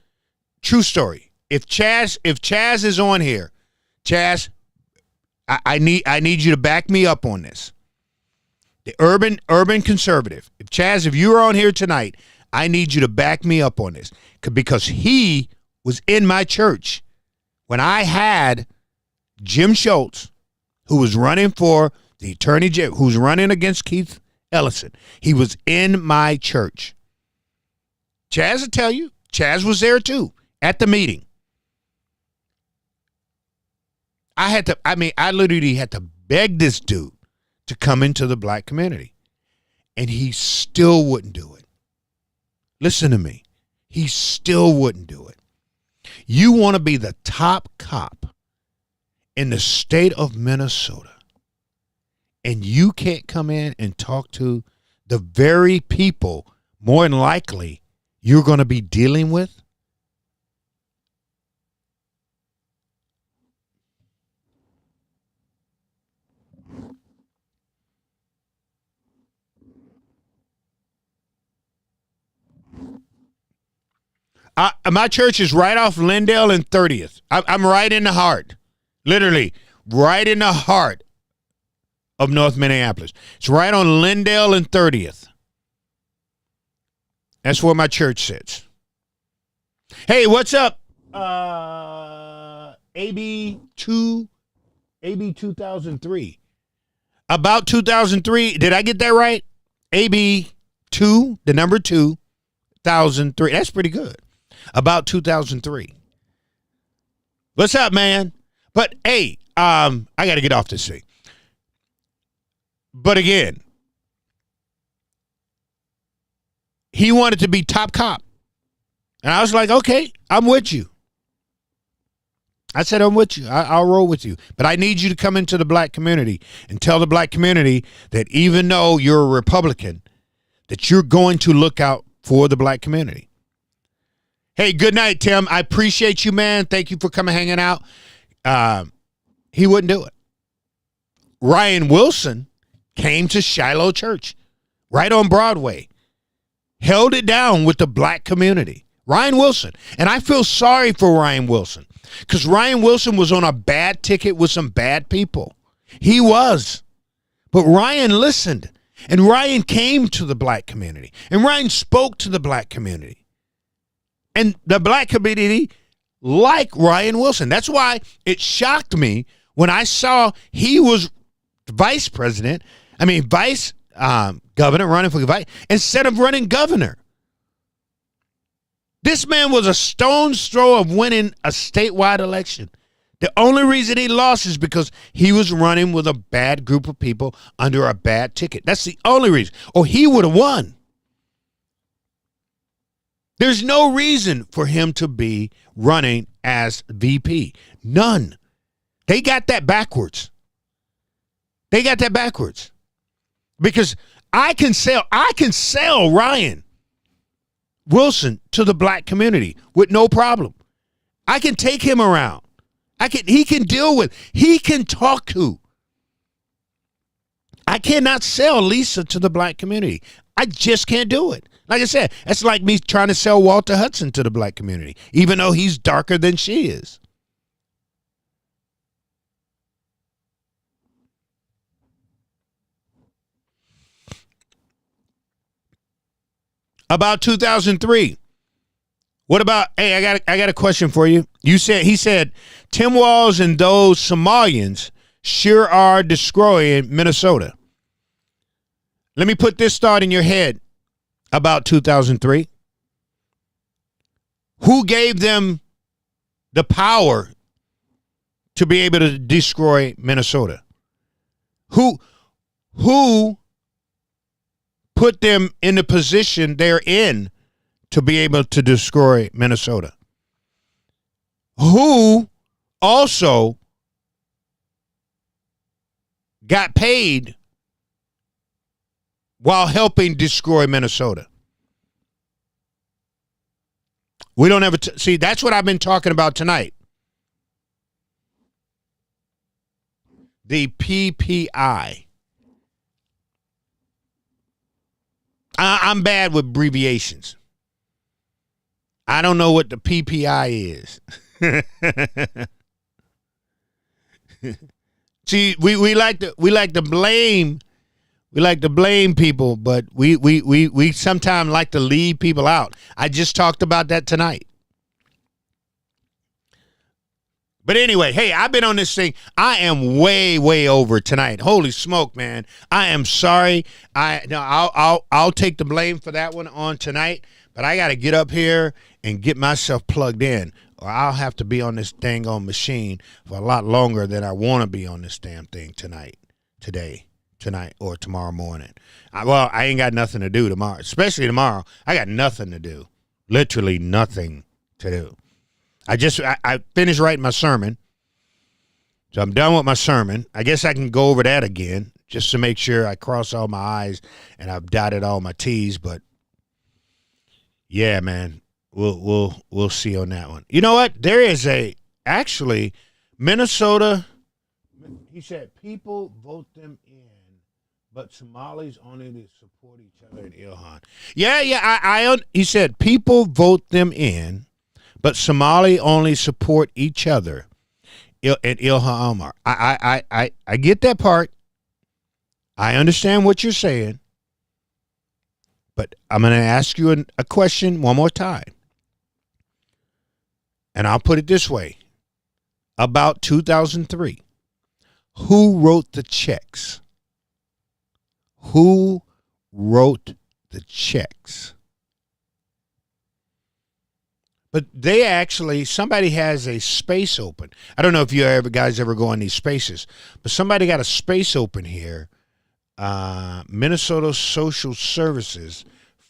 true story. If Chaz is on here, Chaz, I need you to back me up on this. The urban conservative. If you're on here tonight, I need you to back me up on this. Because he was in my church when I had Jim Schultz, who was running for the attorney general, who's running against Keith Ellison. He was in my church. Chaz will tell you. Chaz was there too at the meeting. I literally had to beg this dude to come into the black community. And he still wouldn't do it. Listen to me. He still wouldn't do it. You want to be the top cop in the state of Minnesota, and you can't come in and talk to the very people more than likely you're going to be dealing with? My church is right off Lindale and 30th. I'm right in the heart, literally right in the heart of North Minneapolis. It's right on Lindale and 30th. That's where my church sits. Hey, what's up? AB 2003. About 2003. Did I get that right? AB 2, the number 2, 2003. That's pretty good. About 2003. What's up, man? But hey, I got to get off this thing. But again, he wanted to be top cop. And I was like, okay, I'm with you. I said, I'm with you. I'll roll with you. But I need you to come into the black community and tell the black community that even though you're a Republican, that you're going to look out for the black community. Hey, good night, Tim. I appreciate you, man. Thank you for coming hanging out. He wouldn't do it. Ryan Wilson came to Shiloh Church right on Broadway, held it down with the black community. Ryan Wilson. And I feel sorry for Ryan Wilson because Ryan Wilson was on a bad ticket with some bad people. He was. But Ryan listened, and Ryan came to the black community, and Ryan spoke to the black community. And the black community liked Ryan Wilson. That's why it shocked me when I saw he was vice governor running for vice instead of running governor. This man was a stone's throw of winning a statewide election. The only reason he lost is because he was running with a bad group of people under a bad ticket. That's the only reason. Or he would have won. There's no reason for him to be running as VP. None. They got that backwards. Because I can sell Ryan Wilson to the black community with no problem. I can take him around. He can talk to. I cannot sell Lisa to the black community. I just can't do it. Like I said, that's like me trying to sell Walter Hudson to the black community, even though he's darker than she is. About 2003. What about, hey, I got a question for you. He said, Tim Walz and those Somalians sure are destroying Minnesota. Let me put this thought in your head about 2003. Who gave them the power to be able to destroy Minnesota? Who put them in the position they're in to be able to destroy Minnesota? Who also got paid while helping destroy Minnesota? We don't ever see. That's what I've been talking about tonight. The PPI. I'm bad with abbreviations. I don't know what the PPI is. See, we like to blame. We like to blame people, but we sometimes like to leave people out. I just talked about that tonight. But anyway, hey, I've been on this thing. I am way over tonight. Holy smoke, man! I am sorry. I'll take the blame for that one on tonight. But I got to get up here and get myself plugged in, or I'll have to be on this dang on machine for a lot longer than I want to be on this damn thing tonight, or tomorrow morning. I ain't got nothing to do tomorrow, especially tomorrow. I got nothing to do, literally nothing to do. I finished writing my sermon, so I'm done with my sermon. I guess I can go over that again just to make sure I cross all my I's and I've dotted all my T's. But yeah, man, we'll see on that one. You know what? There is actually Minnesota. He said people vote them in, but Somalis only to support each other in Ilhan. Yeah. He said people vote them in, but Somali only support each other in Ilhan Omar. I get that part. I understand what you're saying. But I'm going to ask you a question one more time. And I'll put it this way. About 2003, who wrote the checks? Who wrote the checks. But they actually, somebody has a space open. I don't know if you guys ever go on these spaces, but somebody got a space open here. Minnesota Social Services,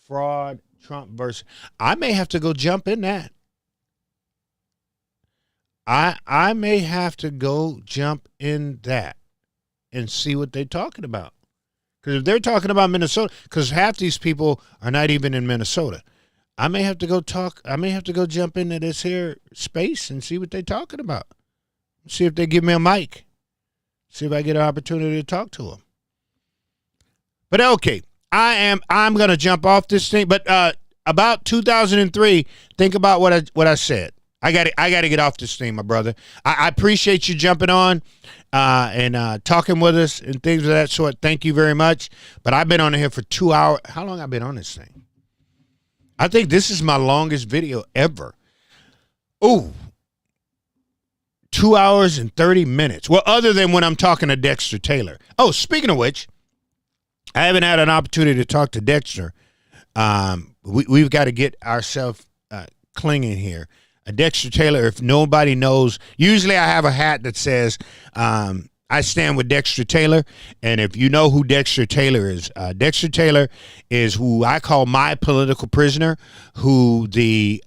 fraud, Trump versus. I may have to go jump in that. I may have to go jump in that and see what they're talking about. Because if they're talking about Minnesota, because half these people are not even in Minnesota, I may have to go jump into this here space and see what they're talking about. See if they give me a mic. See if I get an opportunity to talk to them. But okay, I'm gonna jump off this thing. But about 2003, think about what I said. I got to get off this thing, my brother. I appreciate you jumping on and talking with us and things of that sort. Thank you very much. But I've been on here for 2 hours. How long have I been on this thing? I think this is my longest video ever. Ooh, 2 hours and 30 minutes. Well, other than when I'm talking to Dexter Taylor. Oh, speaking of which, I haven't had an opportunity to talk to Dexter. We've got to get ourselves clinging here. Dexter Taylor, if nobody knows, usually I have a hat that says, I stand with Dexter Taylor. And if you know who Dexter Taylor is, Dexter Taylor is who I call my political prisoner, who the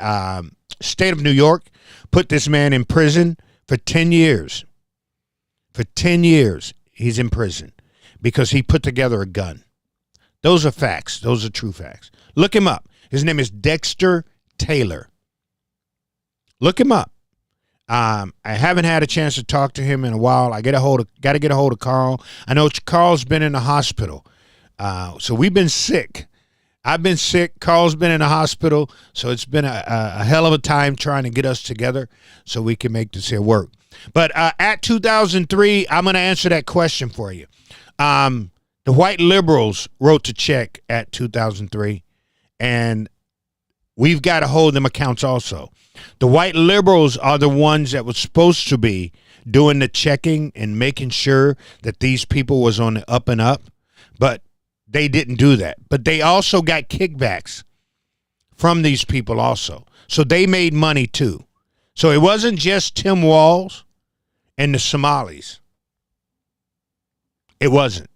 state of New York put this man in prison for 10 years. For 10 years, he's in prison because he put together a gun. Those are facts. Those are true facts. Look him up. His name is Dexter Taylor. Look him up. I haven't had a chance to talk to him in a while. Got to get a hold of Carl. I know Carl's been in the hospital. So we've been sick. I've been sick. Carl's been in the hospital. So it's been a hell of a time trying to get us together so we can make this here work. But at 2003, I'm going to answer that question for you. The white liberals wrote the check at 2003, and we've got to hold them accounts also. The white liberals are the ones that were supposed to be doing the checking and making sure that these people was on the up and up, but they didn't do that. But they also got kickbacks from these people also. So they made money too. So it wasn't just Tim Walz and the Somalis. It wasn't.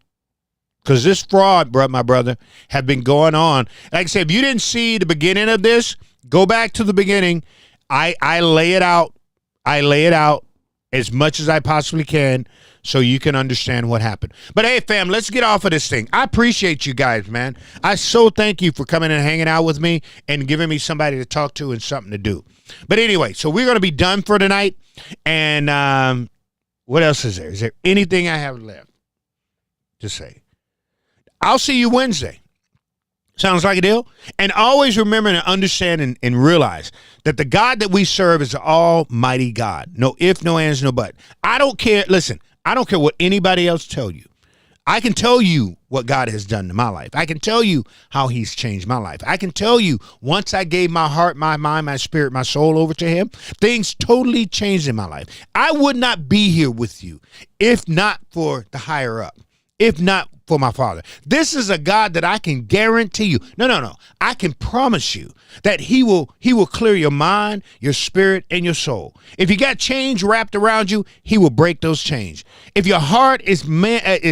Because this fraud, my brother, had been going on. Like I said, if you didn't see the beginning of this, go back to the beginning. I lay it out. I lay it out as much as I possibly can so you can understand what happened. But hey, fam, let's get off of this thing. I appreciate you guys, man. I so thank you for coming and hanging out with me and giving me somebody to talk to and something to do. But anyway, so we're going to be done for tonight. And what else is there? Is there anything I have left to say? I'll see you Wednesday. Sounds like a deal? And always remember to understand and realize that the God that we serve is the almighty God. No if, no ands, no but. I don't care. Listen, I don't care what anybody else tell you. I can tell you what God has done in my life. I can tell you how he's changed my life. I can tell you once I gave my heart, my mind, my spirit, my soul over to him, things totally changed in my life. I would not be here with you if not for the higher up. If not for my Father. This is a God that I can guarantee you. No. I can promise you that he will clear your mind, your spirit, and your soul. If you got chains wrapped around you, he will break those chains. If your heart is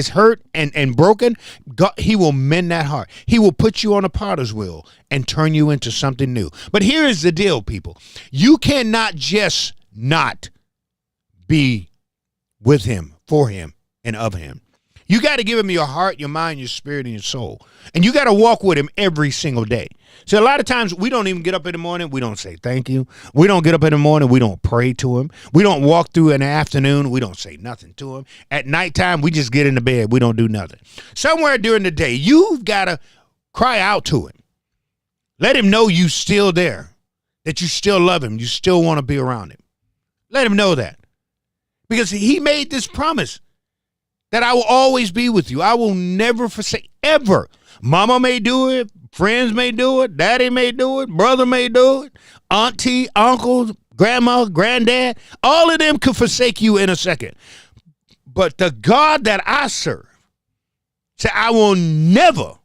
hurt and broken, God, he will mend that heart. He will put you on a potter's wheel and turn you into something new. But here is the deal, people. You cannot just not be with him, for him, and of him. You got to give him your heart, your mind, your spirit, and your soul. And you got to walk with him every single day. So a lot of times we don't even get up in the morning. We don't say thank you. We don't get up in the morning. We don't pray to him. We don't walk through in the afternoon. We don't say nothing to him. At nighttime, we just get in the bed. We don't do nothing. Somewhere during the day, you've got to cry out to him. Let him know you still there, that you still love him. You still want to be around him. Let him know that. Because he made this promise. That I will always be with you. I will never forsake, ever. Mama may do it. Friends may do it. Daddy may do it. Brother may do it. Auntie, uncle, grandma, granddad. All of them could forsake you in a second. But the God that I serve said, I will never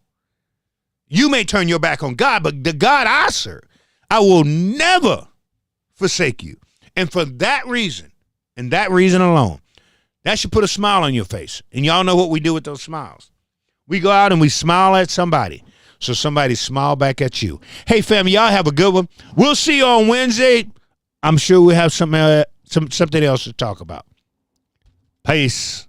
You may turn your back on God, but the God I serve, I will never forsake you. And for that reason, and that reason alone, that should put a smile on your face. And y'all know what we do with those smiles. We go out and we smile at somebody, so somebody smile back at you. Hey, family, y'all have a good one. We'll see you on Wednesday. I'm sure we'll have something else to talk about. Peace.